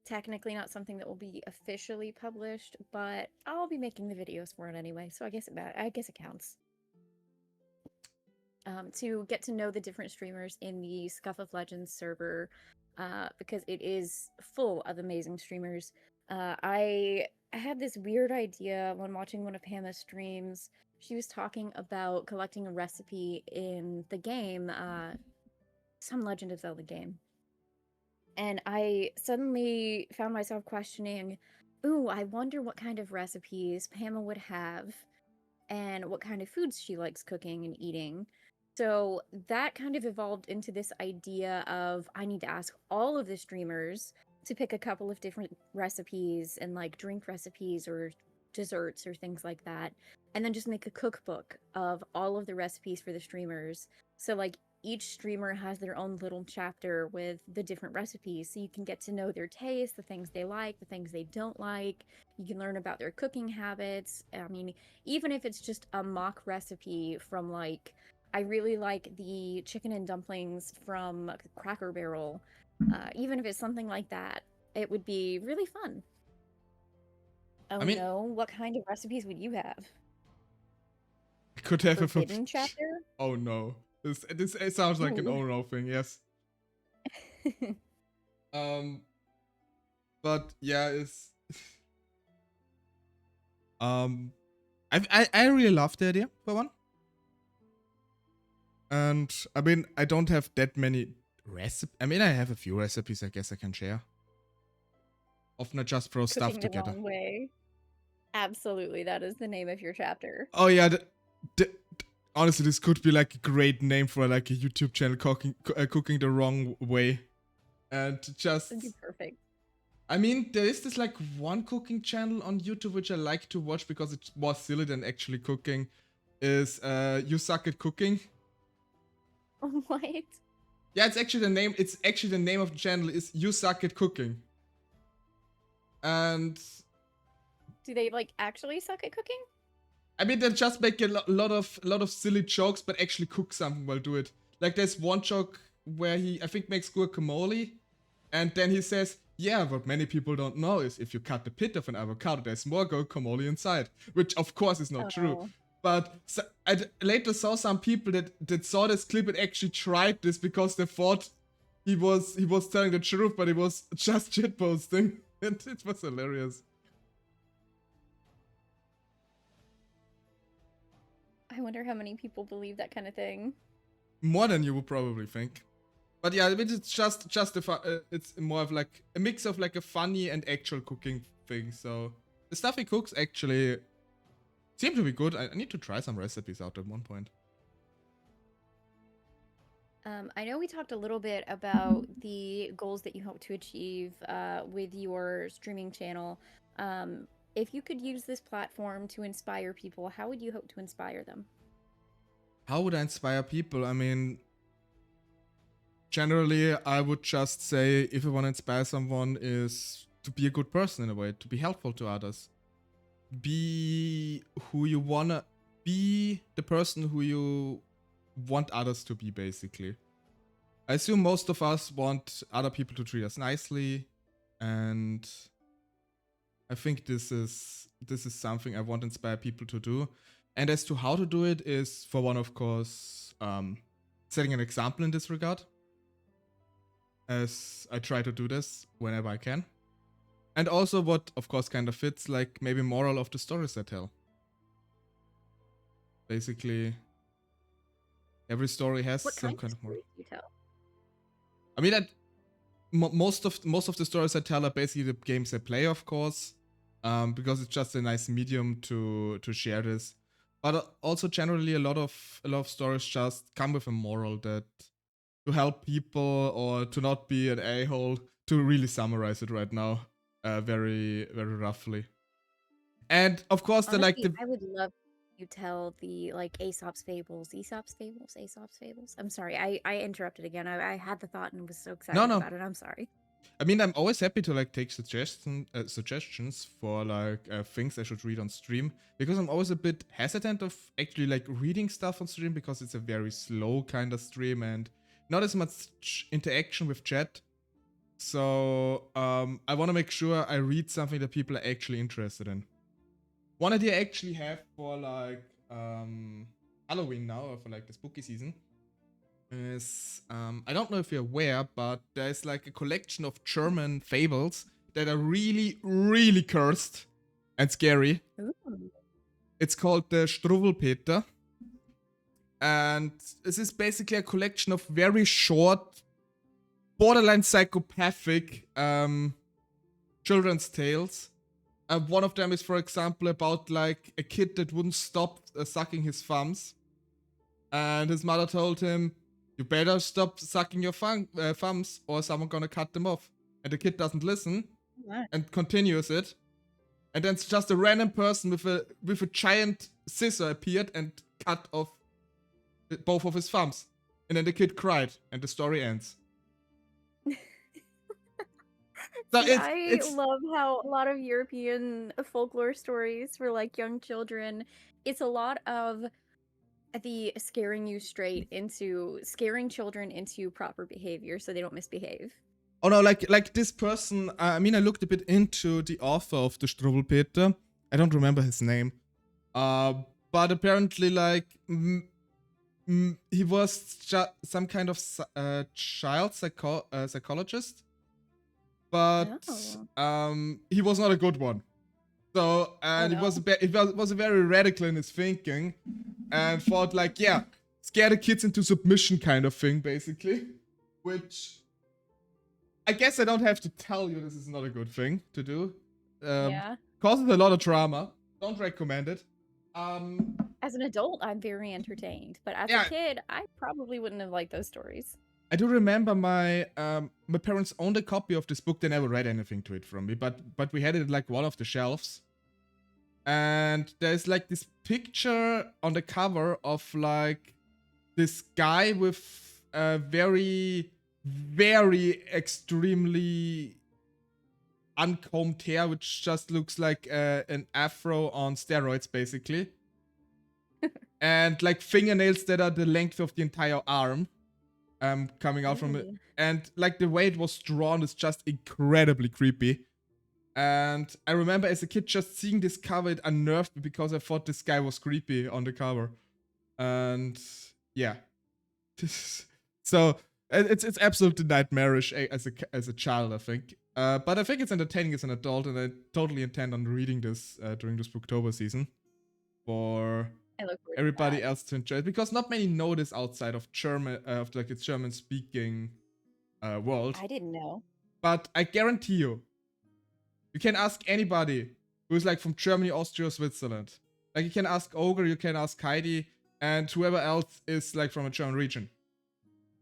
technically not something that will be officially published, but I'll be making the videos for it anyway, so I guess it counts. To get to know the different streamers in the Scuff of Legends server, because it is full of amazing streamers. I had this weird idea when watching one of Hannah's streams. She was talking about collecting a recipe in the game, some Legend of Zelda game. And I suddenly found myself questioning, ooh, I wonder what kind of recipes Pamela would have and what kind of foods she likes cooking and eating. So that kind of evolved into this idea of I need to ask all of the streamers to pick a couple of different recipes and like drink recipes or desserts or things like that, and then just make a cookbook of all of the recipes for the streamers. So like each streamer has their own little chapter with the different recipes, so you can get to know their taste, the things they like, the things they don't like. You can learn about their cooking habits. I mean, even if it's just a mock recipe from like, I really like the chicken and dumplings from Cracker Barrel. Even if it's something like that, it would be really fun. Oh I mean, no, what kind of recipes would you have? I could have Forbidden chapter? Oh no. This it sounds like an Ooh. oh no thing, yes. Um but yeah, it's I really love the idea for one. And I mean, I don't have that many recipes. I mean, I have a few recipes I guess I can share. Often I just throw stuff Cooking the together. wrong way. Absolutely, that is the name of your chapter. Oh yeah, honestly, this could be like a great name for like a YouTube channel, cooking the wrong way. And just That'd be perfect. I mean, there is this like one cooking channel on YouTube which I like to watch because it's more silly than actually cooking. Is You Suck at Cooking. What? Yeah, it's actually the name. It's actually the name of the channel is You Suck at Cooking. And Do they like actually suck at cooking? I mean, they just make a lot of silly jokes, but actually cook something while do it. Like there's one joke where he I think makes guacamole, and then he says, "Yeah, what many people don't know is if you cut the pit of an avocado, there's more guacamole inside," which of course is not true. But I later saw some people that saw this clip and actually tried this because they thought he was telling the truth, but he was just shitposting, and it was hilarious. I wonder how many people believe that kind of thing. More than you would probably think. But yeah, it's just it's more of like a mix of like a funny and actual cooking thing. So the stuff he cooks actually seem to be good. I need to try some recipes out at one point. I know we talked a little bit about the goals that you hope to achieve with your streaming channel. If you could use this platform to inspire people, how would you hope to inspire them? How would I inspire people? I mean, generally, I would just say if I want to inspire someone is to be a good person in a way, to be helpful to others. Be who you wanna be, the person who you want others to be, basically. I assume most of us want other people to treat us nicely, and I think this is something I want to inspire people to do. And as to how to do it is, for one, of course, setting an example in this regard, as I try to do this whenever I can. And also what, of course, kind of fits, like maybe moral of the stories I tell. Basically, every story has What some kind of kind of moral. stories do you tell? I mean, most of the stories I tell are basically the games I play, of course, because it's just a nice medium to share this. But also generally, a lot of stories just come with a moral that to help people or to not be an a-hole. To really summarize it right now, very very roughly. And of course, Honestly, the I would love you tell the like Aesop's fables, Aesop's fables, Aesop's fables. I'm sorry, I interrupted again. I had the thought and was so no excited no. about it. I'm sorry. I mean, I'm always happy to like take suggestions for like things I should read on stream, because I'm always a bit hesitant of actually like reading stuff on stream because it's a very slow kind of stream and not as much interaction with chat. So I want to make sure I read something that people are actually interested in. One idea I actually have for like Halloween now, or for like the spooky season, is I don't know if you're aware, but there's like a collection of German fables that are really, really cursed and scary. Ooh. It's called the Struwwelpeter. And this is basically a collection of very short, borderline psychopathic children's tales. One of them is, for example, about like a kid that wouldn't stop sucking his thumbs. And his mother told him, "You better stop sucking your thumbs or someone's gonna cut them off." And the kid doesn't listen Nice. and continues it. And then it's just a random person with a giant scissor appeared and cut off both of his thumbs. And then the kid cried and the story ends. So See, I it's love how a lot of European folklore stories for like young children, it's a lot of the scaring children into proper behavior so they don't misbehave. oh no, like this person. I mean, I looked a bit into the author of the Struwwelpeter. I don't remember his name. But apparently, like he was some kind of child psychologist, but Oh. he was not a good one. So Oh and no. it was very radical in his thinking, and thought like, yeah, scare the kids into submission kind of thing, basically. Which I guess I don't have to tell you this is not a good thing to do. Yeah. Causes a lot of drama. Don't recommend it. As an adult, I'm very entertained, but as a Yeah, kid, I probably wouldn't have liked those stories. I do remember my parents owned a copy of this book. They never read anything to it from me, but we had it at like one of the shelves. And there's like this picture on the cover of like this guy with a very, very extremely uncombed hair, which just looks like an afro on steroids, basically. And like fingernails that are the length of the entire arm, coming out from it. Ooh. And like the way it was drawn is just incredibly creepy. And I remember as a kid just seeing this cover, it unnerved me because I thought this guy was creepy on the cover. And yeah. So it's absolutely nightmarish as a child, I think. But I think it's entertaining as an adult, and I totally intend on reading this during this Booktober season for I look forward to everybody that. else to enjoy it, because not many know this outside of German, of like the German speaking world. I didn't know. But I guarantee you, you can ask anybody who's like from Germany, Austria, or Switzerland. Like you can ask Ogre, you can ask Heidi, and whoever else is like from a German region.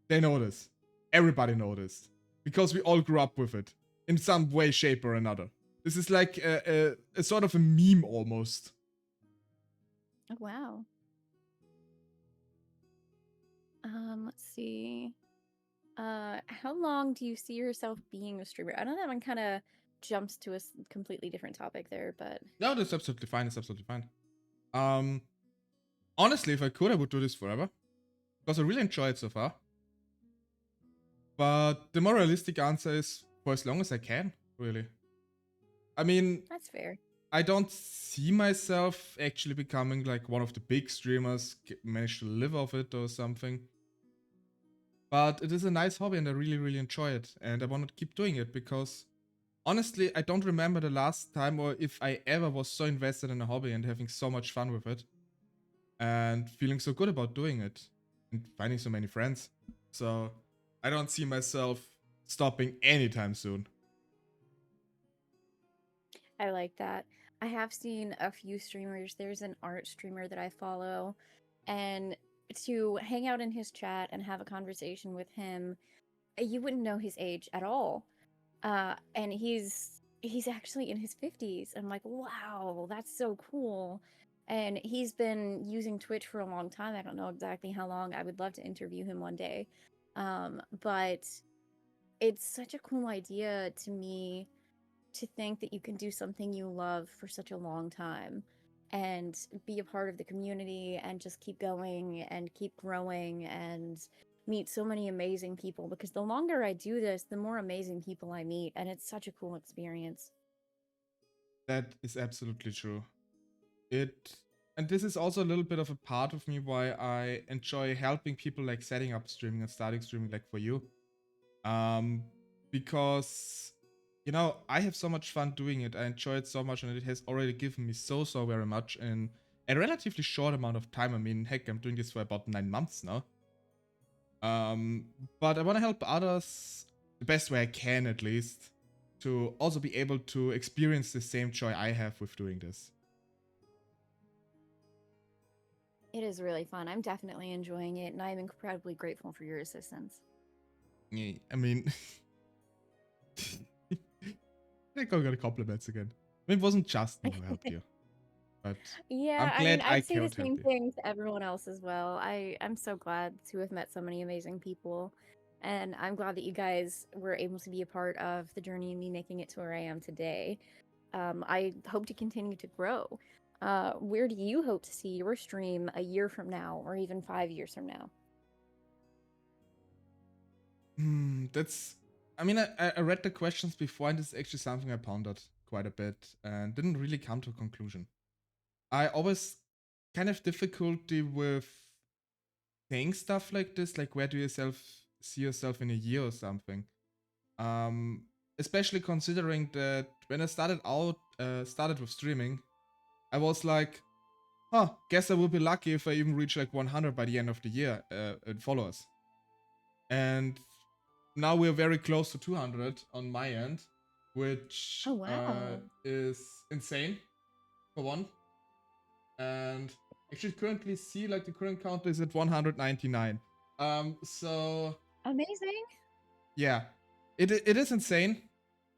They know this. Everybody knows this. Because we all grew up with it. In some way, shape, or another. This is like a sort of a meme almost. Oh, wow. Let's see. How long do you see yourself being a streamer? I know that one kind of jumps to a completely different topic there, but No, that's absolutely fine. It's absolutely fine. Honestly, if I could, I would do this forever. Because I really enjoy it so far. But the more realistic answer is for as long as I can, really. I mean, that's fair. I don't see myself actually becoming like one of the big streamers, manage to live off it or something. But it is a nice hobby and I really, really enjoy it. And I want to keep doing it because honestly, I don't remember the last time or if I ever was so invested in a hobby and having so much fun with it and feeling so good about doing it and finding so many friends. So I don't see myself stopping anytime soon. I like that. I have seen a few streamers. There's an art streamer that I follow, and to hang out in his chat and have a conversation with him, you wouldn't know his age at all. And he's actually in his 50s. I'm like, wow, that's so cool. And he's been using Twitch for a long time. I don't know exactly how long. I would love to interview him one day. But it's such a cool idea to me to think that you can do something you love for such a long time and be a part of the community and just keep going and keep growing and meet so many amazing people, because the longer I do this, the more amazing people I meet, and it's such a cool experience. That is absolutely true. It and this is also a little bit of a part of me why I enjoy helping people like setting up streaming and starting streaming like for you. Um because I have so much fun doing it. I enjoy it so much and it has already given me so very much in a relatively short amount of time. I mean, heck, I'm doing this for about 9 months now. But I want to help others the best way I can, at least, to also be able to experience the same joy I have with doing this. It is really fun. I'm definitely enjoying it, and I'm incredibly grateful for your assistance. Yeah, I mean, I got compliments again. I mean, it wasn't just me who helped you, but I'm Yeah, I mean, glad I I'd say the could help same you. thing to everyone else as well. I'm so glad to have met so many amazing people, and I'm glad that you guys were able to be a part of the journey and me making it to where I am today. I hope to continue to grow. Where do you hope to see your stream a year from now, or even 5 years from now? That's. I mean, I read the questions before, and this is actually something I pondered quite a bit and didn't really come to a conclusion. I always kind of difficulty with saying stuff like this, like where do you see yourself in a year or something. Um, Especially considering that when I started with streaming, I was like, huh, guess I will be lucky if I even reach like 100 by the end of the year in followers. And now we're very close to 200 on my end, which Oh, wow. is insane for one. And actually currently see like the current count is at 199. So Amazing. yeah, it is insane,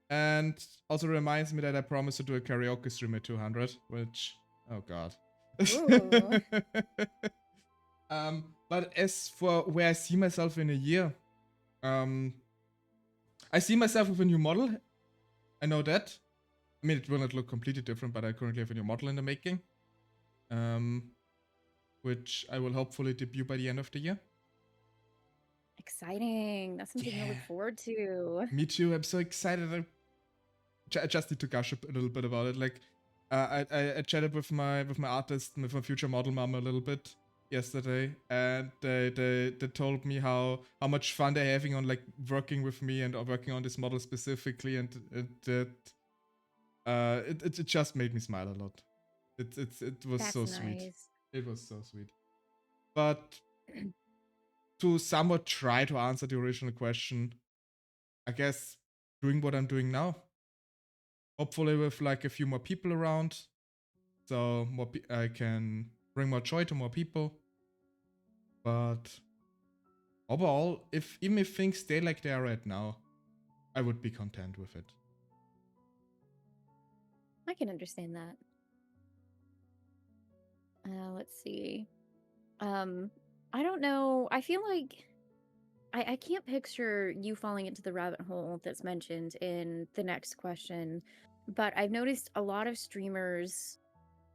and also reminds me that I promised to do a karaoke stream at 200, which oh god. Ooh. But as for where I see myself in a year, um, I see myself with a new model. I know that. I mean, it will not look completely different, but I currently have a new model in the making, um, which I will hopefully debut by the end of the year. Exciting. That's something to Yeah, look forward to. me too. I'm so excited. I just need to gush a little bit about it. Like, I chatted with my artist, with my future model mom a little bit yesterday, and they told me how much fun they're having on like working with me and working on this model specifically, and it just made me smile a lot. It was That's so sweet. nice. It was so sweet. But to somewhat try to answer the original question, I guess doing what I'm doing now. Hopefully with like a few more people around, so I can bring more joy to more people. But overall, even if things stay like they are right now, I would be content with it. I can understand that. Let's see. Um, I don't know. I feel like I can't picture you falling into the rabbit hole that's mentioned in the next question, but I've noticed a lot of streamers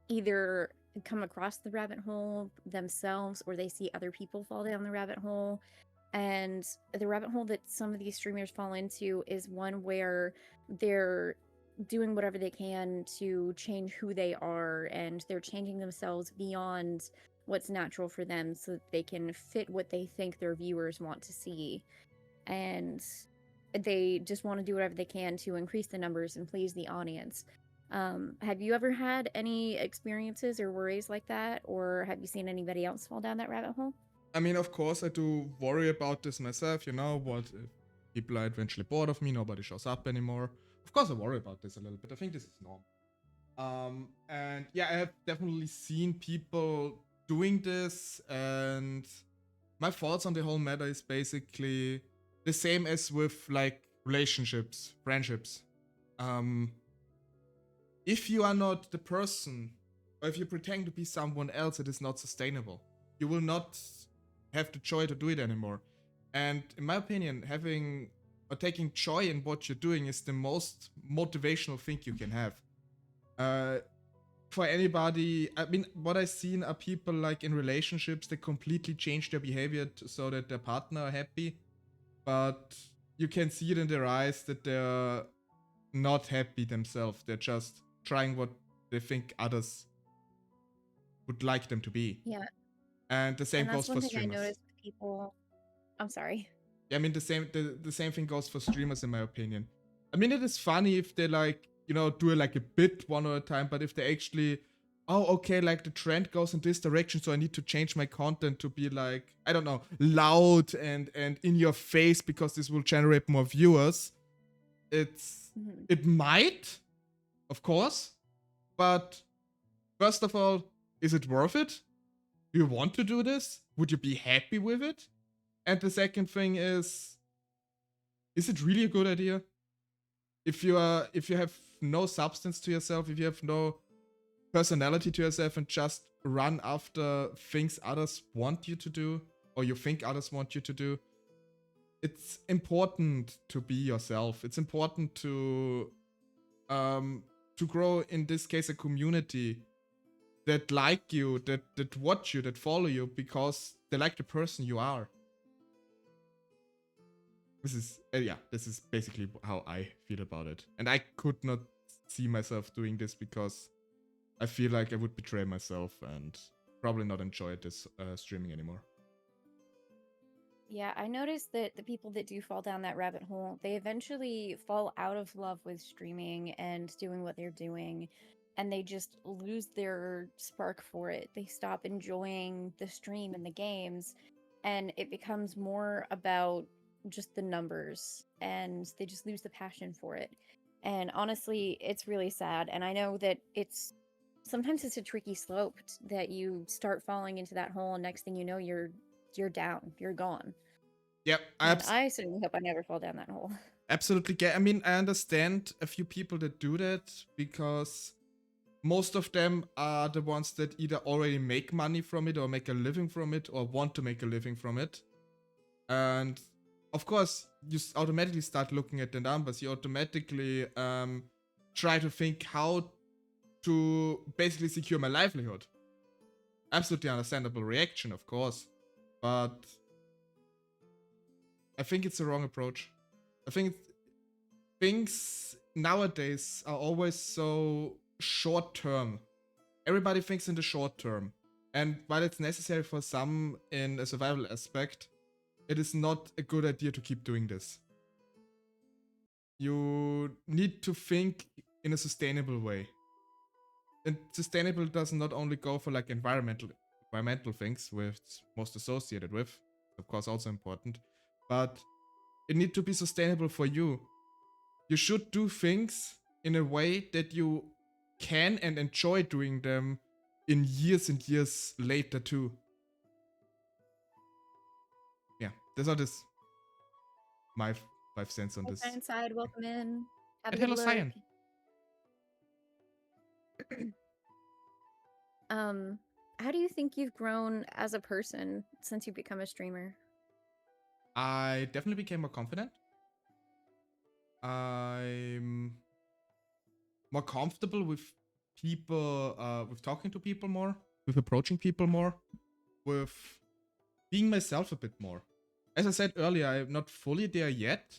either come across the rabbit hole themselves or they see other people fall down the rabbit hole. And the rabbit hole that some of these streamers fall into is one where they're doing whatever they can to change who they are, and they're changing themselves beyond what's natural for them so that they can fit what they think their viewers want to see. And they just want to do whatever they can to increase the numbers and please the audience. Have you ever had any experiences or worries like that, or have you seen anybody else fall down that rabbit hole? I mean, of course, I do worry about this myself. What if people are eventually bored of me, nobody shows up anymore? Of course, I worry about this a little bit. I think this is normal. And yeah, I have definitely seen people doing this, and my thoughts on the whole matter is basically the same as with like relationships, friendships. Um, if you are not the person, or if you pretend to be someone else, it is not sustainable. You will not have the joy to do it anymore. And in my opinion, having or taking joy in what you're doing is the most motivational thing you can have. For anybody, I mean, what I've seen are people like in relationships that completely change their behavior so that their partner are happy, but you can see it in their eyes that they're not happy themselves. They're just trying what they think others would like them to be. Yeah. And the same And that's goes for one thing I streamers. noticed with people. I'm sorry. Yeah, I mean the same thing goes for streamers in my opinion. I mean, it is funny if they like, do like a bit one at a time, but if they actually, oh, okay, like the trend goes in this direction, so I need to change my content to be like, I don't know, loud and in your face because this will generate more viewers. It might, of course, but first of all, is it worth it? Do you want to do this? Would you be happy with it? And the second thing is it really a good idea? If you have no substance to yourself, if you have no personality to yourself and just run after things others want you to do, or you think others want you to do, it's important to be yourself. It's important to grow, in this case, a community that like you, that watch you, that follow you because they like the person you are. This is basically how I feel about it. And I could not see myself doing this because I feel like I would betray myself and probably not enjoy this streaming anymore. Yeah, I noticed that the people that do fall down that rabbit hole, they eventually fall out of love with streaming and doing what they're doing, and they just lose their spark for it. They stop enjoying the stream and the games, and it becomes more about just the numbers, and they just lose the passion for it. And honestly, it's really sad. And I know that sometimes it's a tricky slope that you start falling into that hole, and next thing you know, you're down, you're gone. Yep, I certainly hope I never fall down that hole. Absolutely. I mean, I understand a few people that do that because most of them are the ones that either already make money from it or make a living from it or want to make a living from it. And of course, you automatically start looking at the numbers. You automatically try to think how to basically secure my livelihood. Absolutely understandable reaction, of course. But I think it's the wrong approach. I think things nowadays are always so short term. Everybody thinks in the short term. And while it's necessary for some in a survival aspect, it is not a good idea to keep doing this. You need to think in a sustainable way. And sustainable does not only go for like environmental things, with most associated with, of course, also important, but it needs to be sustainable for you. You should do things in a way that you can and enjoy doing them in years and years later too. Yeah, that's all this my 5 cents on Hey, this. inside, welcome in. Have a And good hello, look. Cyan. How do you think you've grown as a person since you've become a streamer? I definitely became more confident. I'm more comfortable with people, with talking to people more, with approaching people more, with being myself a bit more. As I said earlier, I'm not fully there yet,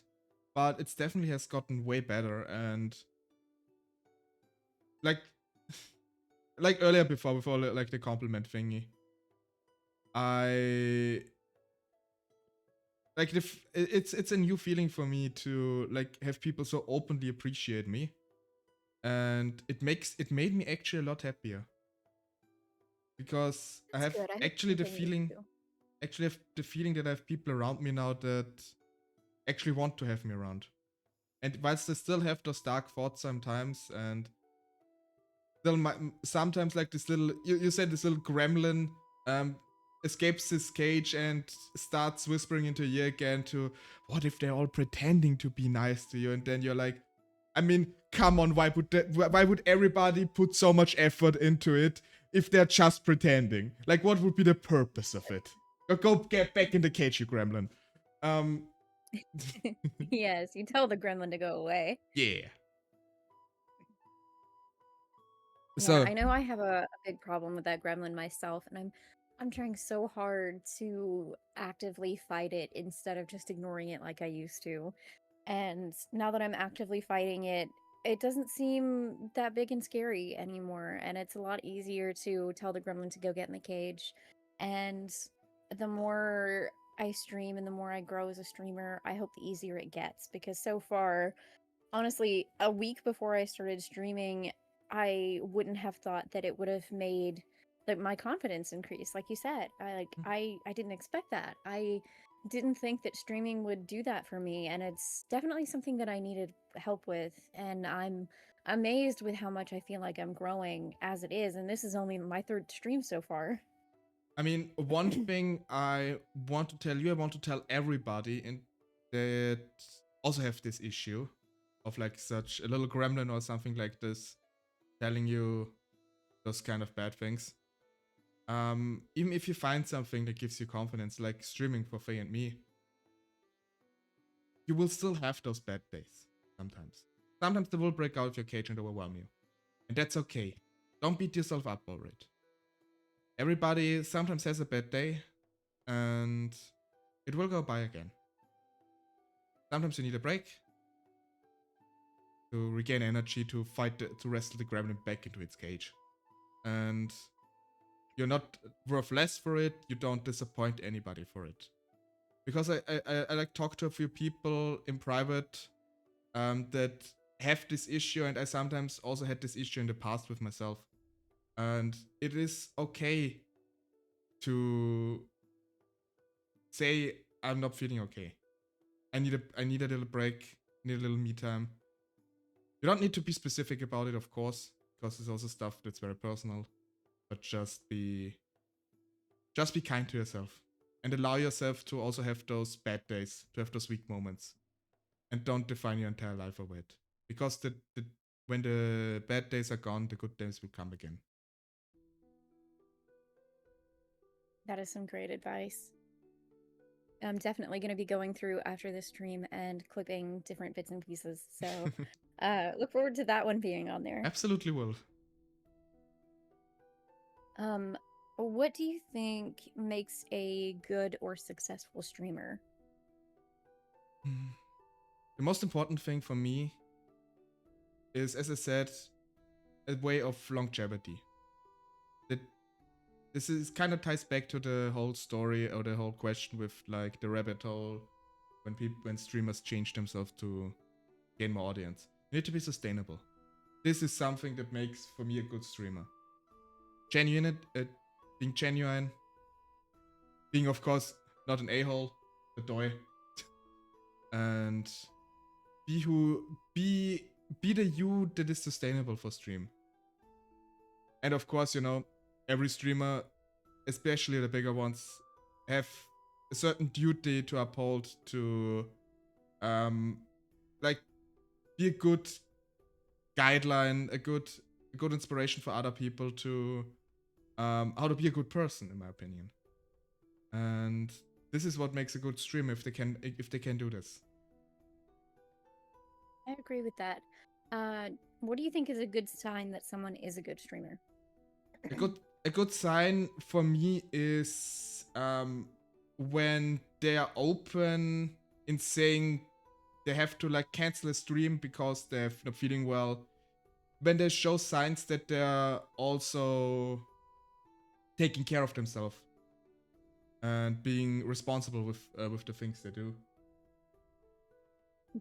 but it definitely has gotten way better. And like earlier before like the compliment thingy, I like it's a new feeling for me to like have people so openly appreciate me, and it made me actually a lot happier because I That's have good. I hope it actually continues to. have the feeling that I have people around me now that actually want to have me around. And whilst I still have those dark thoughts sometimes, and still sometimes like this little you said this little gremlin um escapes his cage and starts whispering into your ear again to, what if they're all pretending to be nice to you? And then you're like, I mean, come on, why would everybody put so much effort into it if they're just pretending? Like, what would be the purpose of it? Go get back in the cage, you gremlin. Um, Yes, you tell the gremlin to go away. yeah. Yeah, So, I know I have a big problem with that gremlin myself, and I'm trying so hard to actively fight it instead of just ignoring it like I used to. And now that I'm actively fighting it, it doesn't seem that big and scary anymore, and it's a lot easier to tell the gremlin to go get in the cage. And the more I stream and the more I grow as a streamer, I hope the easier it gets, because so far, honestly, a week before I started streaming, I wouldn't have thought that it would have made like my confidence increase. Like you said, I didn't expect that. I didn't think that streaming would do that for me, and it's definitely something that I needed help with. And I'm amazed with how much I feel like I'm growing as it is. And this is only my third stream so far. I mean, one thing I want to tell you, I want to tell everybody, and that also have this issue of like such a little gremlin or something like this telling you those kind of bad things. Even if you find something that gives you confidence, like streaming for Faye and me, you will still have those bad days sometimes. Sometimes they will break out of your cage and overwhelm you. And that's okay. Don't beat yourself up over it. Everybody sometimes has a bad day, and it will go by again. Sometimes you need a break to regain energy to to wrestle the gremlin back into its cage. And you're not worth less for it. You don't disappoint anybody for it. Because I like talk to a few people in private that have this issue, and I sometimes also had this issue in the past with myself. And it is okay to say I'm not feeling okay. I need a little break, need a little me time. You don't need to be specific about it, of course, because it's also stuff that's very personal. But just be kind to yourself and allow yourself to also have those bad days, to have those weak moments, and don't define your entire life over it. Because when the bad days are gone, the good days will come again. That is some great advice. I'm definitely going to be going through after this stream and clipping different bits and pieces. So look forward to that one being on there. Absolutely will. What do you think makes a good or successful streamer? The most important thing for me is, as I said, a way of longevity. That this is kind of ties back to the whole story or the whole question with like the rabbit hole when streamers change themselves to gain more audience. You need to be sustainable. This is something that makes for me a good streamer. Being genuine, being of course not an a-hole, a doy, and be the you that is sustainable for stream. And of course, you know, every streamer, especially the bigger ones, have a certain duty to uphold to like be a good guideline, a good inspiration for other people to how to be a good person, in my opinion. And this is what makes a good streamer if they can do this. I agree with that. What do you think is a good sign that someone is a good streamer? A good sign for me is when they are open in saying they have to like cancel a stream because they're not feeling well. When they show signs that they're also taking care of themselves. and being responsible with the things they do.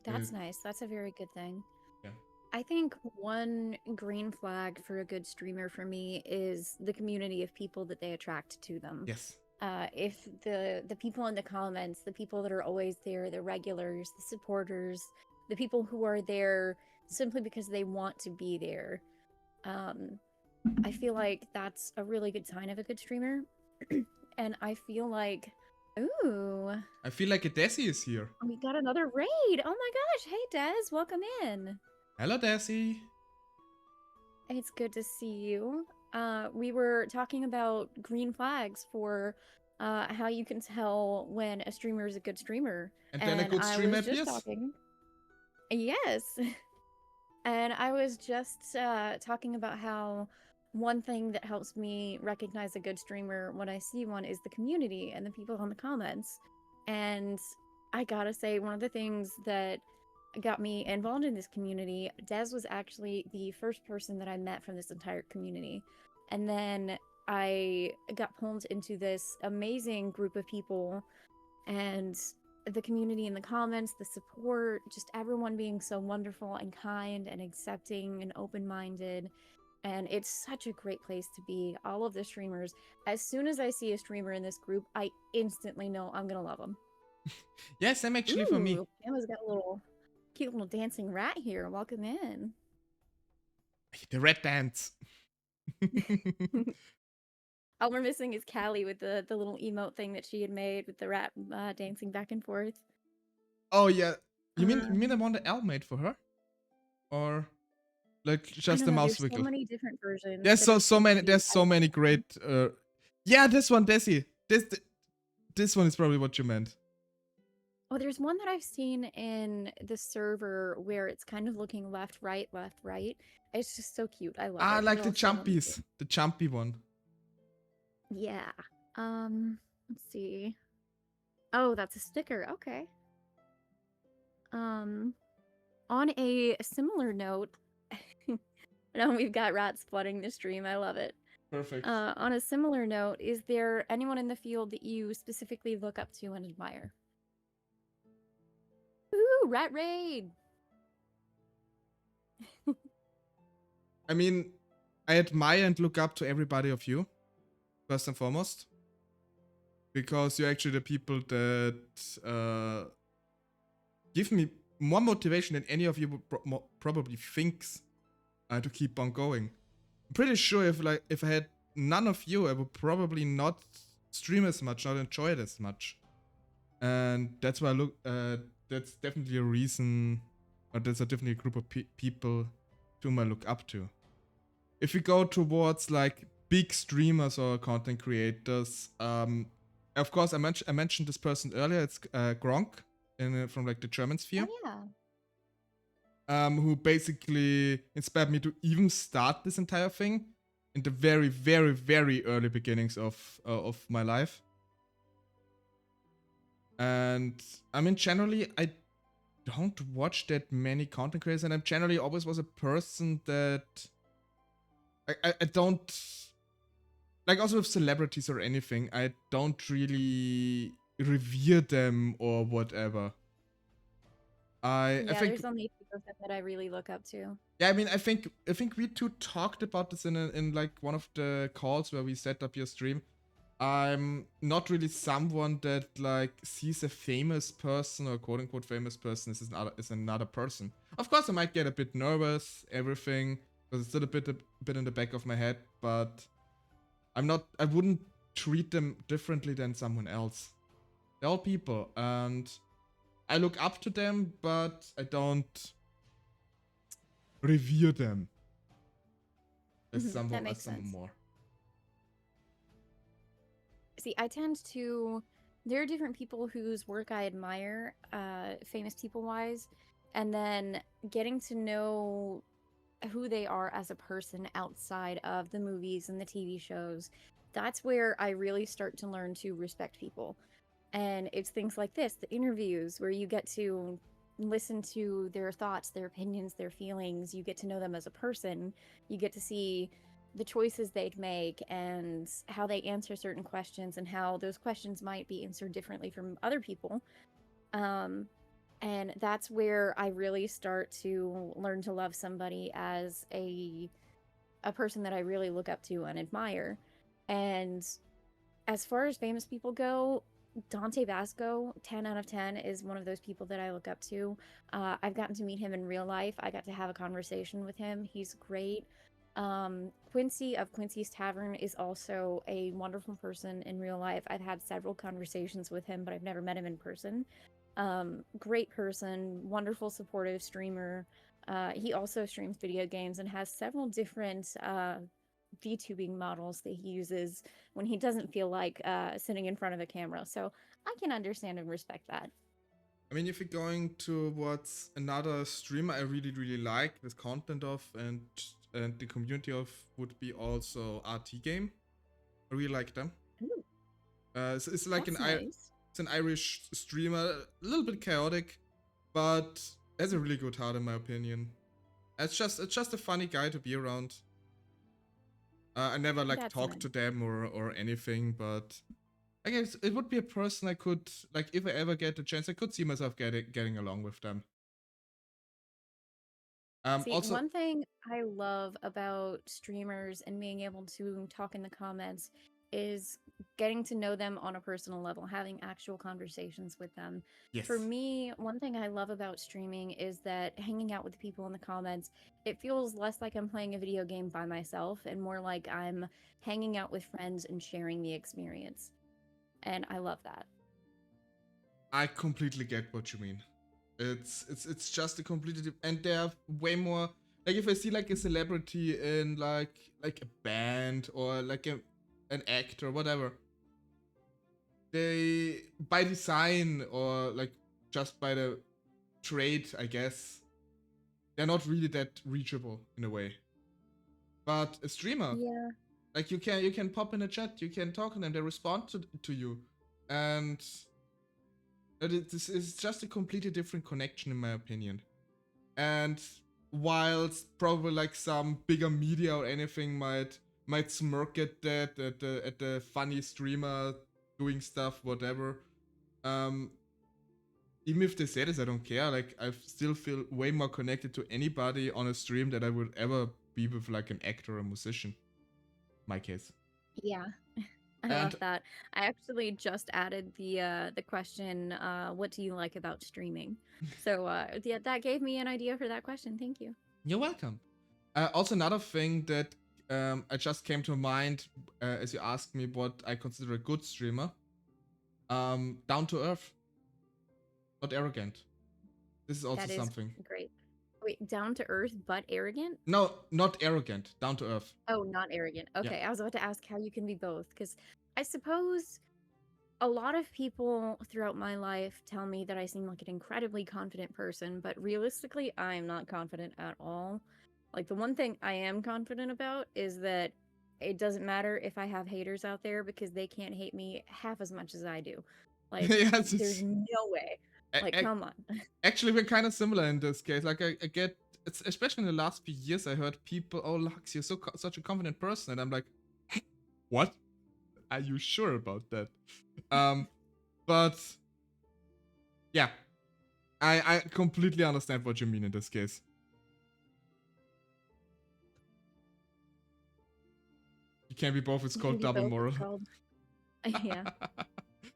That's nice. That's a very good thing. Yeah. I think one green flag for a good streamer for me is the community of people that they attract to them. Yes. If the people in the comments, the people that are always there, the regulars, the supporters, the people who are there simply because they want to be there, I feel like that's a really good sign of a good streamer. And I feel like, ooh, I feel like a Desi is here. we got another raid. Oh my gosh. Hey, Des, welcome in. Hello, Desi. It's good to see you. We were talking about green flags for how you can tell when a streamer is a good streamer. And then a good streamer was just appears? talking. Yes. And I was just talking about how one thing that helps me recognize a good streamer when I see one is the community and the people in the comments. And I gotta say, one of the things that got me involved in this community, Des was actually the first person that I met from this entire community. And then I got pulled into this amazing group of people, and the community in the comments, the support, just everyone being so wonderful and kind and accepting and open-minded. And it's such a great place to be. All of the streamers, as soon as I see a streamer in this group, I instantly know I'm gonna love them. Yes, I'm actually for me. Emma's got a little cute little dancing rat here. Welcome in. The red dance. All we're missing is Callie with the little emote thing that she had made with the rat dancing back and forth. Oh yeah, you mean the one that Al made for her, or like just the mouse wiggle? There's so many different versions. There's so many. There's so many great. Yeah, this one, Desi. This one is probably what you meant. Oh, there's one that I've seen in the server where it's kind of looking left, right, left, right. It's just so cute. I love it. I like the jumpies. The jumpy one. Yeah. Let's see. Oh, that's a sticker. Okay. On a similar note, now we've got rats flooding the stream. I love it. Perfect. On a similar note, is there anyone in the field that you specifically look up to and admire? Ooh, rat raid! I mean, I admire and look up to everybody of you, first and foremost, because you're actually the people that give me more motivation than any of you would probably thinks to keep on going. I'm pretty sure if I had none of you, I would probably not stream as much, not enjoy it as much, and that's why I look. That's definitely a reason, or that's definitely a group of people whom I look up to. If we go towards like big streamers or content creators, of course I mentioned this person earlier. It's Gronk from like the German sphere. Oh, yeah. Who basically inspired me to even start this entire thing in the very, very, very early beginnings of my life. And I mean, generally, I don't watch that many content creators, and I generally always was a person that I don't like, also with celebrities or anything, I don't really revere them or whatever. I think there's only a few of them that I really look up to. Yeah, I mean, I think we two talked about this in like one of the calls where we set up your stream. I'm not really someone that like sees a famous person or quote unquote famous person as another person. Of course, I might get a bit nervous, everything, because it's still a bit in the back of my head. But I wouldn't treat them differently than someone else. They're all people, and I look up to them, but I don't revere them as someone more. See, I tend to. There are different people whose work I admire, famous people-wise, and then getting to know who they are as a person outside of the movies and the TV shows. That's where I really start to learn to respect people. And it's things like this, the interviews, where you get to listen to their thoughts, their opinions, their feelings. You get to know them as a person. You get to see the choices they'd make and how they answer certain questions and how those questions might be answered differently from other people. And that's where I really start to learn to love somebody as a person that I really look up to and admire. And as far as famous people go, Dante Basco, 10 out of 10, is one of those people that I look up to. I've gotten to meet him in real life. I got to have a conversation with him. He's great. Quincy of Quincy's Tavern is also a wonderful person in real life. I've had several conversations with him, but I've never met him in person. Great person, wonderful, supportive streamer. He also streams video games and has several different VTubing models that he uses when he doesn't feel like sitting in front of a camera. So I can understand and respect that. I mean, if you're going towards another streamer I really, really like the content of and the community of, would be also RT Game. I really like them. It's like Nice. It's an Irish streamer, a little bit chaotic, but has a really good heart in my opinion. It's just a funny guy to be around. I never like talked to them or anything, but I guess it would be a person I could, like, if I ever get the chance, I could see myself getting along with them. See, Also, one thing I love about streamers and being able to talk in the comments is getting to know them on a personal level, having actual conversations with them. yes. For me, one thing I love about streaming is that hanging out with the people in the comments, it feels less like I'm playing a video game by myself and more like I'm hanging out with friends and sharing the experience. And I love that. I completely get what you mean. It's just a completely and they're way more, like, if I see like a celebrity in like a band or like an actor, whatever, they, by design or like just by the trade, I guess, they're not really that reachable in a way. But a streamer, Yeah. like, you can pop in a chat, you can talk to them, they respond to you, and it's just a completely different connection in my opinion. And whilst probably like some bigger media or anything might smirk at that, at the funny streamer doing stuff, whatever, even if they say this, I don't care. Like, I still feel way more connected to anybody on a stream than I would ever be with like an actor or a musician. My case. Yeah. I love that. I actually just added the question, what do you like about streaming? So yeah, that gave me an idea for that question. Thank you. You're welcome. Also, another thing that I just came to mind as you asked me what I consider a good streamer. Down to earth, not arrogant. This is also That is something. great. Wait, down to earth but arrogant? No, not arrogant. Down to earth. Oh, not arrogant. Okay, Yeah. I was about to ask how you can be both, because I suppose a lot of people throughout my life tell me that I seem like an incredibly confident person, but realistically, I am not confident at all. Like, the one thing I am confident about is that it doesn't matter if I have haters out there because they can't hate me half as much as I do. Like, Yes, there's no way. Like, come on. Actually, we're kind of similar in this case. Like, I get, it's especially in the last few years, I heard people, "Oh, Lux, you're such a confident person," and I'm like, "What? Are you sure about that?" But yeah, I completely understand what you mean in this case. You can't be both. It's called double moral. Yeah.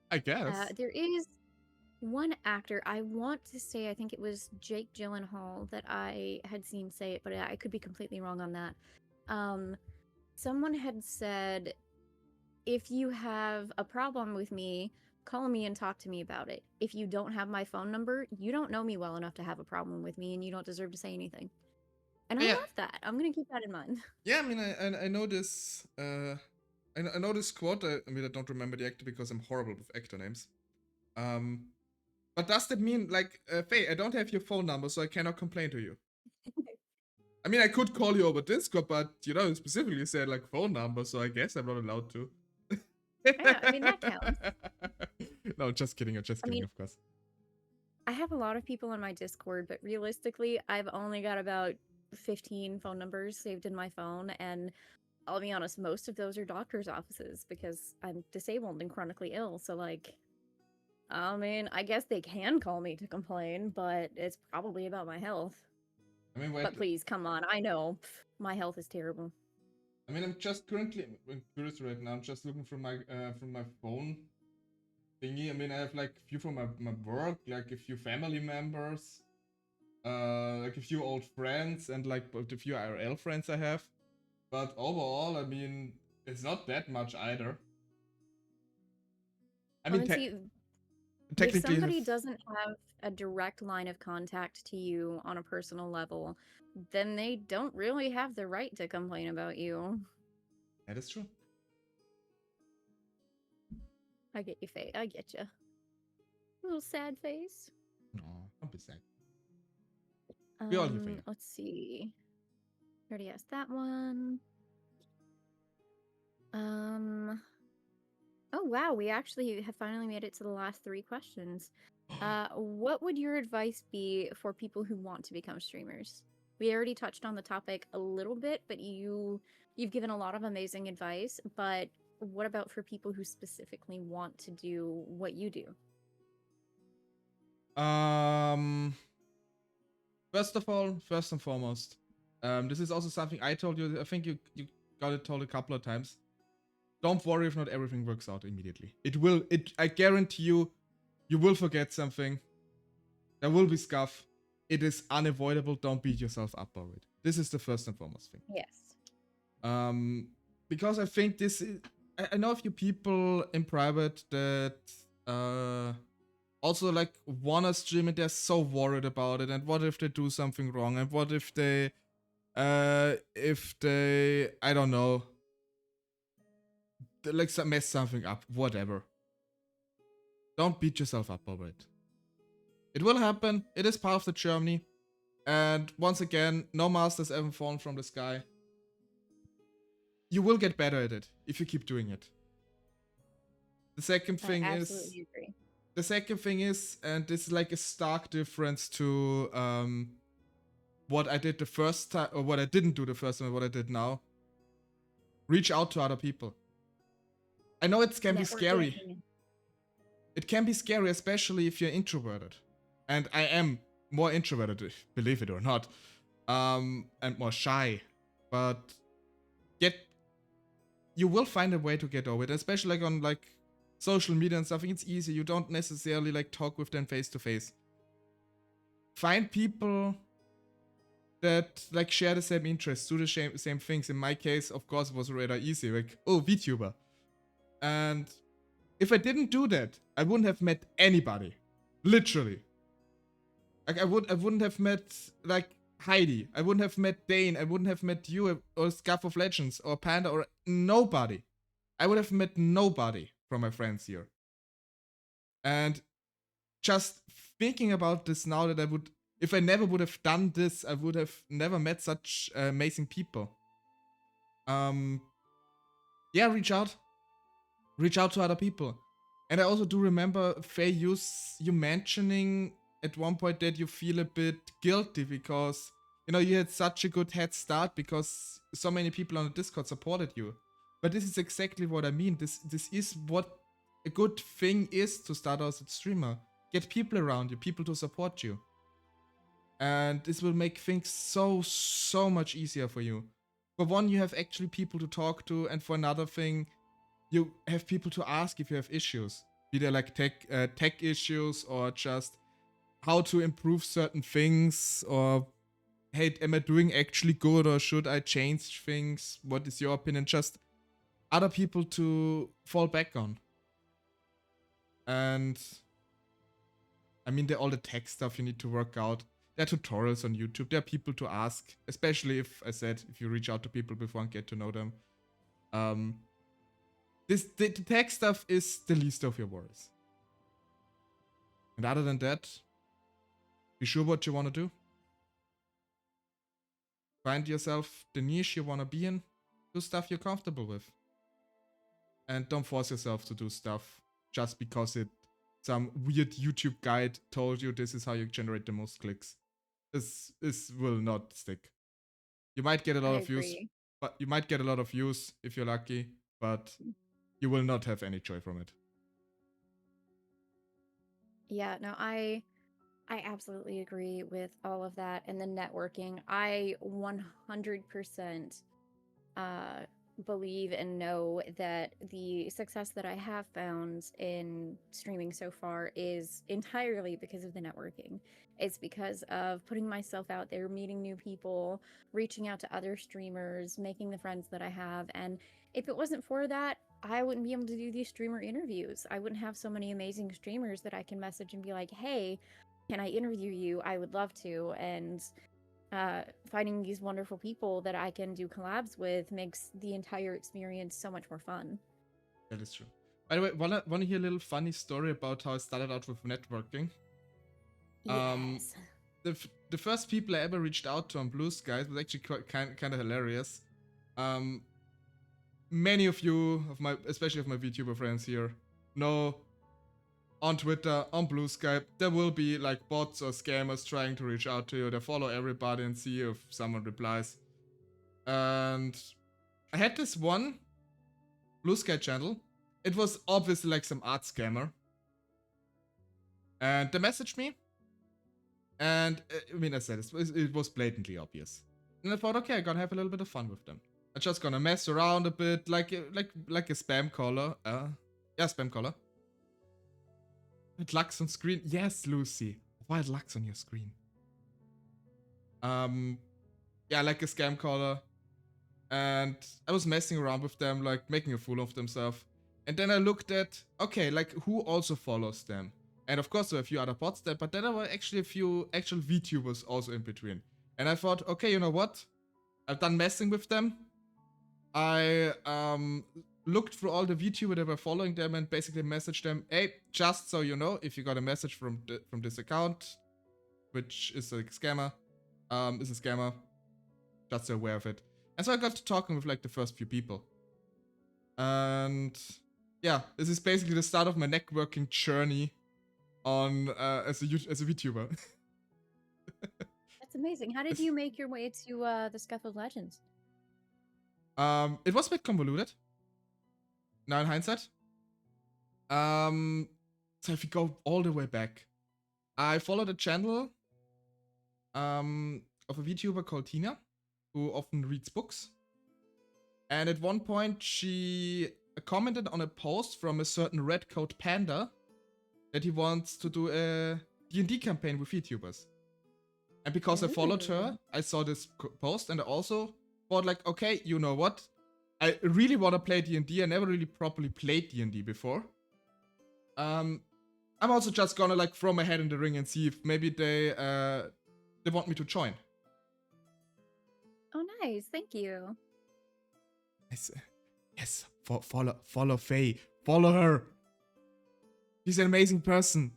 I guess. There is one actor, I want to say, I think it was Jake Gyllenhaal that I had seen say it, but I could be completely wrong on that. Someone had said, if you have a problem with me, call me and talk to me about it. If you don't have my phone number, you don't know me well enough to have a problem with me and you don't deserve to say anything. And I love that. I'm going to keep that in mind. Yeah, I mean, I know this, I know this quote. I mean, I don't remember the actor because I'm horrible with actor names. But does that mean, like, Faye, I don't have your phone number, so I cannot complain to you? I mean, I could call you over Discord, but, you know, specifically said, like, phone number, so I guess I'm not allowed to. Yeah, I mean, that counts. No, just kidding, of course. I have a lot of people on my Discord, but realistically, I've only got about 15 phone numbers saved in my phone, and I'll be honest, most of those are doctor's offices because I'm disabled and chronically ill. So, like, I mean, I guess they can call me to complain, but it's probably about my health. I mean, wait. But please, come on. I know my health is terrible. I mean, I'm just currently I'm curious right now. I'm just looking from my phone thingy. I mean, I have like a few from my work, like a few family members, like a few old friends, and like a few IRL friends I have. But overall, I mean, it's not that much either. I Well, mean, and see, if technically, somebody doesn't have a direct line of contact to you on a personal level, then they don't really have the right to complain about you. that is true. I get you, Faye. I get you. Little sad face. No, don't be sad. We all here for you. Let's see. Already asked that one. Oh wow, we actually have finally made it to the last 3 questions. What would your advice be for people who want to become streamers? We already touched on the topic a little bit, but you've given a lot of amazing advice, but what about for people who specifically want to do what you do? First and foremost, this is also something I told you. I think you got it told a couple of times. Don't worry if not everything works out immediately. It will. I guarantee you, you will forget something. There will be scuff. It is unavoidable. Don't beat yourself up over it. This is the first and foremost thing. Yes. Because I think this is. I know a few people in private that also like wanna stream and they're so worried about it. And what if they do something wrong? And what if they I don't know, like mess something up, whatever. Don't beat yourself up over it. It will happen. It is part of the journey. And once again, no masters ever fallen from the sky. You will get better at it if you keep doing it. The second thing I absolutely agree. The second thing is, and this is like a stark difference to what I did the first time, or what I didn't do the first time, and what I did now. Reach out to other people. I know it can be scary. It can be scary, especially if you're introverted. And I am more introverted, believe it or not. And more shy. But you will find a way to get over it, especially like on like social media and stuff. It's easy. You don't necessarily like talk with them face to face. Find people that like share the same interests, do the same things. In my case, of course, it was rather easy. Like, oh, VTuber. And if I didn't do that, I wouldn't have met anybody. Literally. Like I wouldn't have met like Heidi. I wouldn't have met Dane. I wouldn't have met you or Scarf of Legends or Panda or nobody. I would have met nobody from my friends here. And just thinking about this now, that if I never would have done this, I would have never met such amazing people. Yeah, reach out to other people. And I also do remember, Faye, you mentioning at one point that you feel a bit guilty because, you know, you had such a good head start because so many people on the Discord supported you. But this is exactly what I mean. This is what a good thing is to start as a streamer. Get people around you, people to support you. And this will make things so much easier for you. For one, you have actually people to talk to, and for another thing, you have people to ask if you have issues. Be they like tech issues or just how to improve certain things, or hey, am I doing actually good or should I change things? What is your opinion? Just other people to fall back on. And I mean, all the tech stuff you need to work out. There are tutorials on YouTube. There are people to ask, especially if you reach out to people before and get to know them. The tech stuff is the least of your worries. And other than that, be sure what you want to do. Find yourself the niche you want to be in. Do stuff you're comfortable with. And don't force yourself to do stuff just because some weird YouTube guide told you this is how you generate the most clicks. This will not stick. You might get a lot of views. but you might get a lot of views if you're lucky, but you will not have any joy from it. Yeah, no, I absolutely agree with all of that. And the networking, I 100% uh, believe and know that the success that I have found in streaming so far is entirely because of the networking. It's because of putting myself out there, meeting new people, reaching out to other streamers, making the friends that I have. And if it wasn't for that, I wouldn't be able to do these streamer interviews. I wouldn't have so many amazing streamers that I can message and be like, hey, can I interview you? I would love to. And finding these wonderful people that I can do collabs with makes the entire experience so much more fun. That is true. By the way, wanna hear a little funny story about how I started out with networking? Yes. The first people I ever reached out to on Blue Skies was actually kind of hilarious. Many of you, especially of my VTuber friends here, know on Twitter, on Blue Sky, there will be like bots or scammers trying to reach out to you. They follow everybody and see if someone replies. And I had this one Blue Sky channel. It was obviously like some art scammer. And they messaged me. And I mean, I said it was blatantly obvious. And I thought, okay, I'm gonna have a little bit of fun with them. I'm just gonna mess around a bit, like a spam caller. Yeah, spam caller. With Lux on screen. Yes, Lucy. Why had Lux on your screen? Yeah, like a scam caller. And I was messing around with them, like making a fool of themselves. And then I looked at, okay, like who also follows them? And of course there were a few other bots there, but then there were actually a few actual VTubers also in between. And I thought, okay, you know what? I've done messing with them. I looked through all the VTubers that were following them and basically messaged them, hey, just so you know, if you got a message from this account, which is a scammer, just so aware of it. And so I got to talking with like the first few people. And yeah, this is basically the start of my networking journey on as a VTuber. That's amazing. How did you make your way to the Scuffled Legends? It was a bit convoluted. Now in hindsight. So if you go all the way back, I followed a channel of a VTuber called Tina, who often reads books. And at one point, she commented on a post from a certain Red Coat Panda that he wants to do a D&D campaign with VTubers. And because I followed her, I saw this post and I also thought like, okay, you know what? I really want to play D&D. I never really properly played D&D before. I'm also just gonna like throw my head in the ring and see if maybe they want me to join. Oh, nice. Thank you. Yes. Follow Faye. Follow her. She's an amazing person.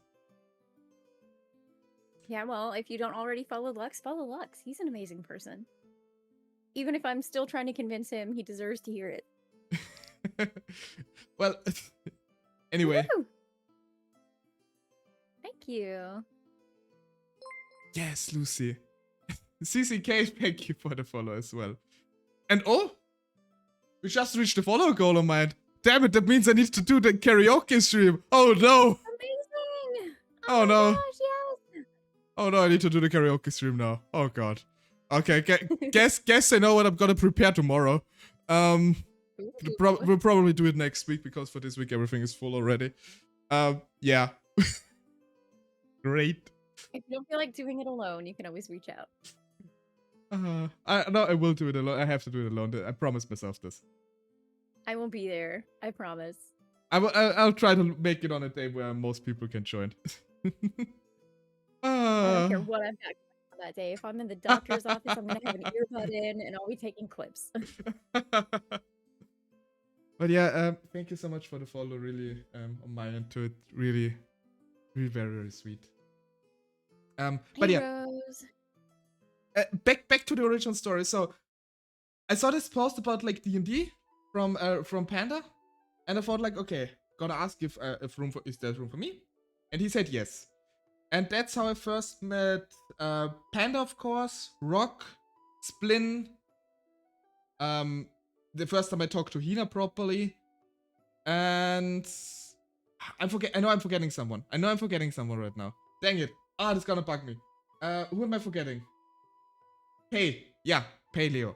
Yeah, well, if you don't already follow Lux, follow Lux. He's an amazing person. Even if I'm still trying to convince him, he deserves to hear it. Well, anyway. Woo! Thank you. Yes, Lucy. CCK, thank you for the follow as well. And oh, we just reached the follow goal on mine. Damn it, that means I need to do the karaoke stream. Oh no. Amazing. Oh no. Gosh, yes. Oh no, I need to do the karaoke stream now. Oh god. Okay, guess I know what I'm gonna prepare tomorrow. We'll probably do it next week because for this week everything is full already. Yeah. Great. If you don't feel like doing it alone, you can always reach out. I will do it alone. I have to do it alone. I promised myself this. I will be there. I promise. I'll try to make it on a day where most people can join. I don't care what I've got on that day. If I'm in the doctor's office, I'm gonna have an earbud in and I'll be taking clips. But yeah, thank you so much for the follow. Really, on my end to it, really, really very sweet. But yeah, back to the original story. So I saw this post about like D&D from Panda, and I thought like, okay, gonna ask if is there room for me, and he said yes, and that's how I first met Panda, of course, Rock, Splin, the first time I talked to Hina properly, and I know I'm forgetting someone. I know I'm forgetting someone right now. Dang it! Ah, this is gonna bug me. Who am I forgetting? Hey, yeah, Paleo.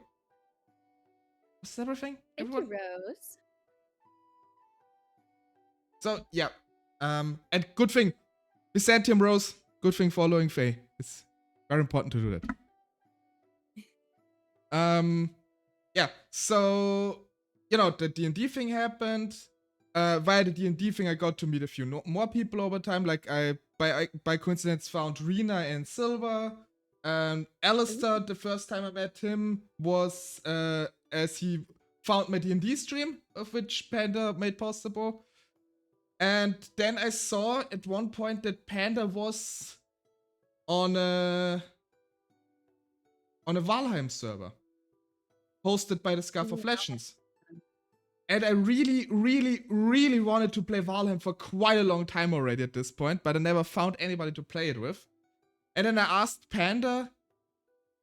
What's everything? Thank you, Rose. So yeah, and good thing, Byzantium Rose. Good thing following Faye. It's very important to do that. Yeah. So the D&D thing happened. Via the D&D thing, I got to meet a few more people over time. Like I by coincidence found Rena and Silva. Alistair, the first time I met him was as he found my D&D stream, of which Panda made possible. And then I saw at one point that Panda was on a Valheim server, hosted by the Scarf of Legends. And I really, really, really wanted to play Valheim for quite a long time already at this point, but I never found anybody to play it with. And then I asked Panda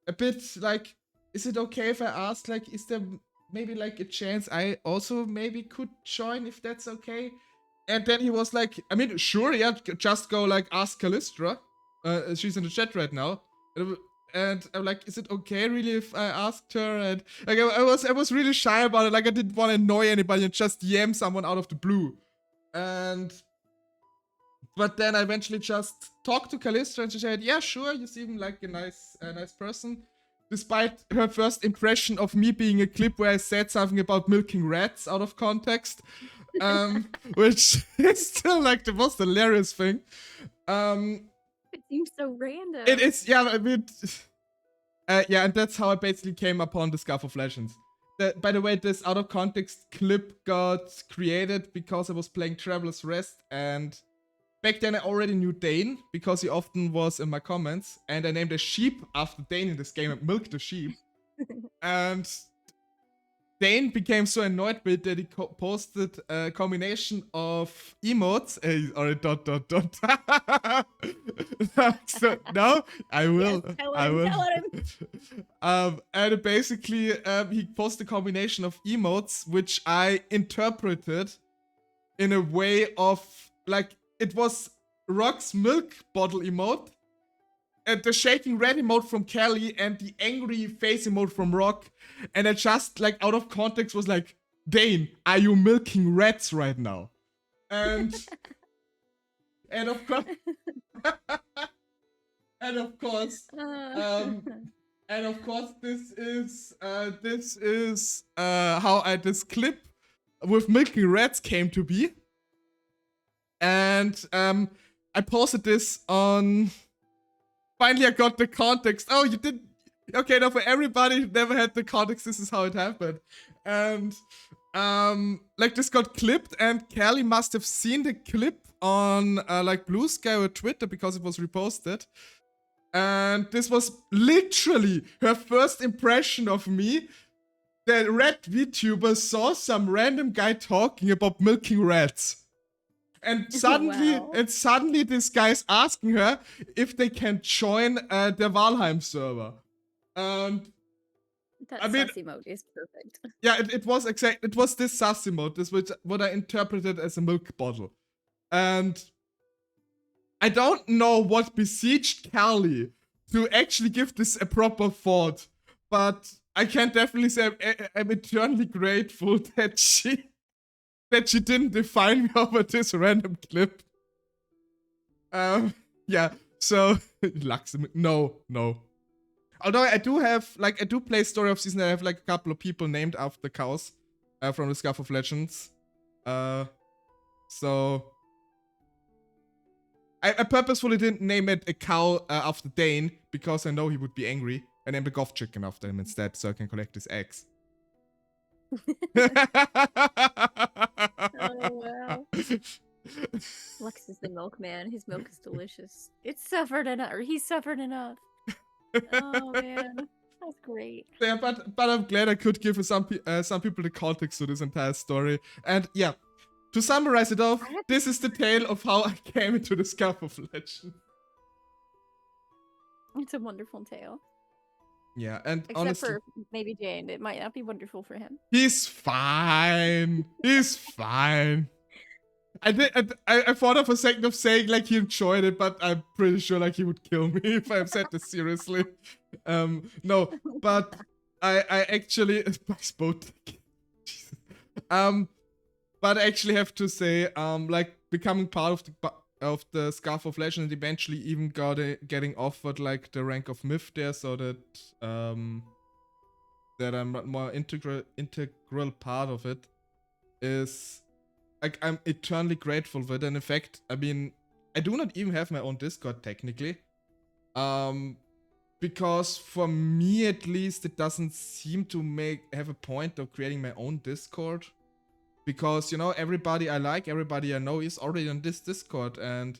a bit like, is it okay if I ask, like, is there maybe like a chance I also maybe could join, if that's okay? And then he was like, I mean, sure, yeah, just go like ask Callistra. She's in the chat right now. And I'm like, is it okay really if I asked her? And like I was really shy about it. Like I didn't want to annoy anybody and just DM someone out of the blue. But then I eventually just talked to Callistra and she said, yeah, sure, you seem like a nice person. Despite her first impression of me being a clip where I said something about milking rats out of context. Which is still like the most hilarious thing. It seems so random. It is, yeah, I mean, yeah, and that's how I basically came upon the Scarf of Legends. By the way, this out of context clip got created because I was playing Traveler's Rest, and back then I already knew Dane because he often was in my comments, and I named a sheep after Dane in this game and milked the sheep. And Dane became so annoyed with it that he posted a combination of emotes. Or dot. So, no, I will. Yes, tell I him, will. tell him. And basically, he posted a combination of emotes, which I interpreted in a way of, like, it was Rock's milk bottle emote, and the shaking red emote from Kelly, and the angry face emote from Rock. And I just, like, out of context was like, Dane, are you milking rats right now? And of course, and of course, this is how this clip with milking rats came to be. And I posted this on. Finally, I got the context. Oh, you did. Okay, now for everybody who never had the context, this is how it happened. And like this got clipped, and Callie must have seen the clip on like Blue Sky or Twitter because it was reposted. And this was literally her first impression of me. The rat VTuber saw some random guy talking about milking rats. And suddenly this guy's asking her if they can join the Valheim server. And that sus emote is perfect. Yeah, it was this sus emote. This was what I interpreted as a milk bottle. And I don't know what besieged Callie to actually give this a proper thought, but I can definitely say I'm eternally grateful that she didn't define me over this random clip. Yeah, so Lux, no. Although I do play Story of Season, I have like a couple of people named after cows from the Scarf of Legends. So I purposefully didn't name it a cow after Dane because I know he would be angry. I named a goth chicken after him instead so I can collect his eggs. Oh wow. Lux is the milkman. His milk is delicious. He suffered enough. Oh man, that's great. Yeah, but I'm glad I could give some people the context to this entire story. And yeah, to summarize it off, this is the tale of how I came into the Scarf of Legends. It's a wonderful tale. Yeah, and Except honestly, for maybe Jane. It might not be wonderful for him. he's fine. He's fine. I thought of a second of saying like he enjoyed it, but I'm pretty sure like he would kill me if I said this seriously. No, but I actually I spoke. Jesus. But I actually have to say, like becoming part of the Scarf of Legend and eventually even getting offered like the rank of myth there, so that that I'm a more integral part of it is like I'm eternally grateful for it. And in fact, I mean, I do not even have my own Discord technically. Because for me at least it doesn't seem to have a point of creating my own Discord. Because, you know, everybody I like, everybody I know is already on this Discord. And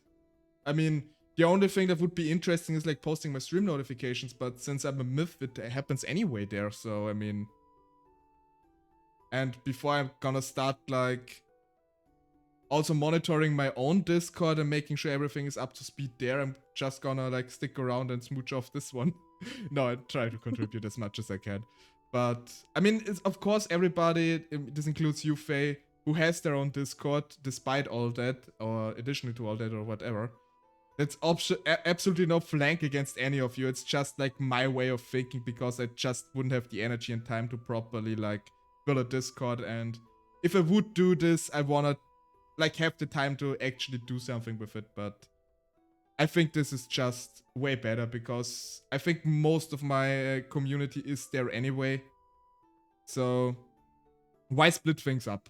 I mean, the only thing that would be interesting is like posting my stream notifications. But since I'm a myth, it happens anyway there. So, I mean, and before I'm gonna start like also monitoring my own Discord and making sure everything is up to speed there, I'm just gonna like stick around and smooch off this one. No, I try to contribute as much as I can. But I mean, it's, of course, everybody, this includes you, Faye, who has their own Discord despite all that, or additionally to all that, or whatever. It's absolutely no flank against any of you. It's just like my way of thinking because I just wouldn't have the energy and time to properly like build a Discord. And if I would do this, I wanna like have the time to actually do something with it. But I think this is just way better because I think most of my community is there anyway. So why split things up?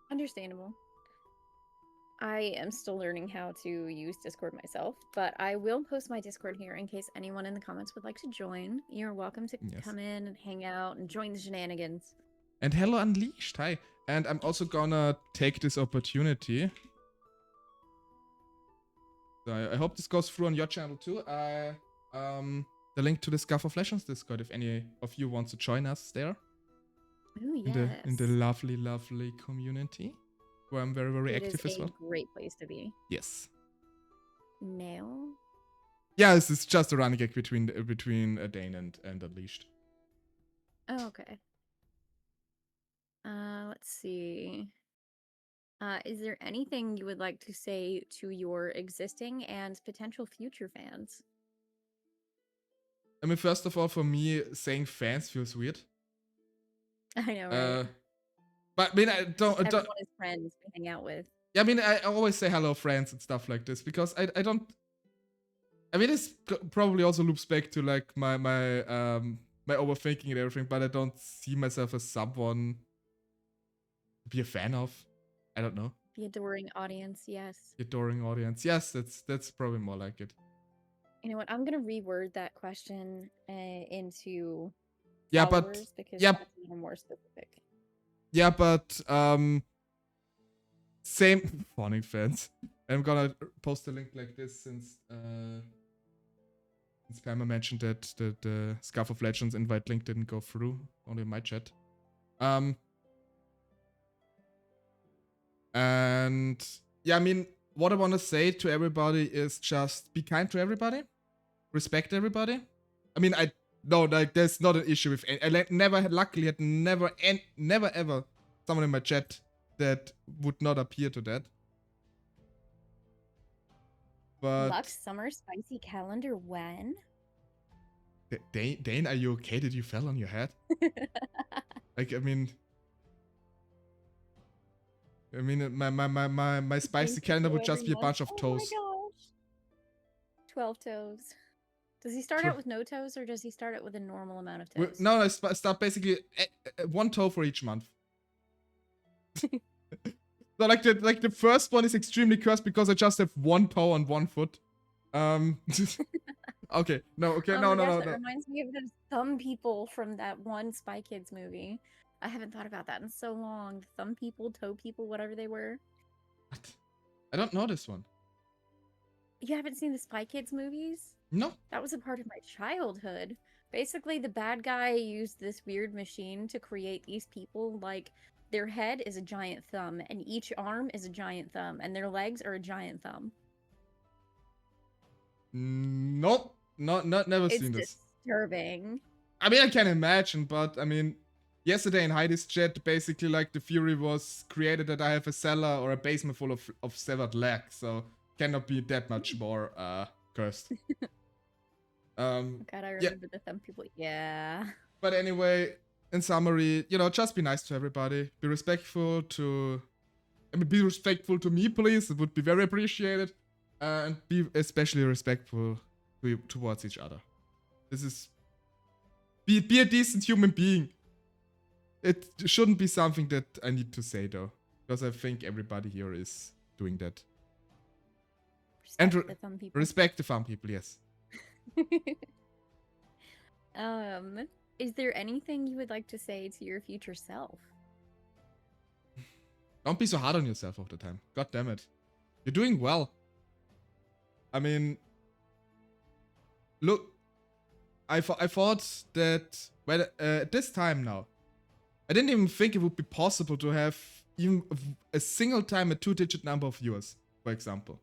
Understandable. I am still learning how to use Discord myself, but I will post my Discord here in case anyone in the comments would like to join. You're welcome to come in and hang out and join the shenanigans. And hello Unleashed, hi. And I'm also gonna take this opportunity. So I hope this goes through on your channel too. The link to the Scarf of Legends Discord if any of you want to join us there. Ooh, yes. In the lovely, lovely community. Where I'm very, very active as well. It is a great place to be. Yes. Nail? Yeah, it's just a running gag between Dane and Unleashed. Oh, okay. Let's see. Is there anything you would like to say to your existing and potential future fans? I mean, first of all, for me, saying fans feels weird. I know, right? But I mean, everyone is friends we hang out with. Yeah, I mean, I always say hello, friends, and stuff like this because I don't. I mean, this probably also loops back to like my overthinking and everything, but I don't see myself as someone to be a fan of. I don't know. The adoring audience, yes. The adoring audience, yes. That's probably more like it. You know what? I'm gonna reword that question into followers because that's a little more specific. Yeah, but same fawning fans. I'm gonna post a link like this since Pamela mentioned that the Scarf of Legends invite link didn't go through, only in my chat. And yeah, I mean, what I want to say to everybody is just be kind to everybody, respect everybody. I mean, there's not an issue with I luckily had never ever someone in my chat that would not appear to that. But Lux Summer Spicy Calendar when? Dane, are you okay? Did you fell on your head? Like, I mean, my spicy calendar would just be a bunch of toes. Oh my gosh. 12 toes. Does he start out with no toes or does he start out with a normal amount of toes? No, I start basically one toe for each month. So like the first one is extremely cursed because I just have one toe on one foot. Okay, no. That reminds me of those thumb people from that one Spy Kids movie. I haven't thought about that in so long. Thumb people, toe people, whatever they were. What? I don't know this one. You haven't seen the Spy Kids movies? No. That was a part of my childhood. Basically, the bad guy used this weird machine to create these people. Like, their head is a giant thumb, and each arm is a giant thumb, and their legs are a giant thumb. Nope. never It's seen this. disturbing. I mean, I can imagine, but I mean, yesterday in Heidi's chat, basically like the theory was created that I have a cellar or a basement full of severed leg, so cannot be that much more cursed. Oh God, I Yeah. remember the thumb people. Yeah. But anyway, in summary, you know, just be nice to everybody. Be respectful to. I mean, be respectful to me, please. It would be very appreciated. And be especially respectful towards each other. This is. Be a decent human being. It shouldn't be something that I need to say, though. Because I think everybody here is doing that. Respect the thumb people. Respect the thumb people, yes. Is there anything you would like to say to your future self? Don't be so hard on yourself all the time. God damn it. You're doing well. I mean, look, I thought that at this time now, I didn't even think it would be possible to have even a single time a 2-digit number of viewers, for example.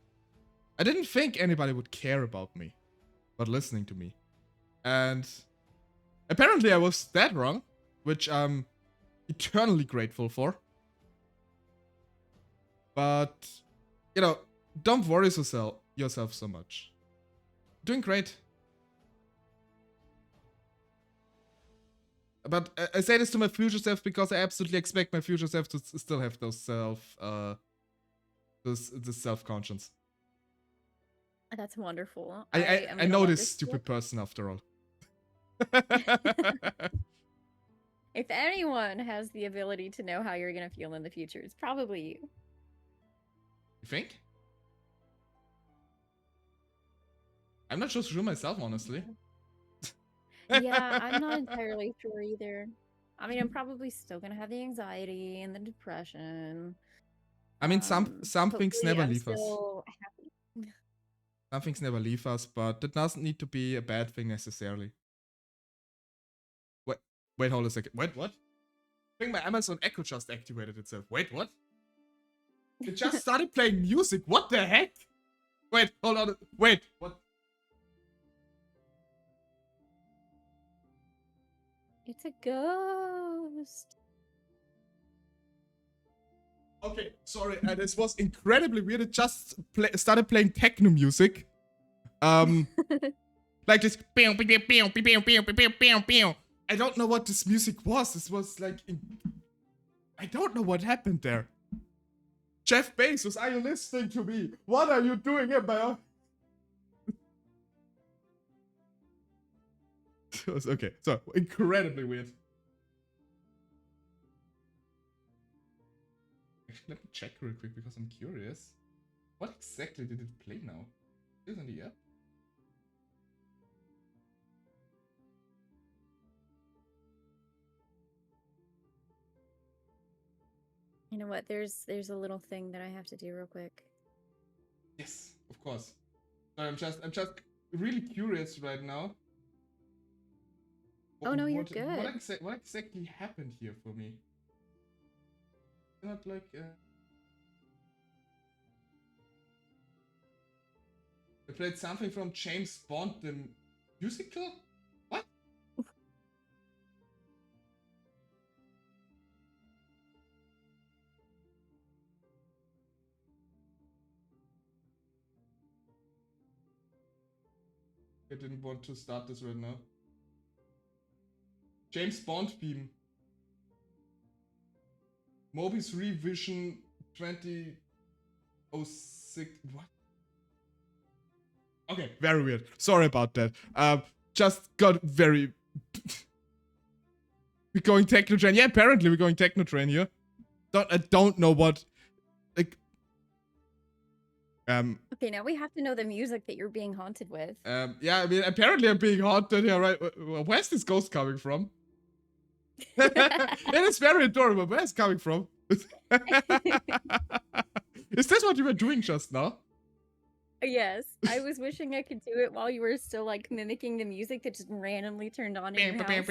I didn't think anybody would care about me, but listening to me. And apparently I was that wrong, which I'm eternally grateful for. But, you know, don't worry yourself so much. Doing great. But I say this to my future self because I absolutely expect my future self to still have those self-conscience. That's wonderful. I know this stupid person after all. If anyone has the ability to know how you're gonna feel in the future, it's probably you. You think? I'm not so sure myself, honestly. Yeah, I'm not entirely sure either. I mean, I'm probably still gonna have the anxiety and the depression. I mean, some things never leave us. Happy. Some things never leave us, but that doesn't need to be a bad thing necessarily. Wait, hold a second. Wait, what? I think my Amazon Echo just activated itself. Wait, what? It just started playing music. What the heck? Wait, hold on. Wait, what? It's a ghost. Okay, sorry. This was incredibly weird. It just started playing techno music. Like this. I don't know what this music was. This was like. I don't know what happened there. Jeff Bezos, are you listening to me? What are you doing in my... Okay, so incredibly weird. Actually, let me check real quick because I'm curious. What exactly did it play now? Is it in the app? You know what? There's a little thing that I have to do real quick. Yes, of course. Sorry, I'm just really curious right now. Oh no, you're good. What exactly happened here for me? Not like they played something from James Bond, the musical? What? I didn't want to start this right now. James Bond theme. Mobius Revision 2006. What? Okay, very weird. Sorry about that. Just got very. We're going techno train. Yeah, apparently we're going techno train here. I don't know what. Like. Okay, now we have to know the music that you're being haunted with. Yeah, I mean, apparently I'm being haunted here, right? Where's this ghost coming from? It is very adorable. Where's it coming from? Is this what you were doing just now? Yes, I was wishing I could do it while you were still like mimicking the music that just randomly turned on in your house.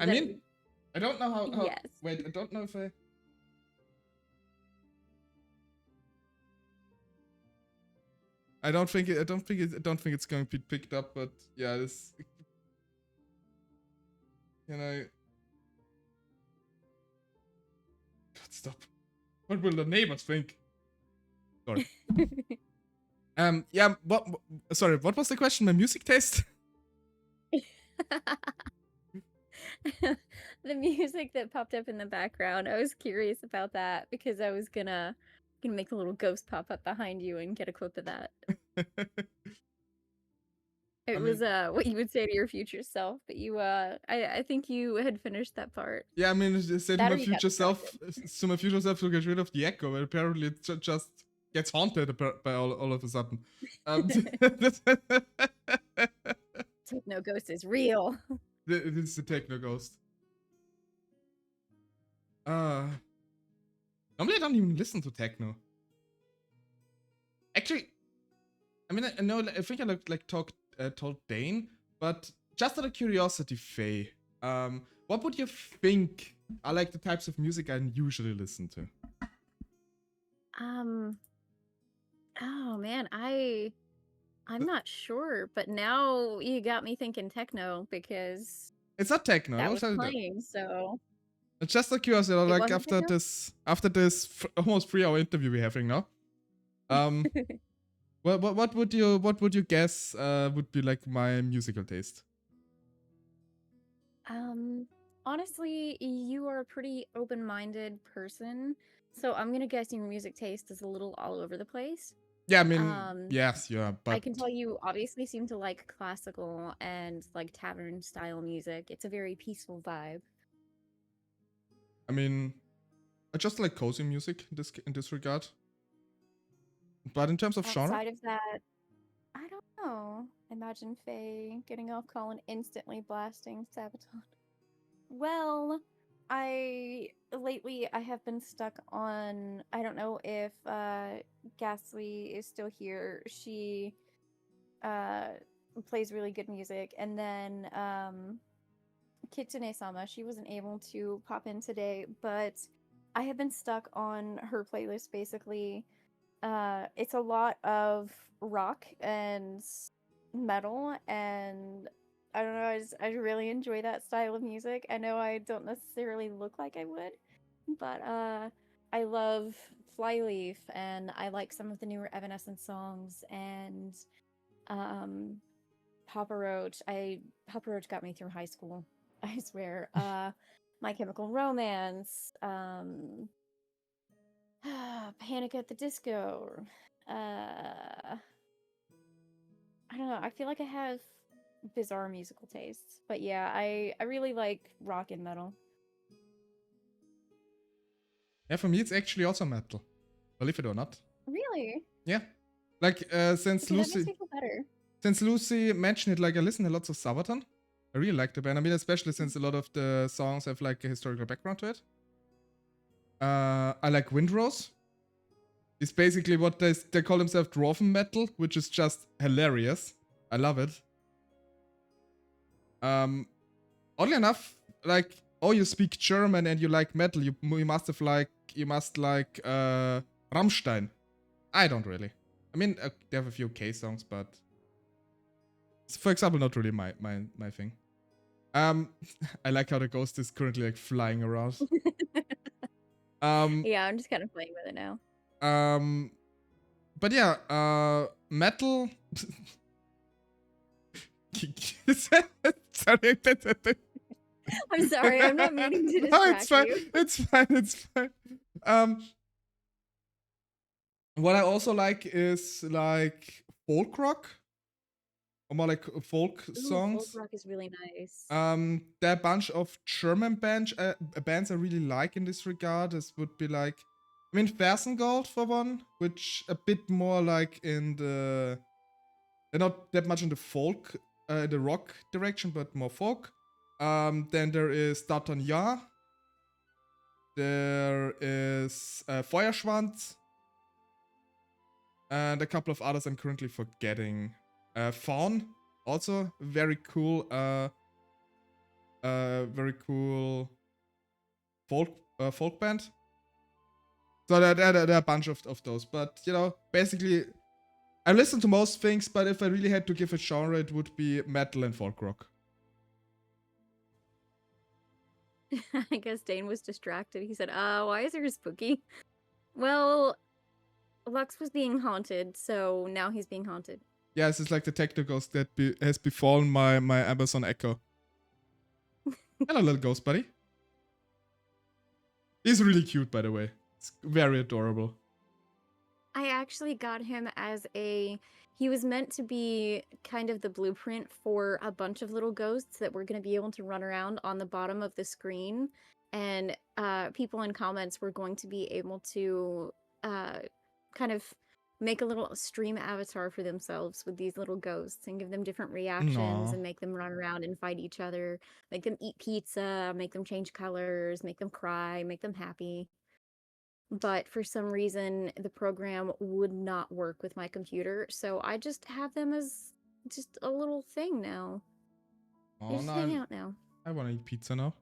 I mean, I don't know how. Yes. Wait, I don't know if I don't think it's going to be picked up, but yeah, this, you know. God, stop. What will the neighbors think? Sorry. Yeah. Sorry. What was the question? My music taste? The music that popped up in the background. I was curious about that because I was gonna make a little ghost pop up behind you and get a clip of that. It was what you would say to your future self, but you I think you had finished that part. Yeah, I mean, I said to That or my you got future self, distracted. to get rid of the echo, but apparently it just gets haunted by all of a sudden. Techno ghost is real. It's the techno ghost. Normally I don't even listen to techno. Actually, I mean, I know, I think I told Dane, but just out of curiosity, Faye, what would you think are like the types of music I usually listen to? Oh man, I'm not sure, but now you got me thinking techno because It's not techno. that was playing, so It's just a curiosity, it like wasn't after techno? this almost 3-hour interview we're having now. What would you guess would be like my musical taste? Honestly, you are a pretty open-minded person, so I'm gonna guess your music taste is a little all over the place. Yeah, I mean, yes, yeah, but I can tell you obviously seem to like classical and like tavern style music. It's a very peaceful vibe. I mean, I just like cozy music in this regard. But in terms of genre, Outside of that, I don't know. Imagine Faye getting off call and instantly blasting Sabaton. Well, lately I have been stuck on, I don't know if Ghastly is still here. She plays really good music, and then Kitsune-sama, she wasn't able to pop in today, but I have been stuck on her playlist basically. It's a lot of rock and metal, and I don't know, I really enjoy that style of music. I know I don't necessarily look like I would, but I love Flyleaf, and I like some of the newer Evanescence songs, and um Papa Roach. Papa Roach got me through high school. I swear. My Chemical Romance, Panic at the Disco. I don't know. I feel like I have bizarre musical tastes, but yeah, I really like rock and metal. yeah, for me it's actually also metal, believe it or not. Really? Yeah, like since Okay, that makes me feel better. Since Lucy mentioned it, like I listen to lots of Sabaton. I really like the band. I mean, especially since a lot of the songs have like a historical background to it. I like Windrose. It's basically what they call themselves dwarven metal, which is just hilarious. I love it. Oddly enough, like, oh, you speak German and you like metal, you must like Rammstein. I don't really. I mean, they have a few K songs, but it's, for example, not really my thing. I like how the ghost is currently like flying around. Yeah, I'm just kind of playing with it now. But yeah, metal. Sorry, I'm sorry, I'm not meaning to distract no, it's fine. you. It's fine. It's fine. What I also like is like folk rock, or more like folk songs. Folk rock is really nice. There are a bunch of German bands I really like in this regard. This would be like, I mean, Fersengold for one, which a bit more like in the, they're not that much in the folk, the rock direction, but more folk. Then there is Datan Ja. There is Feuerschwanz. And a couple of others I'm currently forgetting. Faun, also very cool folk band. So there are a bunch of those, but you know, basically I listen to most things, but if I really had to give a genre, it would be metal and folk rock. I guess Dane was distracted. He said, why is there spooky? Well, Lux was being haunted, so now he's being haunted. Yes, it's like the techno ghost that has befallen my Amazon Echo. Hello, little ghost buddy. He's really cute, by the way. It's very adorable. I actually got him as he was meant to be kind of the blueprint for a bunch of little ghosts that were going to be able to run around on the bottom of the screen. And people in comments were going to be able to kind of make a little stream avatar for themselves with these little ghosts and give them different reactions and make them run around and fight each other, make them eat pizza, make them change colors, make them cry, make them happy. But for some reason, the program would not work with my computer, so I just have them as just a little thing now. They just hang out now. I want to eat pizza now.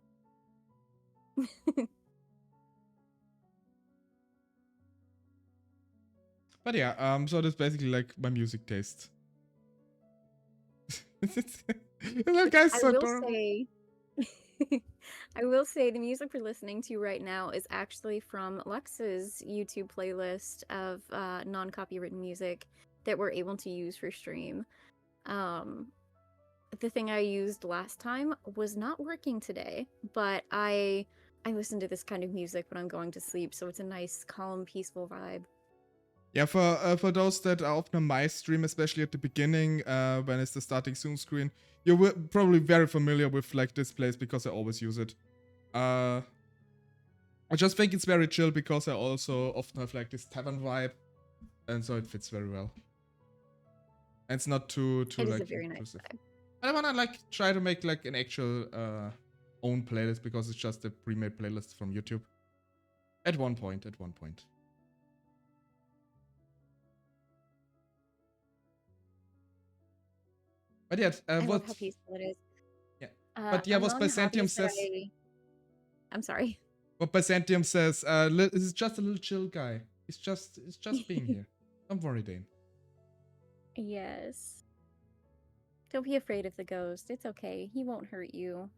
But yeah, so that's basically like my music taste. That guy's so adorable. I will say the music we're listening to right now is actually from Lux's YouTube playlist of non-copywritten music that we're able to use for stream. The thing I used last time was not working today, but I listen to this kind of music when I'm going to sleep, so it's a nice, calm, peaceful vibe. Yeah, for those that are often on my stream, especially at the beginning, when it's the starting Zoom screen, you're probably very familiar with like this place because I always use it. I just think it's very chill because I also often have like this tavern vibe, and so it fits very well. And it's not too it like is a very nice vibe. I wanna like try to make like an actual own playlist because it's just a pre-made playlist from YouTube. At one point. But yeah, I love how peaceful it is. Yeah. But yeah, what Byzantium says. I'm sorry. What Byzantium says, this is just a little chill guy. It's just being here. Don't worry, Dane. Yes. Don't be afraid of the ghost. It's okay. He won't hurt you.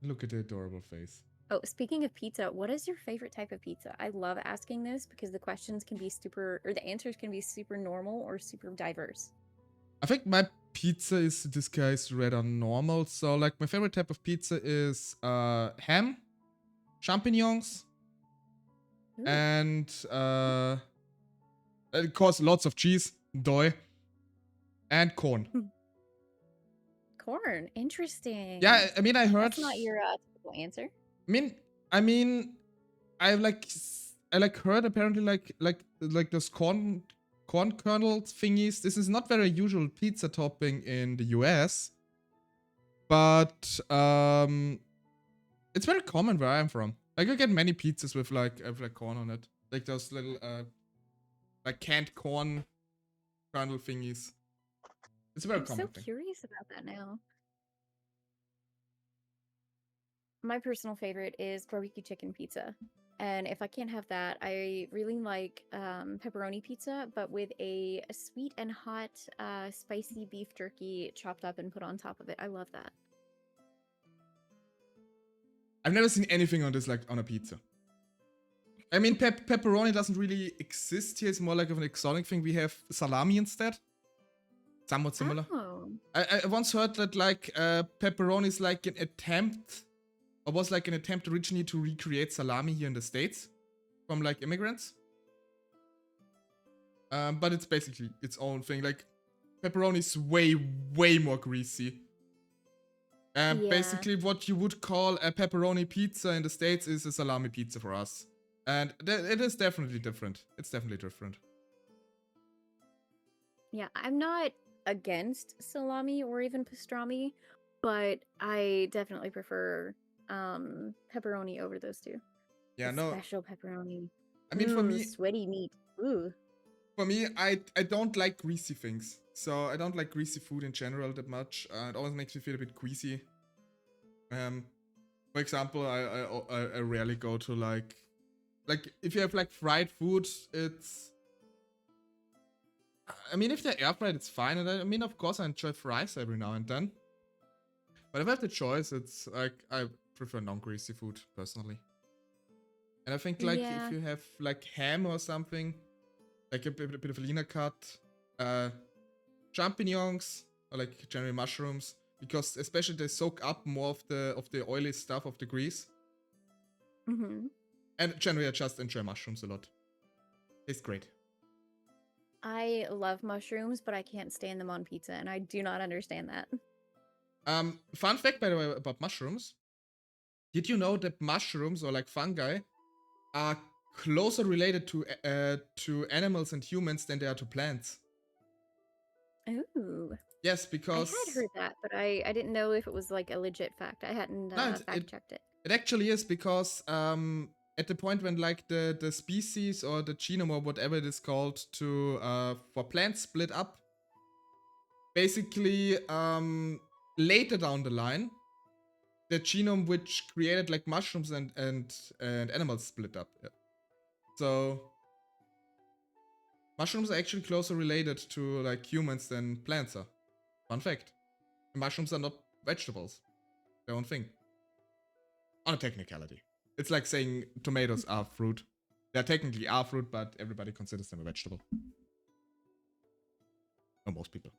Look at the adorable face. Oh, speaking of pizza, what is your favorite type of pizza? I love asking this because the questions can be the answers can be super normal or super diverse. I think my pizza is disguised rather normal. So like my favorite type of pizza is ham, champignons, and of course lots of cheese, dough, and corn. Corn, interesting. Yeah, I mean I heard that's not your typical answer. I mean, I heard apparently like those corn kernel thingies. This is not very usual pizza topping in the US, but it's very common where I'm from. Like I get many pizzas with like corn on it, like those little like canned corn kernel thingies. It's a very common thing. I'm so curious about that now. My personal favorite is barbecue chicken pizza. And if I can't have that, I really like pepperoni pizza, but with a sweet and hot spicy beef jerky chopped up and put on top of it. I love that. I've never seen anything on this like on a pizza. I mean, pepperoni doesn't really exist here. It's more like of an exotic thing. We have salami instead. Somewhat similar. Oh. I once heard that like pepperoni is like an attempt, or was like an attempt originally to recreate salami here in the States from like immigrants. But it's basically its own thing. Like pepperoni is way more greasy. Yeah. Basically what you would call a pepperoni pizza in the States is a salami pizza for us. And it is definitely different. It's definitely different. Yeah, I'm not against salami or even pastrami, but I definitely prefer pepperoni over those two. Yeah, no. Special pepperoni. I mean, for me, sweaty meat. Ooh. For me, I don't like greasy things. So I don't like greasy food in general that much. It always makes me feel a bit queasy. For example, I rarely go to like if you have like fried food, it's I mean, if they're air fried, it's fine. And I mean, of course, I enjoy fries every now and then. But if I have the choice, it's like I prefer non-greasy food personally. And I think like if Yeah. you have like ham or something, like a bit of a leaner cut, champignons or like generally mushrooms, because especially they soak up more of the oily stuff of the grease. Mm-hmm. And generally, I just enjoy mushrooms a lot. It's great. I love mushrooms, but I can't stand them on pizza, and I do not understand that. Fun fact, by the way, about mushrooms. Did you know that mushrooms or like fungi are closer related to animals and humans than they are to plants? Ooh. Yes, I had because heard that, but I didn't know if it was like a legit fact. I hadn't no, fact checked it. it actually is because at the point when like the species or the genome or whatever it is called to for plants split up, basically later down the line, the genome which created like mushrooms and animals split up. Yeah. So mushrooms are actually closer related to like humans than plants are. Fun fact. Mushrooms are not vegetables. Their own thing. On a technicality. It's like saying tomatoes are fruit. They technically are fruit, but everybody considers them a vegetable. Or most people.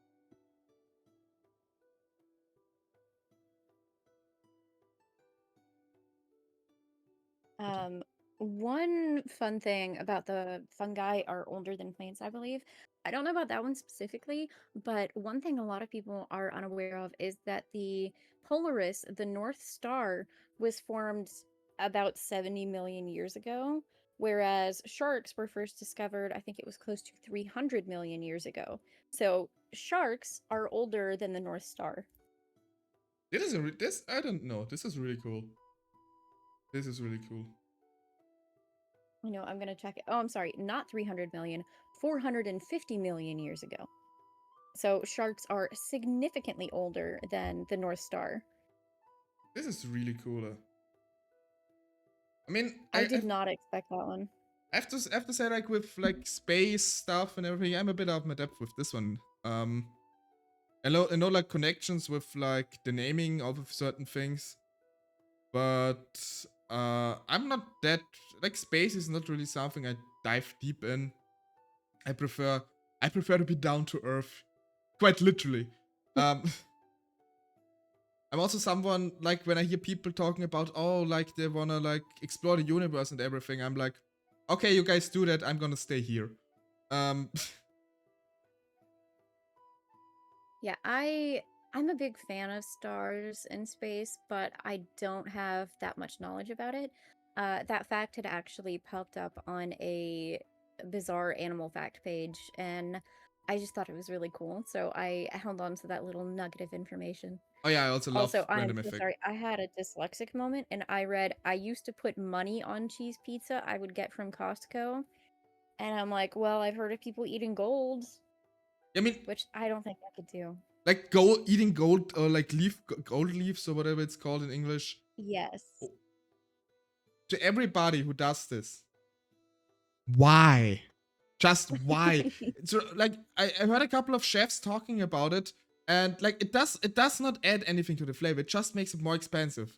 One fun thing about the fungi are older than plants, I believe. I don't know about that one specifically, but one thing a lot of people are unaware of is that the Polaris, the North Star, was formed about 70 million years ago, whereas sharks were first discovered, I think it was close to 300 million years ago. So sharks are older than the North Star. This I don't know. This is really cool. This is really cool. You know, I'm gonna check it. Oh, I'm sorry, not 300 million, 450 million years ago. So sharks are significantly older than the North Star. This is really cool. I mean, I did not expect that one. I have to say, like with like space stuff and everything, I'm a bit out of my depth with this one. I know like connections with like the naming of certain things, but I'm not that like space is not really something I dive deep in. I prefer to be down to earth, quite literally. I'm also someone like when I hear people talking about like they wanna like explore the universe and everything, I'm like, okay, you guys do that. I'm gonna stay here. Yeah, I'm a big fan of stars and space, but I don't have that much knowledge about it. That fact had actually popped up on a bizarre animal fact page, and I just thought it was really cool. So I held on to that little nugget of information. Oh yeah, I also love Also, I am random so effect. sorry. I had a dyslexic moment, and I read I used to put money on cheese pizza I would get from Costco, and I'm like, well, I've heard of people eating gold, I mean, which I don't think I could do. like eating gold or like gold leaves or whatever it's called in English. Yes. To everybody who does this, why? Just why? So like I heard a couple of chefs talking about it, and like it does not add anything to the flavor. It just makes it more expensive.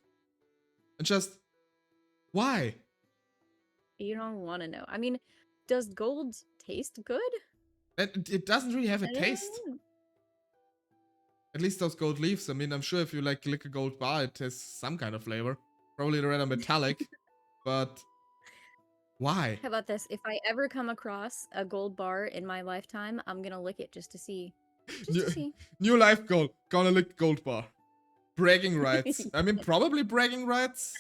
And just why? You don't want to know. I mean, does gold taste good? It doesn't really have a I don't taste. know. At least those gold leaves. I mean, I'm sure if you like lick a gold bar, it has some kind of flavor. Probably rather metallic, but why? How about this? If I ever come across a gold bar in my lifetime, I'm gonna lick it just to see. Just to see. New life goal. Gonna lick gold bar. Bragging rights. I mean, probably bragging rights.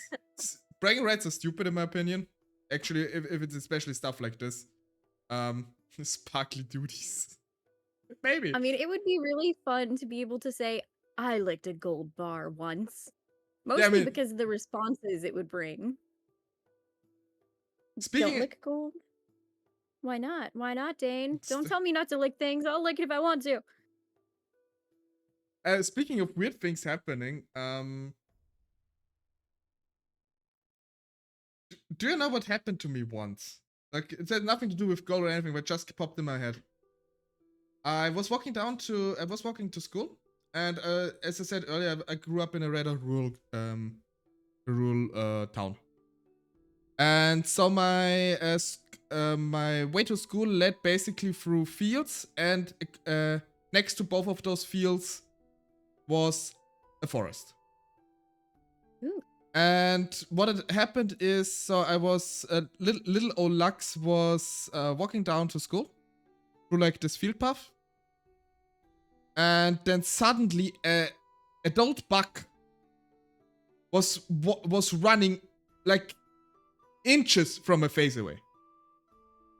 Bragging rights are stupid in my opinion. Actually, if it's especially stuff like this. Sparkly duties. Maybe. I mean, it would be really fun to be able to say, I licked a gold bar once. Mostly Yeah, I mean, because of the responses it would bring. Don't speaking lick gold? Why not? Why not, Dane? Don't tell me not to lick things. I'll lick it if I want to. speaking of weird things happening, do you know what happened to me once? Like, it had nothing to do with gold or anything, but just popped in my head. I was walking to school, and as I said earlier, I grew up in a rather rural town. And so my way to school led basically through fields, and next to both of those fields was a forest. Ooh. And what had happened is, so I was little old Lux was walking down to school through like this field path, and then suddenly a adult buck was running like inches from my face away.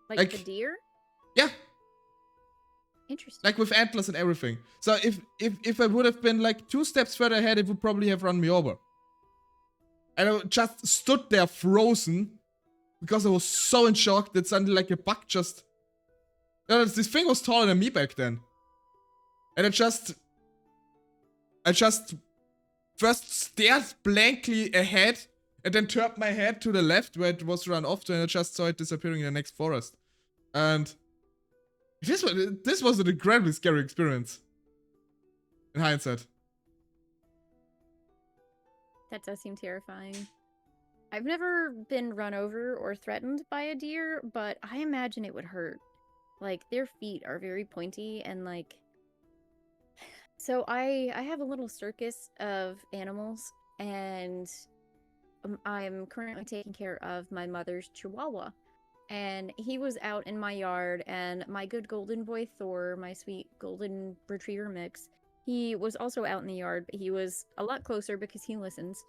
Like the deer? Yeah, Interesting. like with antlers and everything. So if I would have been like 2 steps further ahead, it would probably have run me over. And I just stood there frozen because I was so in shock that suddenly like a buck just. This thing was taller than me back then. And I just first stared blankly ahead and then turned my head to the left where it was run off to, and I just saw it disappearing in the next forest. And this was an incredibly scary experience. In hindsight. That does seem terrifying. I've never been run over or threatened by a deer, but I imagine it would hurt. Like, their feet are very pointy and like... So I have a little circus of animals, and I'm currently taking care of my mother's chihuahua. And he was out in my yard, and my good golden boy Thor, my sweet golden retriever mix, he was also out in the yard, but he was a lot closer because he listens.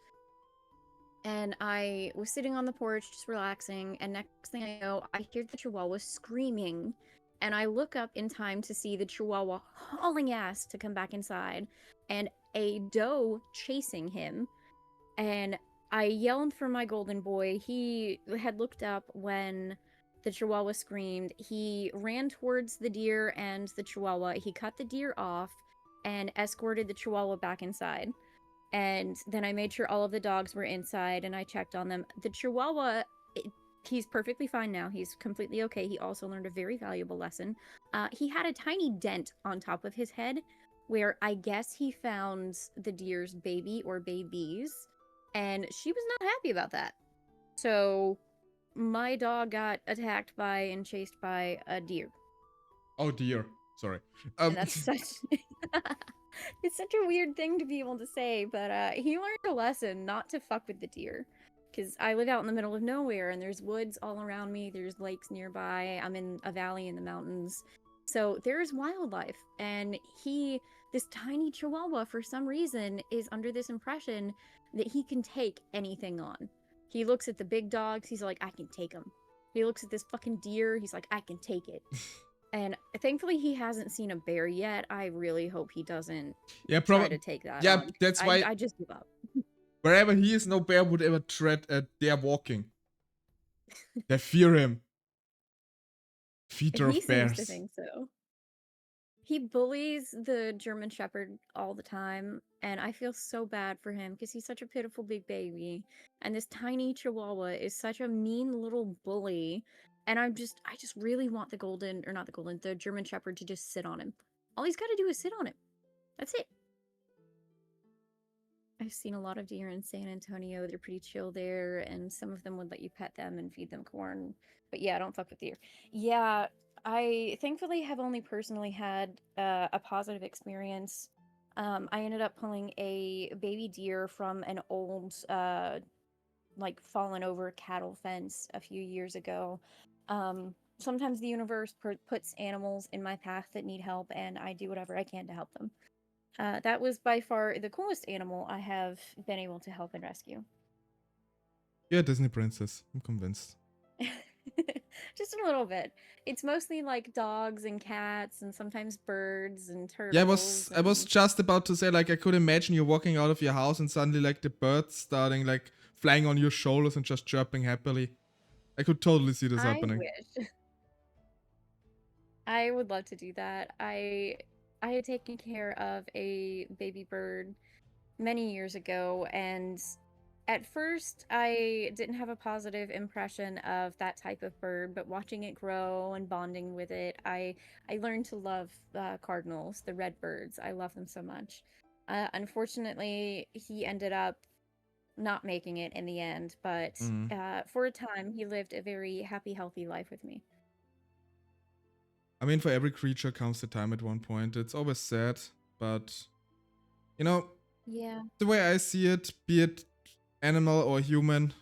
And I was sitting on the porch just relaxing, and next thing I know, I hear the chihuahua screaming. And I look up in time to see the chihuahua hauling ass to come back inside, and a doe chasing him. And I yelled for my golden boy. He had looked up when the chihuahua screamed. He ran towards the deer and the chihuahua. He cut the deer off and escorted the chihuahua back inside. And then I made sure all of the dogs were inside, and I checked on them. The chihuahua, he's perfectly fine now. He's completely okay. He also learned a very valuable lesson. He had a tiny dent on top of his head where I guess he found the deer's baby or babies, and she was not happy about that. So my dog got attacked by and chased by a deer. Oh dear. Sorry. And that's such... It's such a weird thing to be able to say, but he learned a lesson not to fuck with the deer. Because I live out in the middle of nowhere, and there's woods all around me, there's lakes nearby, I'm in a valley in the mountains. So there's wildlife, and this tiny chihuahua, for some reason, is under this impression that he can take anything on. He looks at the big dogs, he's like, I can take them. He looks at this fucking deer, he's like, I can take it. And thankfully he hasn't seen a bear yet. I really hope he doesn't try to take that on. That's why I just give up. Wherever he is, no bear would ever tread a dare walking. They fear him. Feeder He of bears. seems to think so. He bullies the German Shepherd all the time, and I feel so bad for him because he's such a pitiful big baby. And this tiny Chihuahua is such a mean little bully. And I just really want the German Shepherd to just sit on him. All he's got to do is sit on him. That's it. I've seen a lot of deer in San Antonio. They're pretty chill there, and some of them would let you pet them and feed them corn. But yeah, don't fuck with deer. Yeah, I thankfully have only personally had a positive experience. I ended up pulling a baby deer from an old, like, fallen over cattle fence a few years ago. Sometimes the universe puts animals in my path that need help, and I do whatever I can to help them. That was by far the coolest animal I have been able to help and rescue. Yeah, Disney princess. I'm convinced. Just a little bit. It's mostly like dogs and cats and sometimes birds and turtles. Yeah, I was just about to say, like, I could imagine you walking out of your house and suddenly like the birds starting like flying on your shoulders and just chirping happily. I could totally see this happening. I wish. I would love to do that. I had taken care of a baby bird many years ago, and At first, I didn't have a positive impression of that type of bird, but watching it grow and bonding with it, I learned to love cardinals, the red birds. I love them so much. Unfortunately, he ended up not making it in the end, but Mm. for a time, he lived a very happy, healthy life with me. I mean, for every creature comes the time at one point. It's always sad, but you know, Yeah. the way I see it, be it animal or human,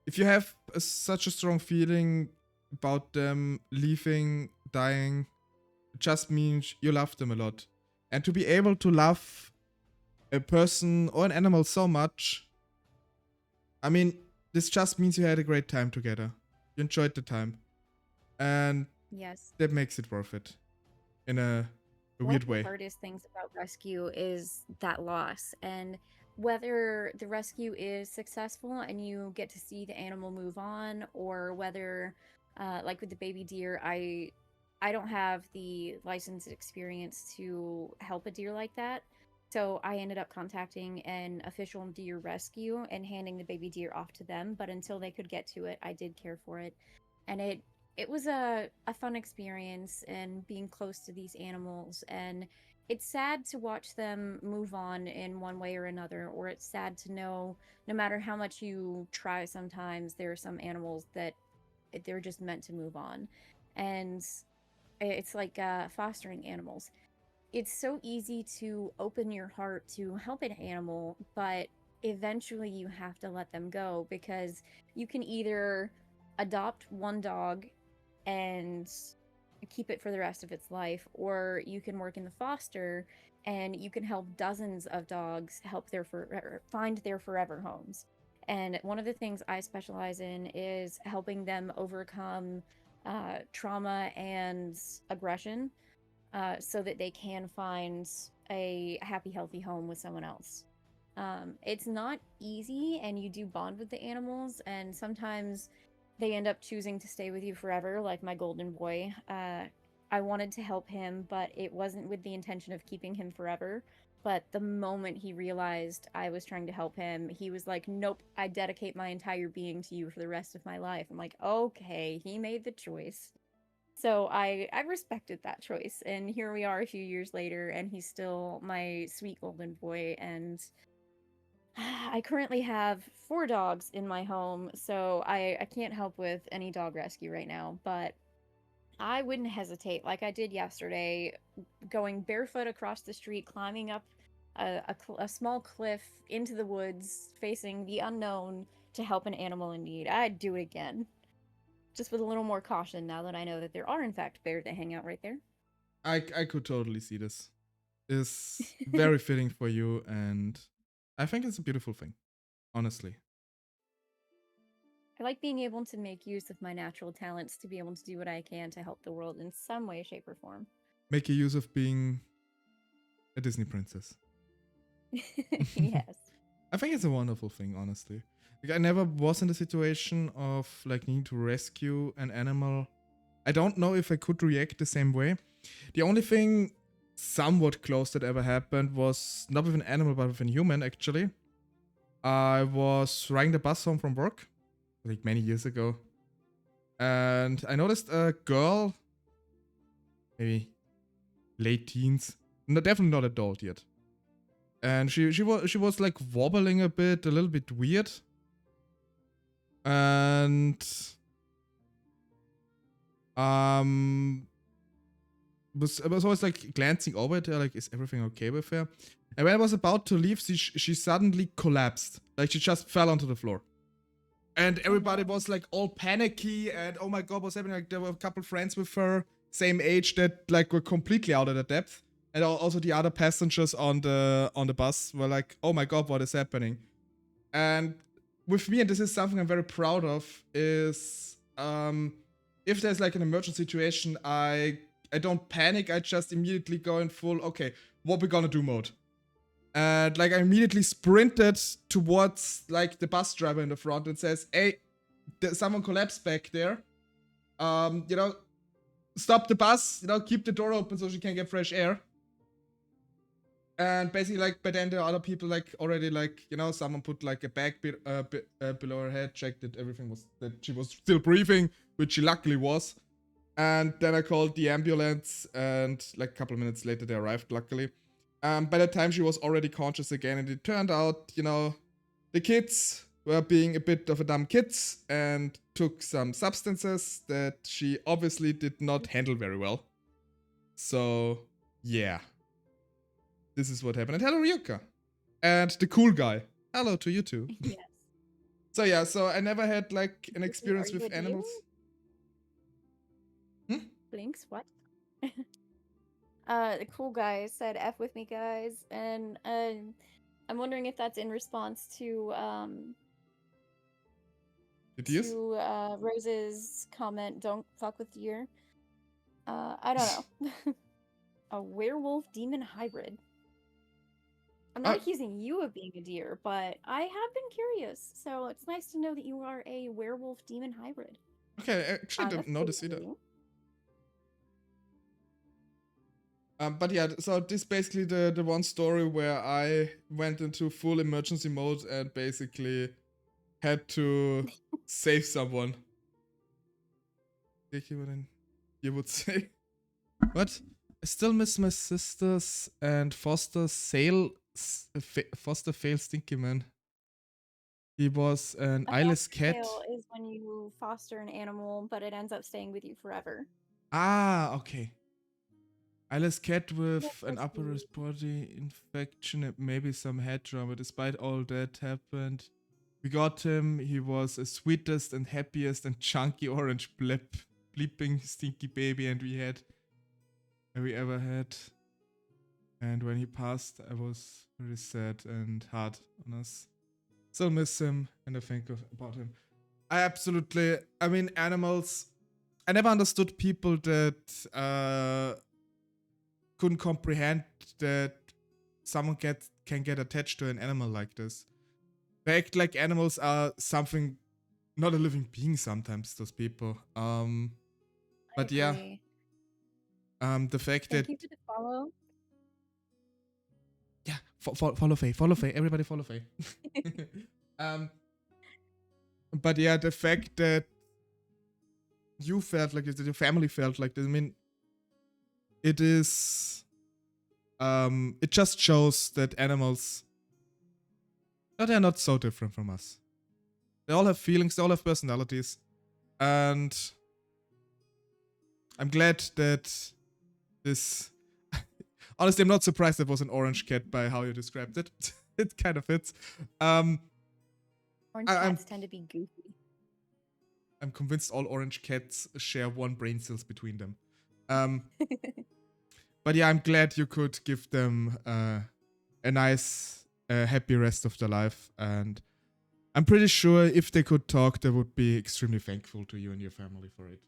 if you have such a strong feeling about them leaving, dying, it just means you love them a lot. And to be able to love a person or an animal so much, I mean, this just means you had a great time together. You enjoyed the time. And Yes. that makes it worth it in a One weird of the way. hardest things about rescue is that loss, and whether the rescue is successful and you get to see the animal move on, or whether, like with the baby deer, I don't have the licensed experience to help a deer like that. So I ended up contacting an official deer rescue and handing the baby deer off to them. But until they could get to it, I did care for it, and it was a fun experience and being close to these animals, and it's sad to watch them move on in one way or another, or it's sad to know no matter how much you try, sometimes there are some animals that they're just meant to move on. And it's like fostering animals, it's so easy to open your heart to help an animal, but eventually you have to let them go, because you can either adopt one dog and keep it for the rest of its life, or you can work in the foster and you can help dozens of dogs help find their forever homes. And one of the things I specialize in is helping them overcome trauma and aggression, so that they can find a happy, healthy home with someone else. It's not easy, and you do bond with the animals, and sometimes they end up choosing to stay with you forever, like my golden boy. I wanted to help him, but it wasn't with the intention of keeping him forever. But the moment he realized I was trying to help him, he was like, "Nope, I dedicate my entire being to you for the rest of my life." I'm like, "Okay, he made the choice." So I respected that choice, and here we are a few years later, and he's still my sweet golden boy. And I currently have 4 dogs in my home, so I can't help with any dog rescue right now, but I wouldn't hesitate, like I did yesterday, going barefoot across the street, climbing up a small cliff into the woods, facing the unknown to help an animal in need. I'd do it again, just with a little more caution now that I know that there are, in fact, bears that hang out right there. I could totally see this. It's very fitting for you, and I think it's a beautiful thing, honestly. I like being able to make use of my natural talents to be able to do what I can to help the world in some way, shape, or form. Make a use of being a Disney princess. Yes. I think it's a wonderful thing, honestly. Like, I never was in the situation of like needing to rescue an animal. I don't know if I could react the same way. The only thing somewhat close that ever happened was not with an animal but with a human, actually. I was riding the bus home from work, like many years ago, and I noticed a girl, maybe late teens, no, definitely not adult yet, and she was like wobbling a little bit weird, and um was always like glancing over at her, like, is everything okay with her? And when I was about to leave, she suddenly collapsed, like she just fell onto the floor. And everybody was like all panicky, and oh my god, what's happening? Like, there were a couple friends with her, same age, that like were completely out of their depth. And also the other passengers on the bus were like, oh my god, what is happening? And with me, and this is something I'm very proud of, is if there's like an emergency situation, I don't panic, I just immediately go in full, okay, what we gonna do mode. And like I immediately sprinted towards like the bus driver in the front and says, "Hey, someone collapsed back there. You know, stop the bus. You know, keep the door open so she can get fresh air." And basically, like, by then the other people, like, already, like, you know, someone put like a bag below her head, checked that everything was, that she was still breathing, which she luckily was. And then I called the ambulance, and like a couple of minutes later they arrived, luckily. By the time she was already conscious again, and it turned out, you know, the kids were being a bit of a dumb kids and took some substances that she obviously did not handle very well. So, yeah. This is what happened. And hello, Ryuka. And the cool guy. Hello to you too. Yes. So yeah, so I never had like an Are experience you a with deer? animals. Blinks, what? The cool guy said F with me, guys, and I'm wondering if that's in response to Rose's comment, "Don't fuck with deer." I don't know. A werewolf demon hybrid. I'm not accusing you of being a deer, but I have been curious, so it's nice to know that you are a werewolf demon hybrid. Okay, I actually didn't notice either. But yeah, so this is basically the one story where I went into full emergency mode and basically had to save someone. You would say. What? I still miss my sisters and Foster fail Stinky Man. He was an eyeless cat. Is when you foster an animal, but it ends up staying with you forever. Ah, okay. Eyeless cat with an upper respiratory infection and maybe some head trauma. Despite all that happened, we got him. He was the sweetest and happiest and chunky orange bleeping stinky baby we ever had. And when he passed, I was very sad and hard on us. Still miss him and I think about him. I mean, animals. I never understood people that couldn't comprehend that someone can get attached to an animal like this. They act like animals are something, not a living being sometimes, those people. But yeah. The fact that... Thank you for the follow. Yeah, follow Faye, everybody follow Faye. But yeah, the fact that you felt like this, that your family felt like this, I mean, it is, it just shows that animals, they're not so different from us. They all have feelings, they all have personalities, and I'm glad that this... Honestly, I'm not surprised it was an orange cat by how you described it. It kind of fits. Orange cats tend to be goofy. I'm convinced all orange cats share one brain cells between them. But yeah, I'm glad you could give them a nice, happy rest of their life. And I'm pretty sure if they could talk, they would be extremely thankful to you and your family for it.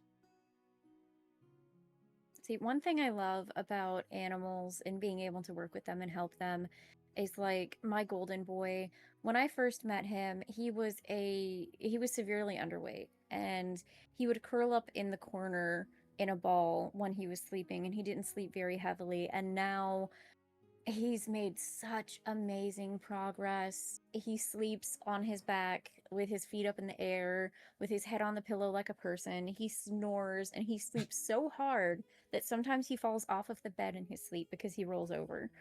See, one thing I love about animals and being able to work with them and help them is like my golden boy. When I first met him, he was severely underweight, and he would curl up in the corner in a ball when he was sleeping, and he didn't sleep very heavily. And now he's made such amazing progress. He sleeps on his back with his feet up in the air, with his head on the pillow like a person. He snores and he sleeps so hard that sometimes he falls off of the bed in his sleep because he rolls over.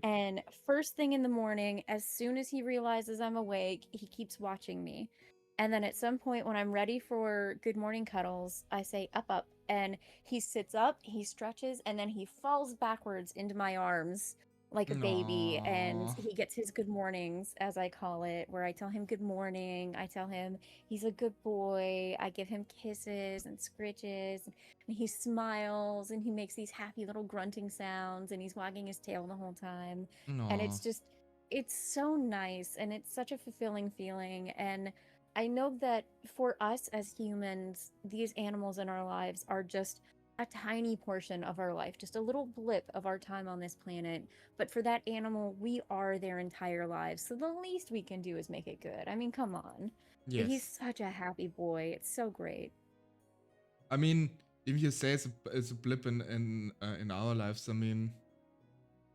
And first thing in the morning, as soon as he realizes I'm awake, he keeps watching me. And then at some point when I'm ready for good morning cuddles, I say up, up. And he sits up, he stretches, and then he falls backwards into my arms like a baby. And he gets his good mornings, as I call it, where I tell him good morning. I tell him he's a good boy. I give him kisses and scritches. And he smiles and he makes these happy little grunting sounds and he's wagging his tail the whole time. And it's so nice and it's such a fulfilling feeling. And I know that for us as humans, these animals in our lives are just a tiny portion of our life, just a little blip of our time on this planet. But for that animal, we are their entire lives. So the least we can do is make it good. I mean, come on. Yes. He's such a happy boy. It's so great. I mean, if you say it's a blip in our lives, I mean,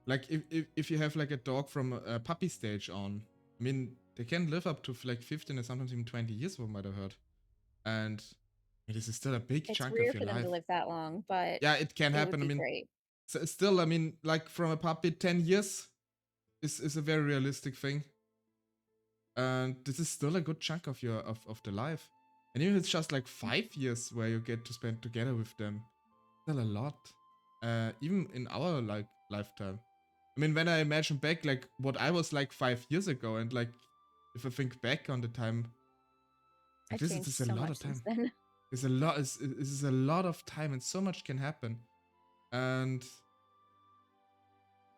Like if you have like a dog from a puppy stage on, I mean, they can live up to like 15 or sometimes even 20 years, what I might have heard. And this is still a big It's chunk rare of your for them to life. live that long, but Yeah, it can it would happen. I be mean, great. still, I mean, like from a puppy, 10 years is a very realistic thing. And this is still a good chunk of your of the life. And even if it's just like 5 years where you get to spend together with them, still a lot. Even in our like lifetime. I mean, when I imagine back like what I was like 5 years ago, and like if I think back on the time, like I've this changed is a so lot much of since time. then. It's a lot. This is a lot of time, and so much can happen. And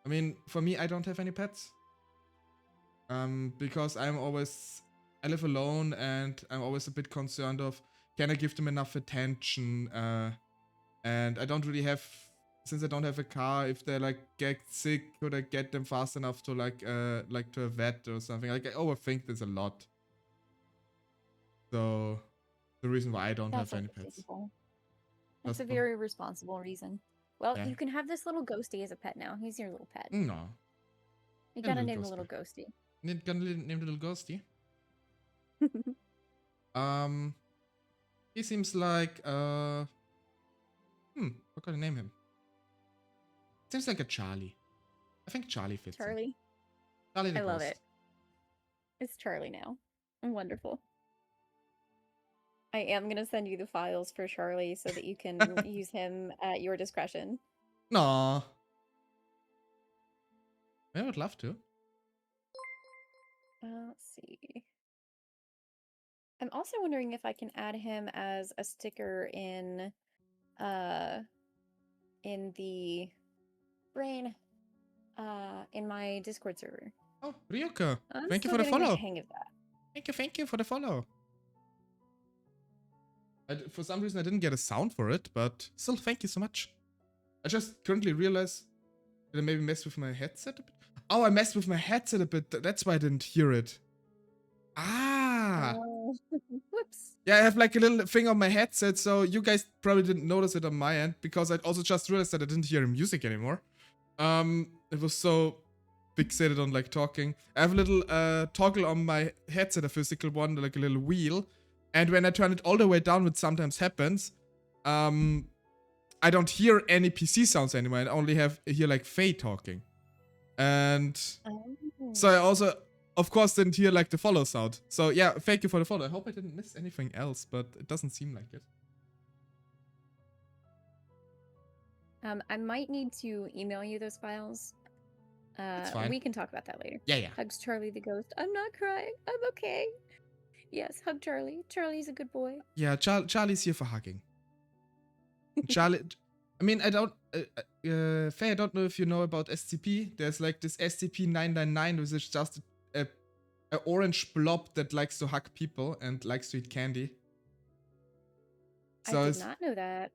I mean, for me, I don't have any pets. Because I live alone, and I'm always a bit concerned of, can I give them enough attention? And I don't really have, since I don't have a car, if they like get sick, could I get them fast enough to like to a vet or something? Like I overthink this a lot. So the reason why I don't That's have any pets. understandable. That's a Just very responsible reason. Well, yeah. you can have this little ghosty as a pet now. He's your little pet. No. You A gotta little name the ghosty. little ghosty. Gonna name the little ghosty. Um he seems like what can I name him? Seems like a Charlie. I think Charlie fits him. Charlie. Charlie the I love ghost. it. It's Charlie now. Wonderful. I am gonna send you the files for Charlie so that you can use him at your discretion. No. I would love to. Let's see. I'm also wondering if I can add him as a sticker in the brain in my Discord server. Oh, Ryuko. I'm Thank you still for the getting the follow. hang of that. Thank you for the follow. For some reason I didn't get a sound for it, but still thank you so much. I just currently realized that I maybe messed with my headset a bit. Oh, I messed with my headset a bit. That's why I didn't hear it. Ah. Oh, whoops. Yeah, I have like a little thing on my headset, so you guys probably didn't notice it on my end, because I also just realized that I didn't hear music anymore. It was so fixated on like talking. I have a little toggle on my headset, a physical one, like a little wheel. And when I turn it all the way down, which sometimes happens, I don't hear any PC sounds anymore. I only hear like Faye talking. And so I also, of course, didn't hear like the follow sound. So yeah, thank you for the follow. I hope I didn't miss anything else, but it doesn't seem like it. I might need to email you those files. It's fine. We can talk about that later. Yeah. Hugs Charlie the ghost. I'm not crying. I'm okay. Yes, hug Charlie. Charlie's a good boy. Yeah, Charlie's here for hugging. Charlie, I mean, I don't, Faye, I don't know if you know about SCP. There's like this SCP-999, which is just a orange blob that likes to hug people and likes to eat candy. So I did not know that.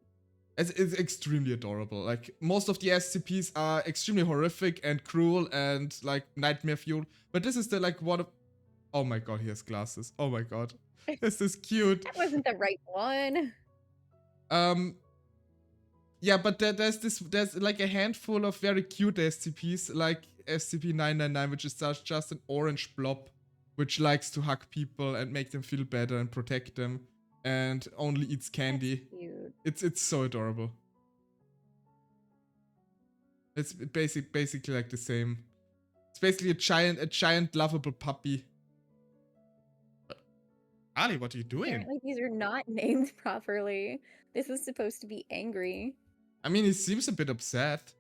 It's extremely adorable. Like, most of the SCPs are extremely horrific and cruel and like nightmare fuel. But this is the like one of, oh my god, he has glasses. Oh my god. This is cute. That wasn't the right one. Yeah, but there's like a handful of very cute SCPs, like SCP-999, which is just an orange blob, which likes to hug people and make them feel better and protect them, and only eats candy. That's cute. It's so adorable. It's basically like the same. It's basically a giant lovable puppy. Ali, what are you doing? Apparently these are not named properly. This is supposed to be angry. I mean, he seems a bit upset.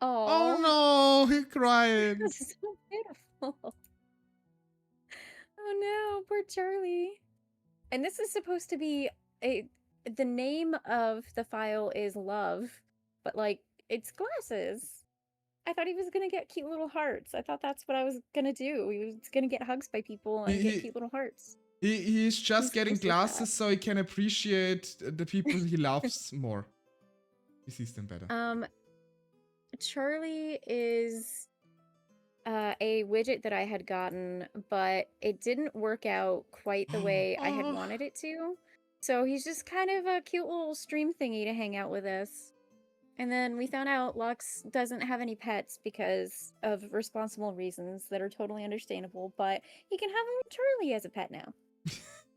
Oh no, he cried. That's so beautiful. Oh no, poor Charlie. And this is supposed to be the name of the file is love, but like it's glasses. I thought he was gonna get cute little hearts. I thought that's what I was gonna do. He was gonna get hugs by people and get cute little hearts. He's just getting glasses so he can appreciate the people he loves more. He sees them better. Charlie is a widget that I had gotten, but it didn't work out quite the way I had wanted it to. So he's just kind of a cute little stream thingy to hang out with us. And then we found out Lux doesn't have any pets because of responsible reasons that are totally understandable, but he can have Charlie as a pet now.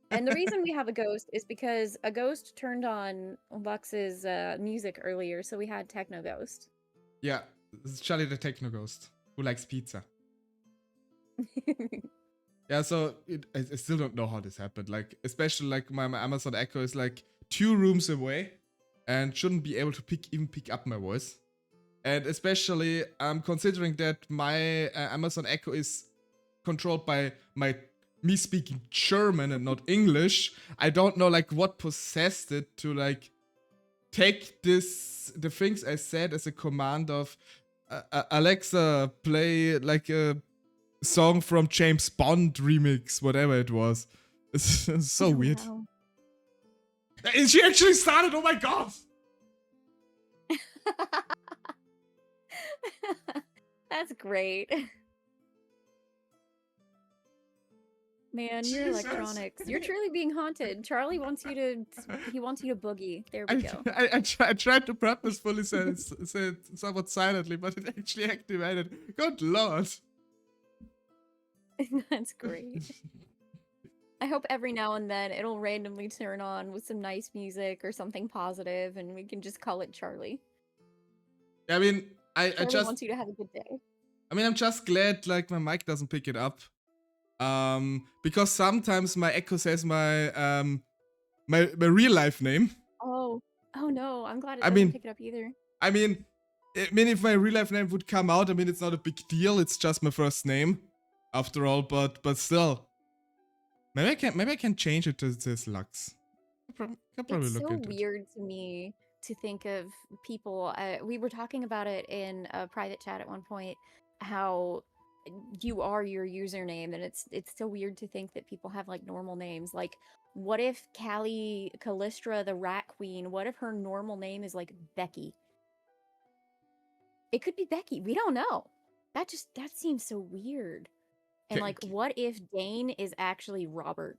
And the reason we have a ghost is because a ghost turned on Lux's music earlier, so we had Techno Ghost. Yeah, this is Charlie the Techno Ghost who likes pizza. Yeah, so I still don't know how this happened. Like, especially like my Amazon Echo is like 2 rooms away and shouldn't be able to pick up my voice. And especially considering that my Amazon Echo is controlled by me speaking German and not English, I don't know like what possessed it to like take the things I said as a command of Alexa, play like a song from James Bond remix, whatever it was. It's so weird. Wow. She actually started, oh my god! That's great. Man, your Jesus. electronics. You're truly being haunted. Charlie wants you to boogie. There we go. I tried to purposefully say it somewhat silently, but it actually activated. Good lord. That's great. I hope every now and then it'll randomly turn on with some nice music or something positive, and we can just call it Charlie. I mean, I Charlie just wants you to have a good day. I mean, I'm just glad like my mic doesn't pick it up. Because sometimes my Echo says my my real life name. Oh no! I'm glad it doesn't pick it up either. I mean, if my real life name would come out, I mean, it's not a big deal. It's just my first name, after all. But still, maybe I can change it to this Lux. I can probably It's look so into it. weird to me to think of people. We were talking about it in a private chat at one point. How you are your username, and it's so weird to think that people have like normal names. Like, what if Callistra the Rat Queen, what if her normal name is like Becky? It could be Becky, we don't know. That seems so weird. And like, what if Dane is actually Robert?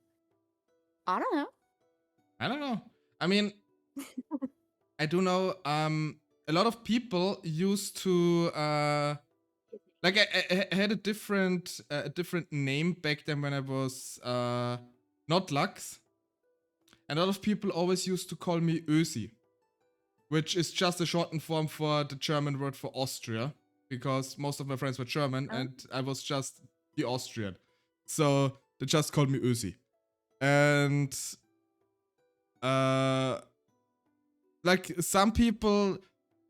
I don't know. I mean, I do know a lot of people used to like I had a different name back then when I was not Lux. And a lot of people always used to call me Ösi, which is just a shortened form for the German word for Austria, because most of my friends were German and I was just the Austrian. So they just called me Ösi. And like some people,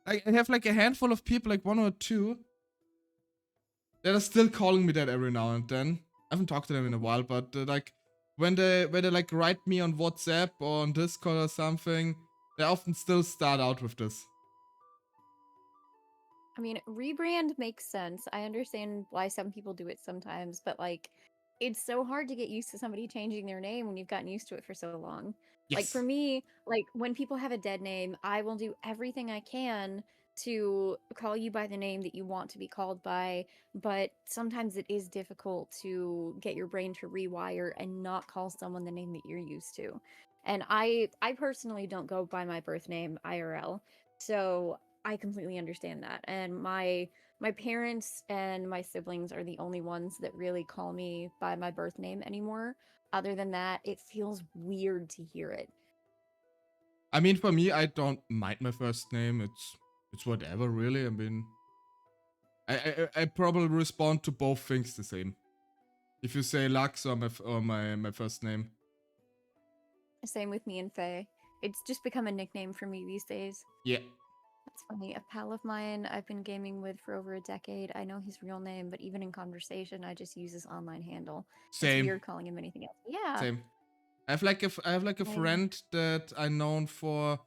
I have like a handful of people, like 1 or 2, that are still calling me that every now and then. I haven't talked to them in a while, but like when they like write me on WhatsApp or on Discord or something, they often still start out with this. I mean, rebrand makes sense. I understand why some people do it sometimes, but like, it's so hard to get used to somebody changing their name when you've gotten used to it for so long. Yes. Like for me, like when people have a dead name, I will do everything I can to call you by the name that you want to be called by, but sometimes it is difficult to get your brain to rewire and not call someone the name that you're used to. And I personally don't go by my birth name IRL, so I completely understand that. And my parents and my siblings are the only ones that really call me by my birth name anymore. Other than that, it feels weird to hear it. I mean, for me, I don't mind my first name. It's whatever, really. I mean, I probably respond to both things the same. If you say Lux or my first name. Same with me and Faye. It's just become a nickname for me these days. Yeah. That's funny. A pal of mine I've been gaming with for over a decade. I know his real name, but even in conversation, I just use his online handle. Same. It's weird calling him anything else. Yeah. Same. I have like a friend that I known for.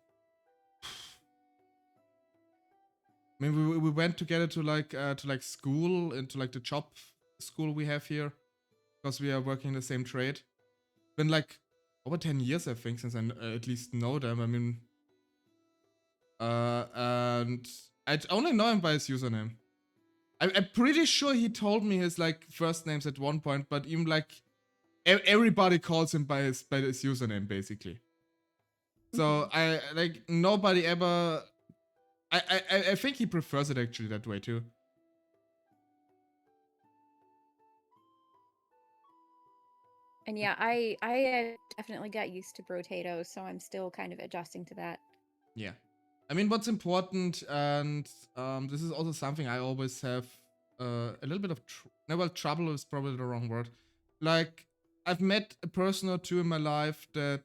I mean, we went together to like school, into like the job school we have here, because we are working in the same trade. Been like over 10 years, I think, since I at least know them. I mean, and I only know him by his username. I'm pretty sure he told me his like first names at one point, but even like everybody calls him by his username basically. So Mhm. I like nobody ever. I think he prefers it actually that way too. And yeah, I definitely got used to brotato, so I'm still kind of adjusting to that. Yeah. I mean, what's important, and this is also something I always have a little bit of no, well, trouble is probably the wrong word. Like, I've met a person or two in my life that,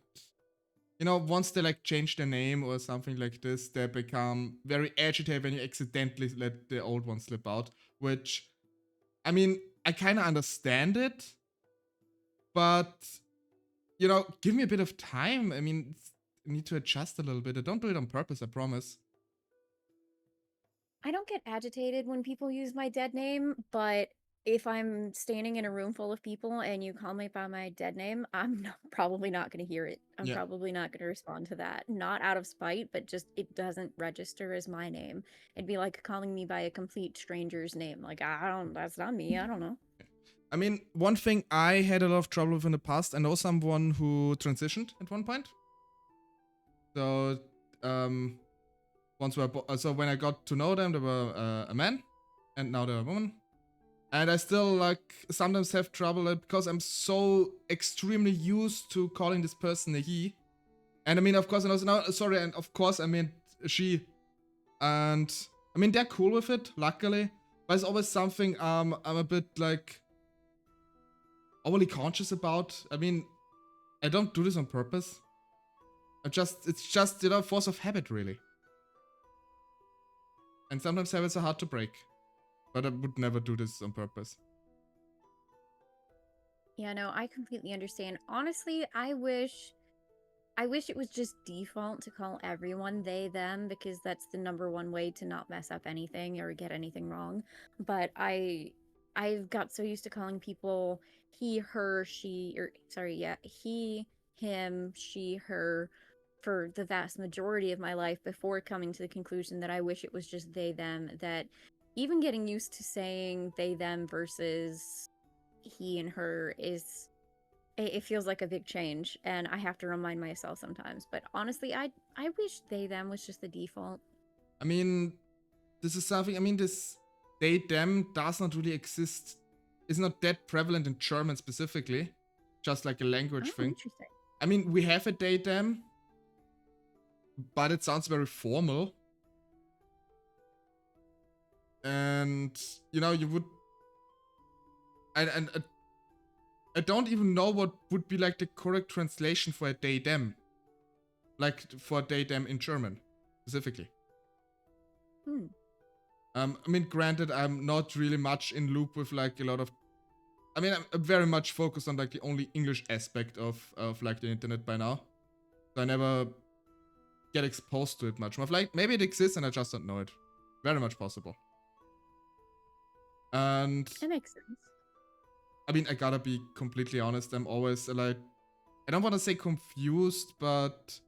once they like change their name or something like this, they become very agitated when you accidentally let the old one slip out. Which, I mean, I kind of understand it, but give me a bit of time. I mean, I need to adjust a little bit. I don't do it on purpose, I promise. I don't get agitated when people use my dead name, but if I'm standing in a room full of people and you call me by my dead name, I'm probably not going to hear it. I'm Yeah. probably not going to respond to that. Not out of spite, but just it doesn't register as my name. It'd be like calling me by a complete stranger's name. Like, I don't, that's not me. I don't know. I mean, one thing I had a lot of trouble with in the past, I know someone who transitioned at one point. So, um, so when I got to know them, they were a man, and now they're a woman. And I still like sometimes have trouble because I'm so extremely used to calling this person a he. And I mean, of course, and also no, sorry, and of course I meant she. And I mean, they're cool with it, luckily. But it's always something I'm a bit like overly conscious about. I mean, I don't do this on purpose. It's just, force of habit, really. And sometimes habits are hard to break. But I would never do this on purpose. Yeah, no, I completely understand. Honestly, I wish it was just default to call everyone they them because that's the number one way to not mess up anything or get anything wrong. But I've got so used to calling people he, her, she, or sorry, yeah, he, him, she, her for the vast majority of my life before coming to the conclusion that I wish it was just they them, that even getting used to saying they them versus he and her is it feels like a big change, and I have to remind myself sometimes. But honestly, I wish they them was just the default. I mean, this is something, I mean, this they, them does not really exist. It's not that prevalent in German specifically. Just like a language Oh, thing. interesting. I mean, we have a they, them, but it sounds very formal. And, you would. And I don't even know what would be like the correct translation for a they, them. Like for they, them in German, specifically. Hmm. I mean, granted, I'm not really much in loop with like a lot of. I mean, I'm very much focused on like the only English aspect of like the internet by now. So I never get exposed to it much more. Like maybe it exists and I just don't know it. Very much possible. And That makes sense. I mean, I gotta be completely honest. I'm always like, I don't want to say confused, but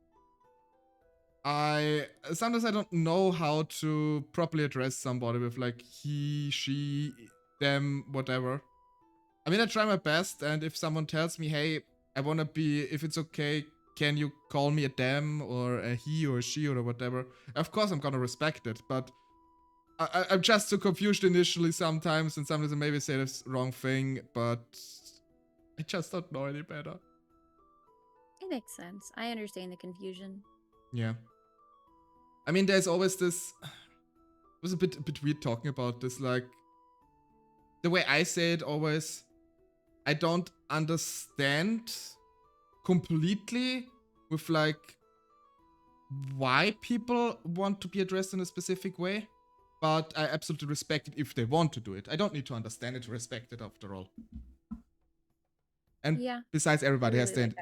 I sometimes I don't know how to properly address somebody with like he, she, them, whatever. I mean, I try my best, and if someone tells me, hey, I wanna be, if it's okay, can you call me a them or a he or a she or whatever? Of course, I'm gonna respect it, but I'm just so confused initially sometimes, and sometimes I maybe say this wrong thing, but I just don't know any better. It makes sense. I understand the confusion. Yeah. I mean, there's always this. It was a bit weird talking about this. Like the way I say it, always, I don't understand completely with like why people want to be addressed in a specific way, but I absolutely respect it if they want to do it. I don't need to understand it to respect it after all. And Yeah, besides, I everybody has really like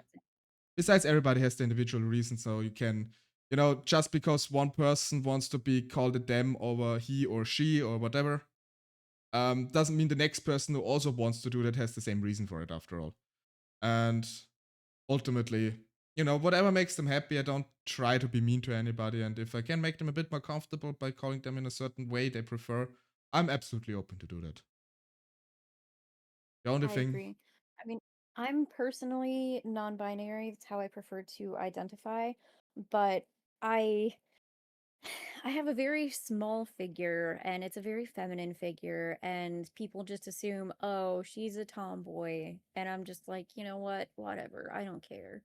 the that. individual reason, so you can, just because one person wants to be called a them over he or she or whatever, doesn't mean the next person who also wants to do that has the same reason for it after all. And ultimately, whatever makes them happy, I don't try to be mean to anybody. And if I can make them a bit more comfortable by calling them in a certain way they prefer, I'm absolutely open to do that. The only I thing, agree. I mean, I'm personally non-binary. It's how I prefer to identify. but I I have a very small figure and it's a very feminine figure and people just assume, "Oh, she's a tomboy." And I'm just like, "You know what? Whatever. I don't care."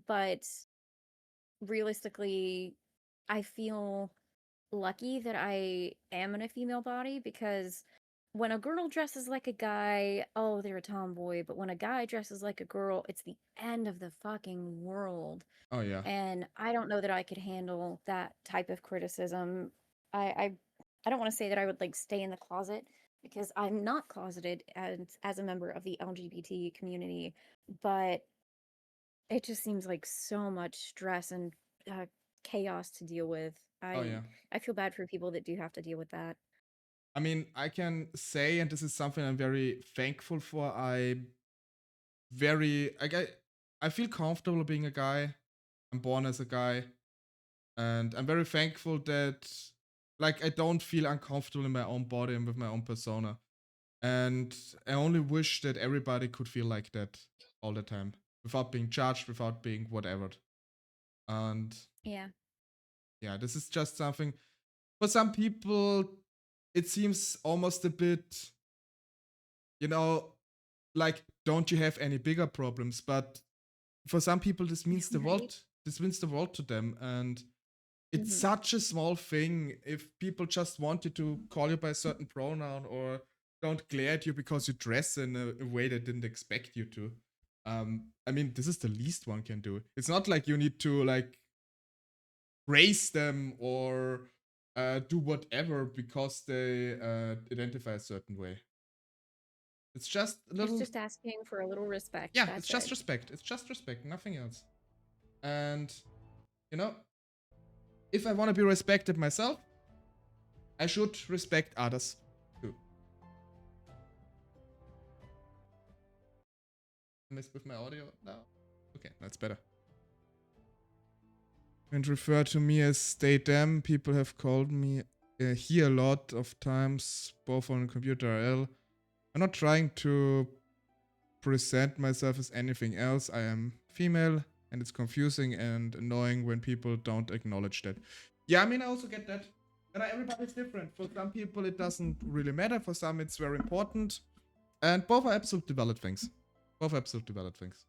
But realistically, I feel lucky that I am in a female body because when a girl dresses like a guy, oh, they're a tomboy. But when a guy dresses like a girl, it's the end of the fucking world. Oh yeah. And I don't know that I could handle that type of criticism. I I, I don't want to say that I would like stay in the closet because I'm not closeted as a member of the LGBT community, but it just seems like so much stress and uh, chaos to deal with. Oh I yeah. I feel bad for people that do have to deal with that. I mean, I can say, and this is something I'm very thankful for. I feel comfortable being a guy. I'm born as a guy, and I'm very thankful that like I don't feel uncomfortable in my own body and with my own persona. And I only wish that everybody could feel like that all the time, without being judged, without being whatever. And Yeah. yeah, this is just something for some people. It seems almost a bit, you know, like don't you have any bigger problems? But for some people, this means the Right. world. This means the world to them, and it's Hmm. such a small thing if people just want you to call you by a certain pronoun or don't glare at you because you dress in a way they didn't expect you to. I mean, this is the least one can do. It's not like you need to like praise them or do whatever because they identify a certain way. It's just a It's little, just asking for a little respect. yeah, it's That's just it. respect. It's just respect, nothing else. And, you know, if I want to be respected myself, I should respect others too. Mess with my audio now. Okay, that's better. And refer to me as they them. People have called me he a lot of times, both on computer IRL. I'm not trying to present myself as anything else. I am female, and it's confusing and annoying when people don't acknowledge that. Yeah, I mean, I also get that. But everybody's different. For some people, it doesn't really matter. For some, it's very important. And both are absolutely valid things. Both are absolutely valid things.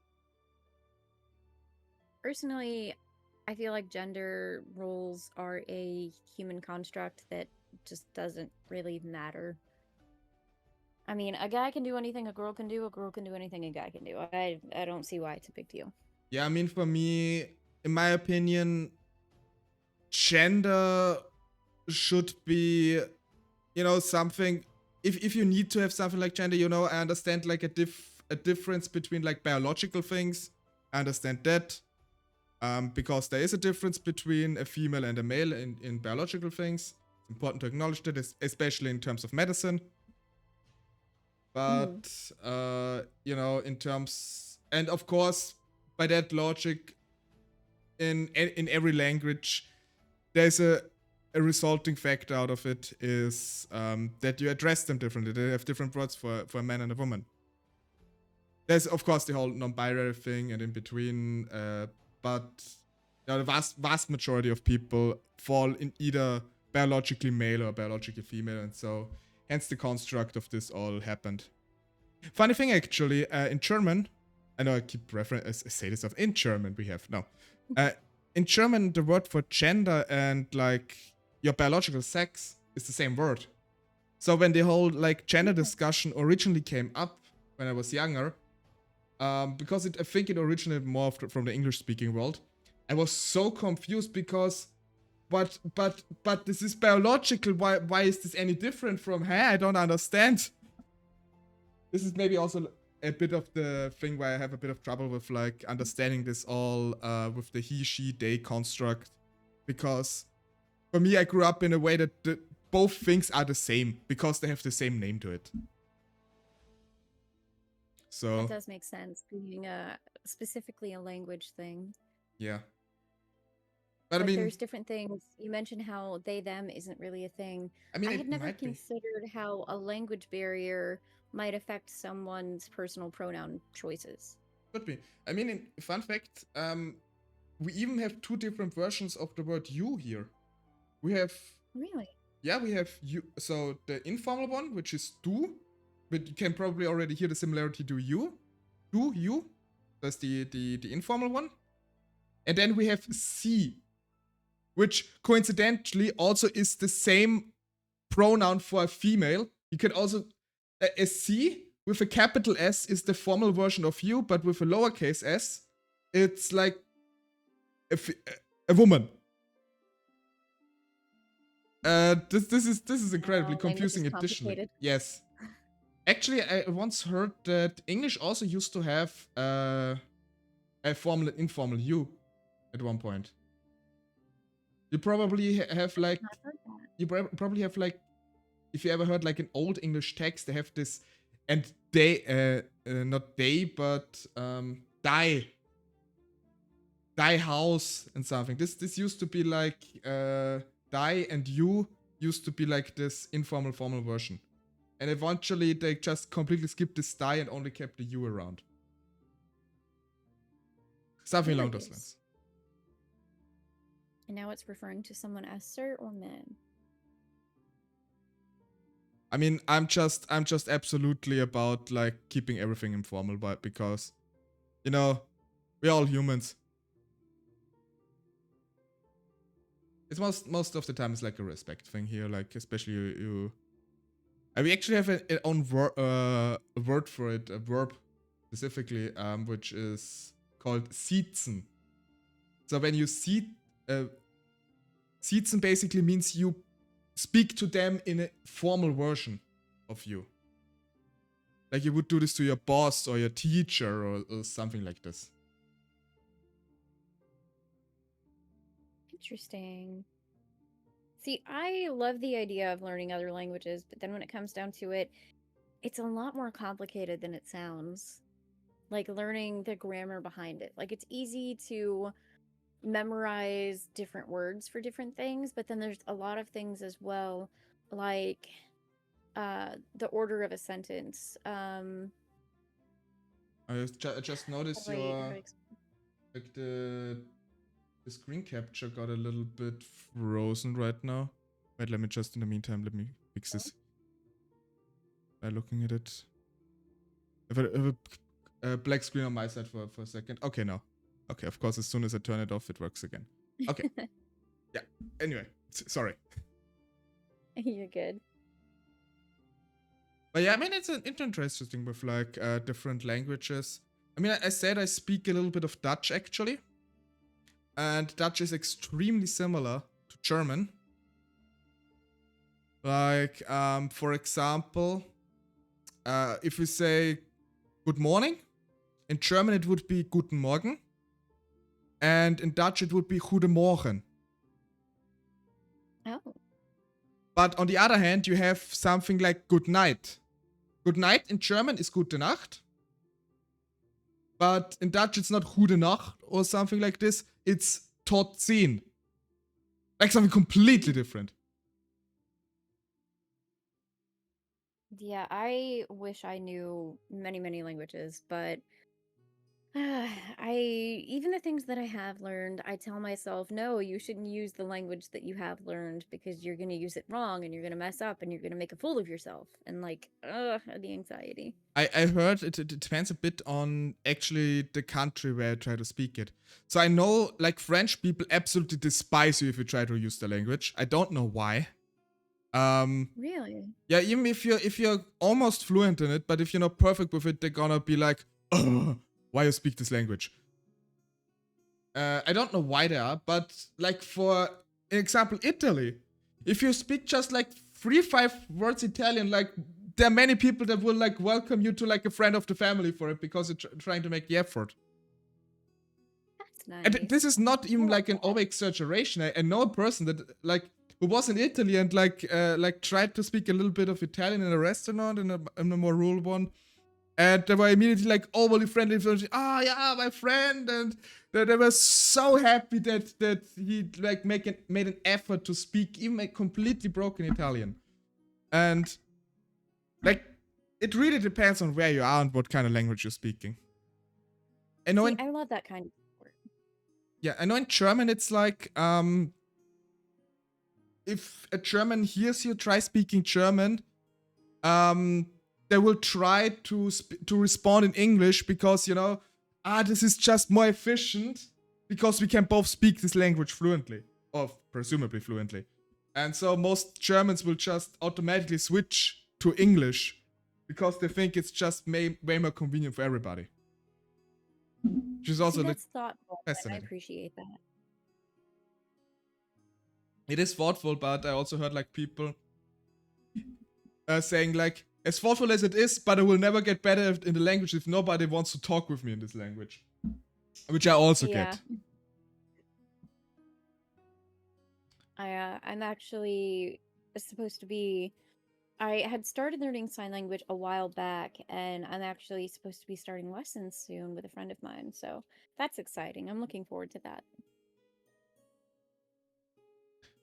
Personally, I feel like gender roles are a human construct that just doesn't really matter. I mean, a guy can do anything a girl can do, a girl can do anything a guy can do. I don't see why it's a big deal. Yeah, I mean, for me, in my opinion, gender should be, you know, something. If you need to have something like gender, you know, I understand like a difference between like biological things. I understand that. Because there is a difference between a female and a male in biological things. It's important to acknowledge that, especially in terms of medicine. Hmm. But you know, in terms, and of course, by that logic, in every language, there's a resulting factor out of it is that you address them differently. They have different words for a man and a woman. There's of course the whole non-binary thing and in between, but you know, the vast majority of people fall in either biologically male or biologically female, and so hence the construct of this all happened. Funny thing, actually, in German, I know I keep referring, I say this stuff in German. We have no, in German, the word for gender and like your biological sex is the same word. So when the whole like gender discussion originally came up when I was younger, because I think it originated more from the English-speaking world, I was so confused because, but this is biological. Why is this any different from? Hey, I don't understand. This is maybe also a bit of the thing where I have a bit of trouble with like understanding this all with the he, she, they construct, because for me I grew up in a way that both things are the same because they have the same name to it. That So does make sense, being specifically a language thing. yeah, but Like there's different things. You mentioned how they them isn't really a thing. I mean I had it never might be, considered how a language barrier might affect someone's personal pronoun choices. could be. I mean, fun fact. we even have two different versions of the word you here. We have Really? we have you. So the informal one, which is du, but you can probably already hear the similarity to you. Du, you. That's the informal one. And then we have sie, which coincidentally also is the same pronoun for a female. You can also a sie with a capital S is the formal version of you, but with a lowercase s, it's like a woman. This is incredibly confusing. Additionally, yes. Actually, I once heard that English also used to have a formal and informal you at one point. You probably have like probably have like, if you ever heard like an old English text, they have this, and they not they but die house and something. This used to be like die and you used to be like this informal formal version. And eventually they just completely skipped this die and only kept the you around. Something along those lines. And now it's referring to someone as sir or ma'am. I mean, I'm just absolutely about like keeping everything informal, but because, you know, we're all humans. It's most of the time it's like a respect thing here, like especially you. We actually have an own word for it, a verb specifically, which is called sitzen. So when you sitzen basically means you speak to them in a formal version of you. Like you would do this to your boss or your teacher or something like this. Interesting. See, I love the idea of learning other languages, but then when it comes down to it, it's a lot more complicated than it sounds. Like learning the grammar behind it. Like it's easy to memorize different words for different things, but then there's a lot of things as well, like the order of a sentence. I just noticed your like the screen capture got a little bit frozen right now. Wait, let me just in the meantime let me fix this by looking at it. I have a black screen on my side for a second. Okay, no. Okay, of course, as soon as I turn it off, it works again. Okay. Yeah. Anyway, sorry. You're good. But yeah, I mean, it's interesting with like different languages. I mean, I said I speak a little bit of Dutch actually. And Dutch is extremely similar to German. Like, for example, if we say good morning, in German it would be guten Morgen. And in Dutch it would be goedemorgen. Oh. But on the other hand, you have something like good night. Good night in German is gute Nacht. But in Dutch it's not gute Nacht or something like this. It's tot ziens. Like something completely different. Yeah, I wish I knew many languages, but even the things that I have learned, I tell myself, no, you shouldn't use the language that you have learned because you're going to use it wrong and you're going to mess up and you're going to make a fool of yourself. And like, the anxiety. I heard it depends a bit on actually the country where I try to speak it. So I know like French people absolutely despise you if you try to use the language. I don't know why. Really? Yeah, even if you're almost fluent in it, but if you're not perfect with it, they're gonna be like, ugh, why you speak this language? I don't know why they are, but like for example, Italy, if you speak just like 3-5 words Italian, like there are many people that will like welcome you to like a friend of the family for it because you're trying to make the effort. That's nice. And this is not even like an over exaggeration. I know a person that like who was in Italy and like tried to speak a little bit of Italian in a restaurant in a more rural one. And they were immediately like overly friendly. Ah, yeah, my friend. And they were so happy that he like made an effort to speak even a completely broken Italian. And like, it really depends on where you are and what kind of language you're speaking. See, I love that kind of support. Yeah, I know in German it's like, if a German hears you try speaking German, they will try to respond in English because, you know, this is just more efficient because we can both speak this language fluently, or presumably fluently. And so most Germans will just automatically switch to English because they think it's just way more convenient for everybody. Which is also See, that's thoughtful, and I fascinating. appreciate that. It is thoughtful, but I also heard like people saying like, as thoughtful as it is, but I will never get better in the language if nobody wants to talk with me in this language. Which I also Yeah. get. I'm actually supposed to be. I had started learning sign language a while back, and I'm actually supposed to be starting lessons soon with a friend of mine. So that's exciting. I'm looking forward to that.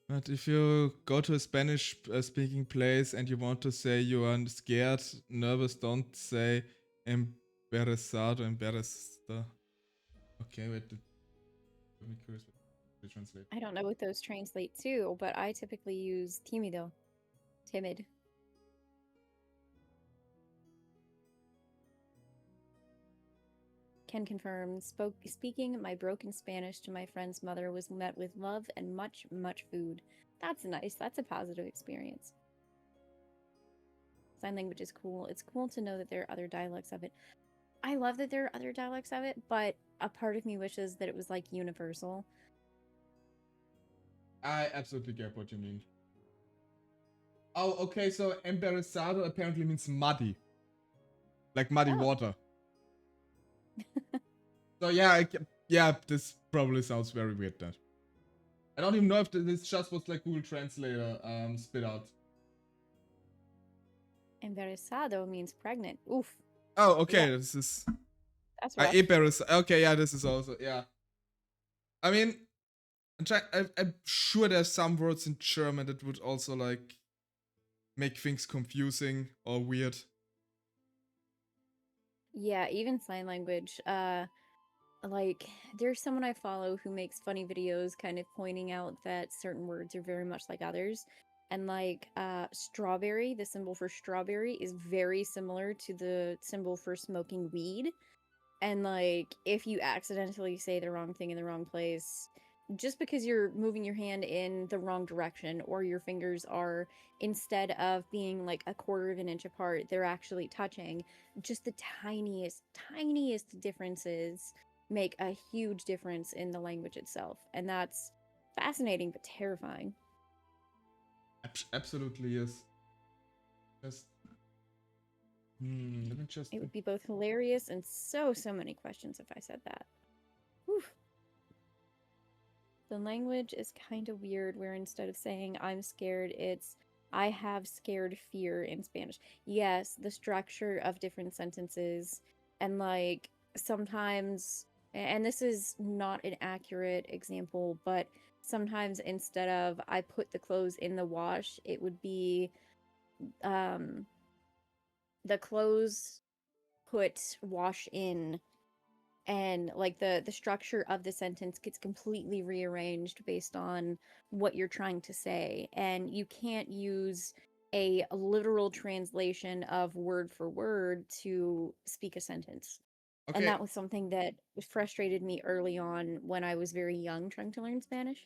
But if you go to a Spanish speaking place and you want to say you are scared, nervous, don't say embarazado, embarazada. Okay, wait. Let me curious to translate. I don't know what those translate to, but I typically use tímido, timid. Can confirm, speaking my broken Spanish to my friend's mother was met with love and much, much food. That's nice. That's a positive experience. Sign language is cool. It's cool to know that there are other dialects of it. I love that there are other dialects of it, but a part of me wishes that it was like universal. I absolutely get what you mean. Oh, okay, so embarazado apparently means muddy. Like muddy water. So yeah, yeah, this probably sounds very weird then. I don't even know if this just was like Google Translator spit out. Embarazado means pregnant. Oof. Oh, okay, Yeah. this is... That's rough. Okay, yeah, this is also... Yeah. I mean, I'm sure there's some words in German that would also like make things confusing or weird. Yeah, even sign language. Like there's someone I follow who makes funny videos kind of pointing out that certain words are very much like others. And like strawberry, the symbol for strawberry is very similar to the symbol for smoking weed. And like if you accidentally say the wrong thing in the wrong place, just because you're moving your hand in the wrong direction or your fingers are, instead of being like a quarter of an inch apart, they're actually touching, just the tiniest differences make a huge difference in the language itself. And that's fascinating but terrifying. Absolutely, yes. Let me just... It would be both hilarious and so many questions if I said that. Whew. The language is kind of weird where instead of saying I'm scared, it's I have scared fear in Spanish. Yes, the structure of different sentences and like sometimes, and this is not an accurate example, but sometimes instead of I put the clothes in the wash, it would be the clothes put wash in, and like the structure of the sentence gets completely rearranged based on what you're trying to say, and you can't use a literal translation of word for word to speak a sentence. Okay. And that was something that frustrated me early on when I was very young trying to learn Spanish.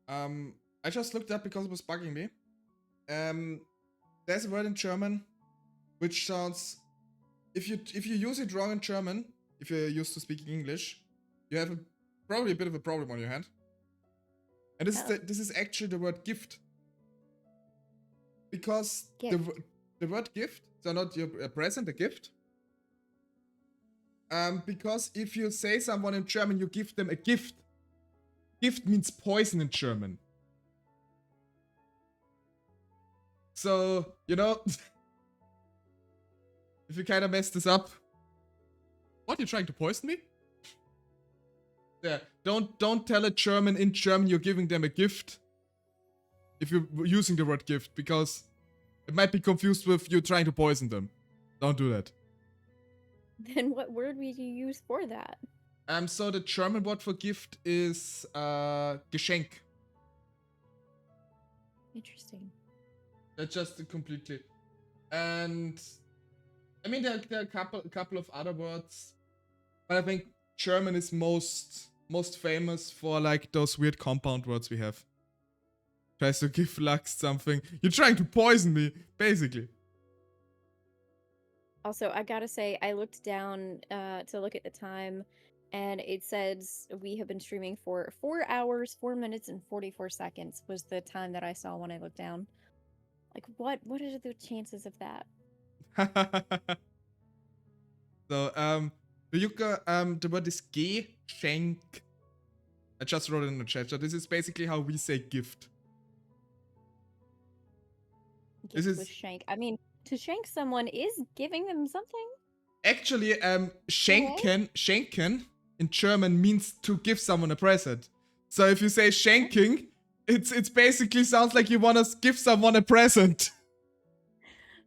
I just looked up because it was bugging me. There's a word in German which sounds... if you use it wrong in German, if you're used to speaking English, you have probably a bit of a problem on your hand. And this is actually the word gift. Because the word gift, so not your present, a gift. Because if you say someone in German, you give them a gift. Gift means poison in German. So, you know, if you kind of mess this up, what, you're trying to poison me? Yeah, don't tell a German in German you're giving them a gift if you're using the word gift, because it might be confused with you trying to poison them. Don't do that. Then what word would you use for that? So the German word for gift is Geschenk. Interesting. That's just completely. And I mean, there are a couple of other words, but I think German is most famous for like those weird compound words we have. Tries to give Lux something. You're trying to poison me, basically. Also, I gotta say, I looked down to look at the time, and it says we have been streaming for 4 hours, 4 minutes, and 44 seconds was the time that I saw when I looked down. Like, what are the chances of that? So, the word is Geschenk. I just wrote it in the chat. So this is basically how we say gift. Gift with shank. I mean, to shank someone is giving them something. Actually, schenken in German means to give someone a present. So if you say schenking, it's basically sounds like you want to give someone a present.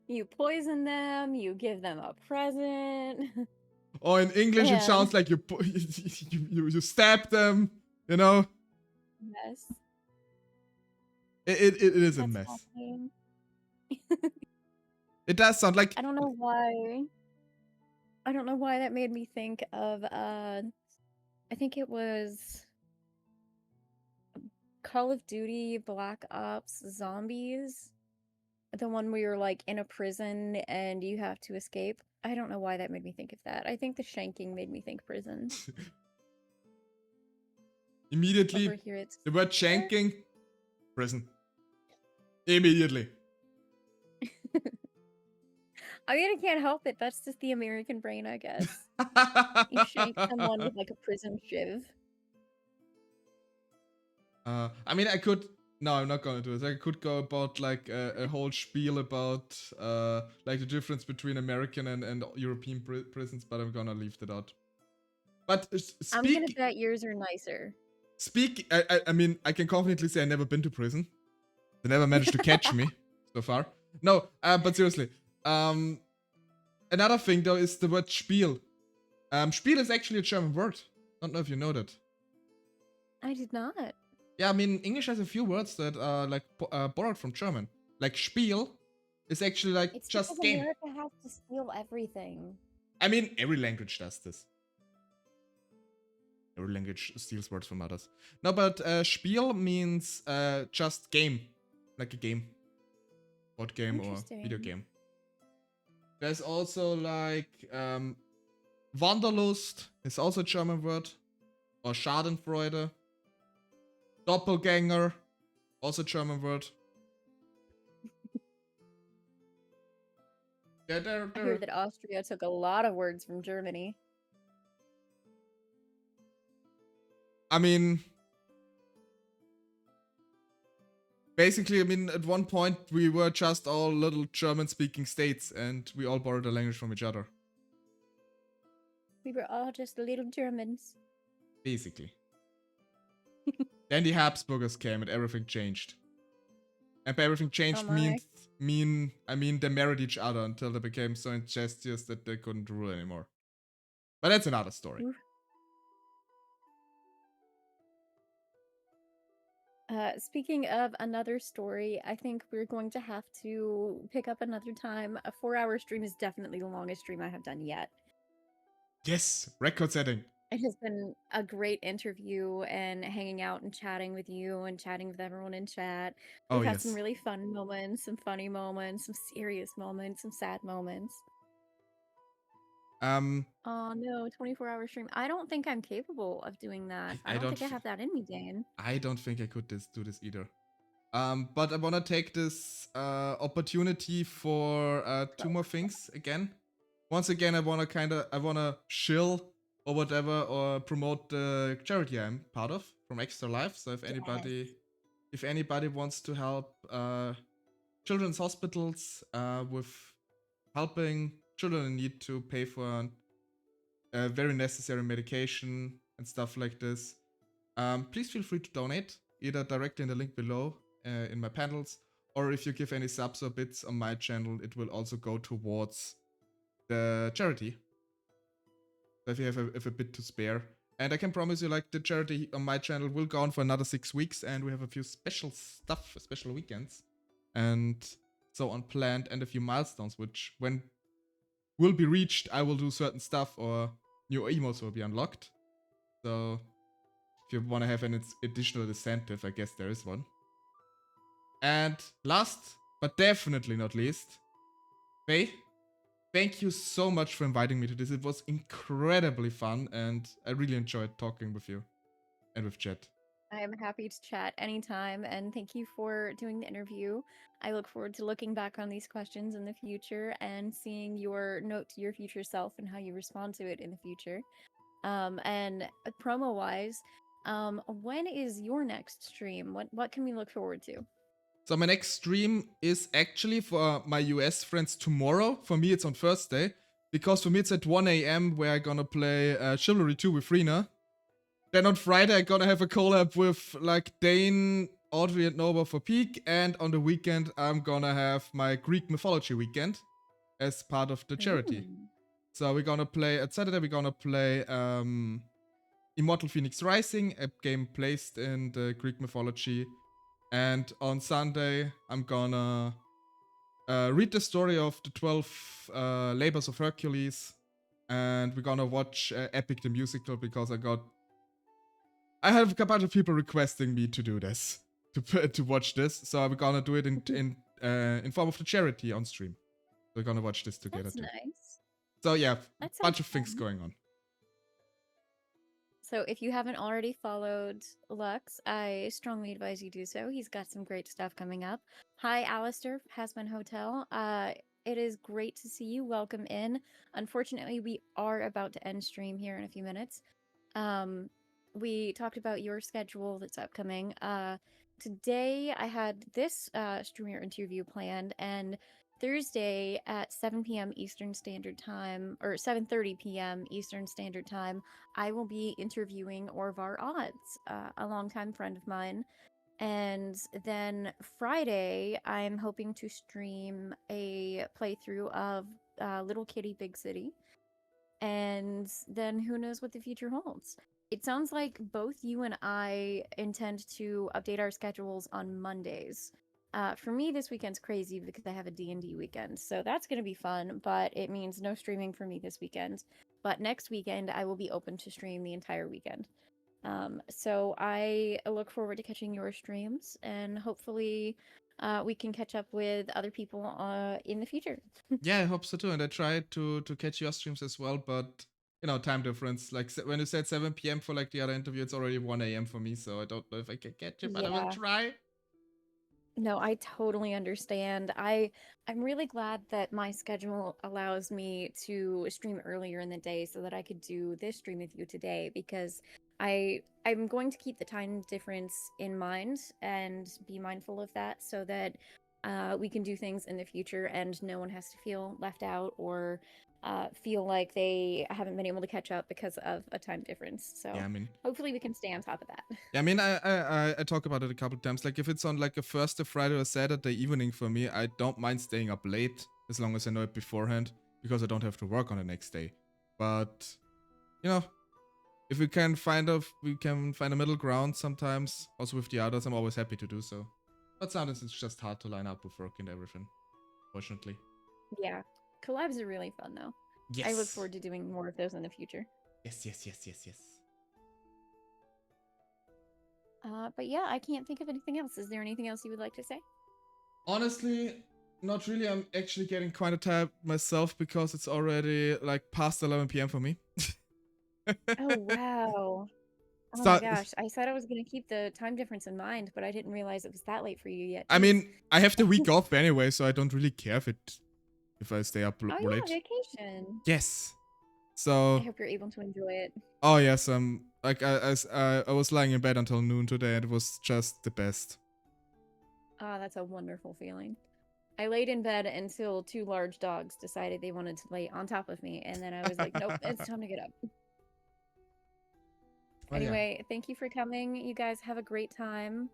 You poison them, you give them a present. Or in English, it sounds like you stab them, you know? Yes. It is a mess. It does sound like... I don't know why. I don't know why that made me think of, I think it was Call of Duty Black Ops Zombies. The one where you're like in a prison and you have to escape. I don't know why that made me think of that. I think the shanking made me think prison. Immediately, the word shanking, prison. Immediately. I mean, I can't help it. That's just the American brain, I guess. You shank someone with like a prison shiv. I mean, I could... No, I'm not gonna do it. I could go about like a whole spiel about like the difference between American and European prisons, but I'm gonna leave that out. But I'm gonna bet yours are nicer. I mean, I can confidently say I've never been to prison. They never managed to catch me so far. No, but seriously. Another thing though is the word Spiel. Spiel is actually a German word. Don't know if you know that. I did not. Yeah, I mean, English has a few words that are like borrowed from German. Like Spiel is actually like it's just because game. America has to steal everything. I mean, every language does this. Every language steals words from others. No, but Spiel means just game. Like a game. Board game or video game. There's also like Wanderlust is also a German word. Or Schadenfreude. Doppelganger, also German word. Yeah, I hear that Austria took a lot of words from Germany. I mean, basically, I mean, at one point we were just all little German-speaking states, and we all borrowed a language from each other. We were all just little Germans. Basically. Then the Habsburgers came and everything changed. And by everything changed I mean they married each other until they became so incestuous that they couldn't rule anymore. But that's another story. Speaking of another story, I think we're going to have to pick up another time. A 4-hour stream is definitely the longest stream I have done yet. Yes, record setting. It has been a great interview and hanging out and chatting with you and chatting with everyone in chat. We've had some really fun moments, some funny moments, some serious moments, some sad moments. Oh no, 24-hour stream. I don't think I'm capable of doing that. I don't think I have that in me, Dane. I don't think I could do this either. But I wanna take this opportunity for 2 more things again. Once again, I wanna shill or whatever or promote the charity I'm part of from Extra Life. So if anybody wants to help children's hospitals with helping children in need to pay for very necessary medication and stuff like this, please feel free to donate either directly in the link below in my panels, or if you give any subs or bits on my channel, it will also go towards the charity. So if you have a bit to spare, And I can promise you, like, the charity on my channel will go on for another 6 weeks, and we have a few special stuff, special weekends, and so on planned, and a few milestones, which when will be reached, I will do certain stuff, or new emotes will be unlocked. So if you want to have an additional incentive, I guess there is one. And last, but definitely not least, Faye, thank you so much for inviting me to this. It was incredibly fun, and I really enjoyed talking with you and with Chat. I am happy to chat anytime, and thank you for doing the interview. I look forward to looking back on these questions in the future and seeing your note to your future self and how you respond to it in the future. And promo-wise, when is your next stream? What can we look forward to? So my next stream is actually for my US friends tomorrow. For me, it's on Thursday. Because for me, it's at 1 a.m. where I'm gonna play Chivalry 2 with Rena. Then on Friday, I'm gonna have a collab with like Dane, Audrey, and Nova for Peak. And on the weekend, I'm gonna have my Greek mythology weekend as part of the charity. Ooh. So we're gonna play, at Saturday, we're gonna play Immortal Phoenix Rising, a game placed in the Greek mythology. And on Sunday, I'm gonna read the story of the 12 labors of Hercules. And we're gonna watch Epic the Musical because I have a bunch of people requesting me to do this, to watch this. So we're gonna do it in form of the charity on stream. We're gonna watch this together That's too. nice. So yeah, That sounds bunch of things fun. going on. So if you haven't already followed Lux, I strongly advise you do so. He's got some great stuff coming up. Hi, Alistair, Hasman Hotel. It is great to see you. Welcome in. Unfortunately, we are about to end stream here in a few minutes. We talked about your schedule that's upcoming. Today I had this streamer interview planned, and Thursday at 7 p.m. Eastern Standard Time, or 7:30 p.m. Eastern Standard Time, I will be interviewing Orvar Odds, a longtime friend of mine. And then Friday, I'm hoping to stream a playthrough of Little Kitty Big City. And then who knows what the future holds. It sounds like both you and I intend to update our schedules on Mondays. For me, this weekend's crazy because I have a D&D weekend, so that's going to be fun, but it means no streaming for me this weekend. But next weekend, I will be open to stream the entire weekend. So I look forward to catching your streams, and hopefully we can catch up with other people in the future. Yeah, I hope so too. And I tried to catch your streams as well, but you know, time difference. Like when you said 7 p.m. for like the other interview, it's already 1 a.m. for me, so I don't know if I can catch you, but I will Yeah. try. No, I totally understand. I'm really glad that my schedule allows me to stream earlier in the day so that I could do this stream with you today, because I'm going to keep the time difference in mind and be mindful of that so that we can do things in the future and no one has to feel left out or feel like they haven't been able to catch up because of a time difference. So Yeah, I mean, hopefully we can stay on top of that. yeah, I mean, I talk about it a couple times. Like if it's on like a Thursday, Friday, or Saturday evening for me, I don't mind staying up late as long as I know it beforehand because I don't have to work on the next day. But you know, if we can find a middle ground sometimes, also with the others, I'm always happy to do so. But sometimes it's just hard to line up with work and everything, fortunately. Yeah. Collabs are really fun though. Yes. I look forward to doing more of those in the future. Yes. But yeah, I can't think of anything else. Is there anything else you would like to say? Honestly, not really. I'm actually getting quite tired myself because it's already like past 11 p.m. for me. Oh, wow. Oh my gosh. I said I was going to keep the time difference in mind, but I didn't realize it was that late for you yet. I Jeez. mean, I have the week off anyway, so I don't really care if I stay up Oh late. yeah, vacation. Yes. So I hope you're able to enjoy it. oh yes, like I was lying in bed until noon today, and it was just the best. Ah, that's a wonderful feeling. I laid in bed until two large dogs decided they wanted to lay on top of me, and then I was like, nope, it's time to get up. Well, Anyway, thank you for coming. You guys have a great time.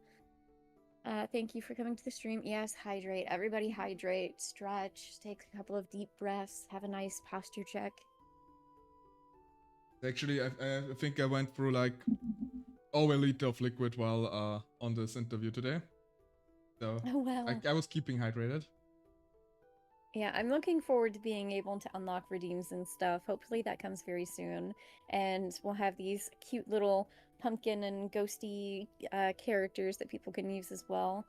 Thank you for coming to the stream. Yes, hydrate. Everybody hydrate, stretch, take a couple of deep breaths, have a nice posture check. Actually, I think I went through like over a liter of liquid while on this interview today. So Oh, well. I was keeping hydrated. Yeah, I'm looking forward to being able to unlock redeems and stuff. Hopefully that comes very soon. And we'll have these cute little pumpkin and ghosty characters that people can use as well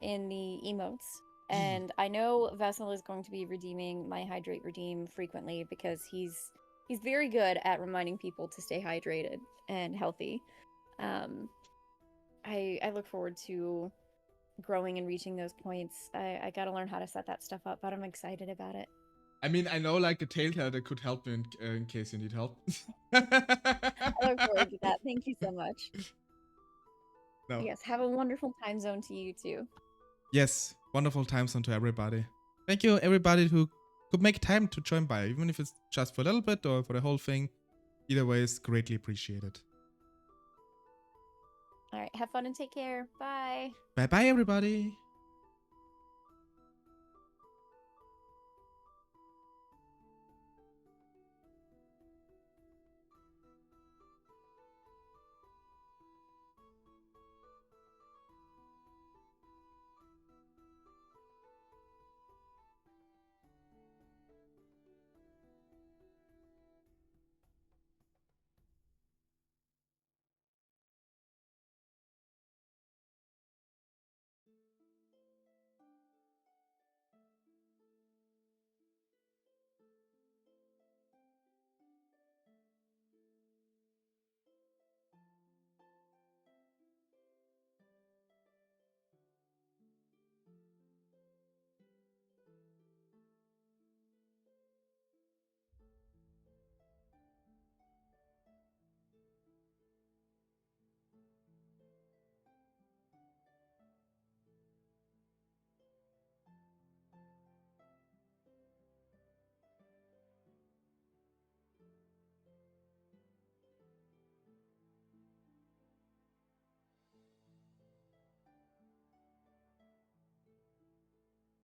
in the emotes. And I know Vessel is going to be redeeming my Hydrate Redeem frequently because he's very good at reminding people to stay hydrated and healthy. I look forward to growing and reaching those points. I gotta learn how to set that stuff up, but I'm excited about it. I mean, I know like a Telltale that could help you in case you need help. I look forward to that. Thank you so much. No. Yes, have a wonderful time zone to you too. Yes, wonderful time zone to everybody. Thank you everybody who could make time to join by, even if it's just for a little bit or for the whole thing. Either way is greatly appreciated. All right, have fun and take care. Bye. Bye bye everybody.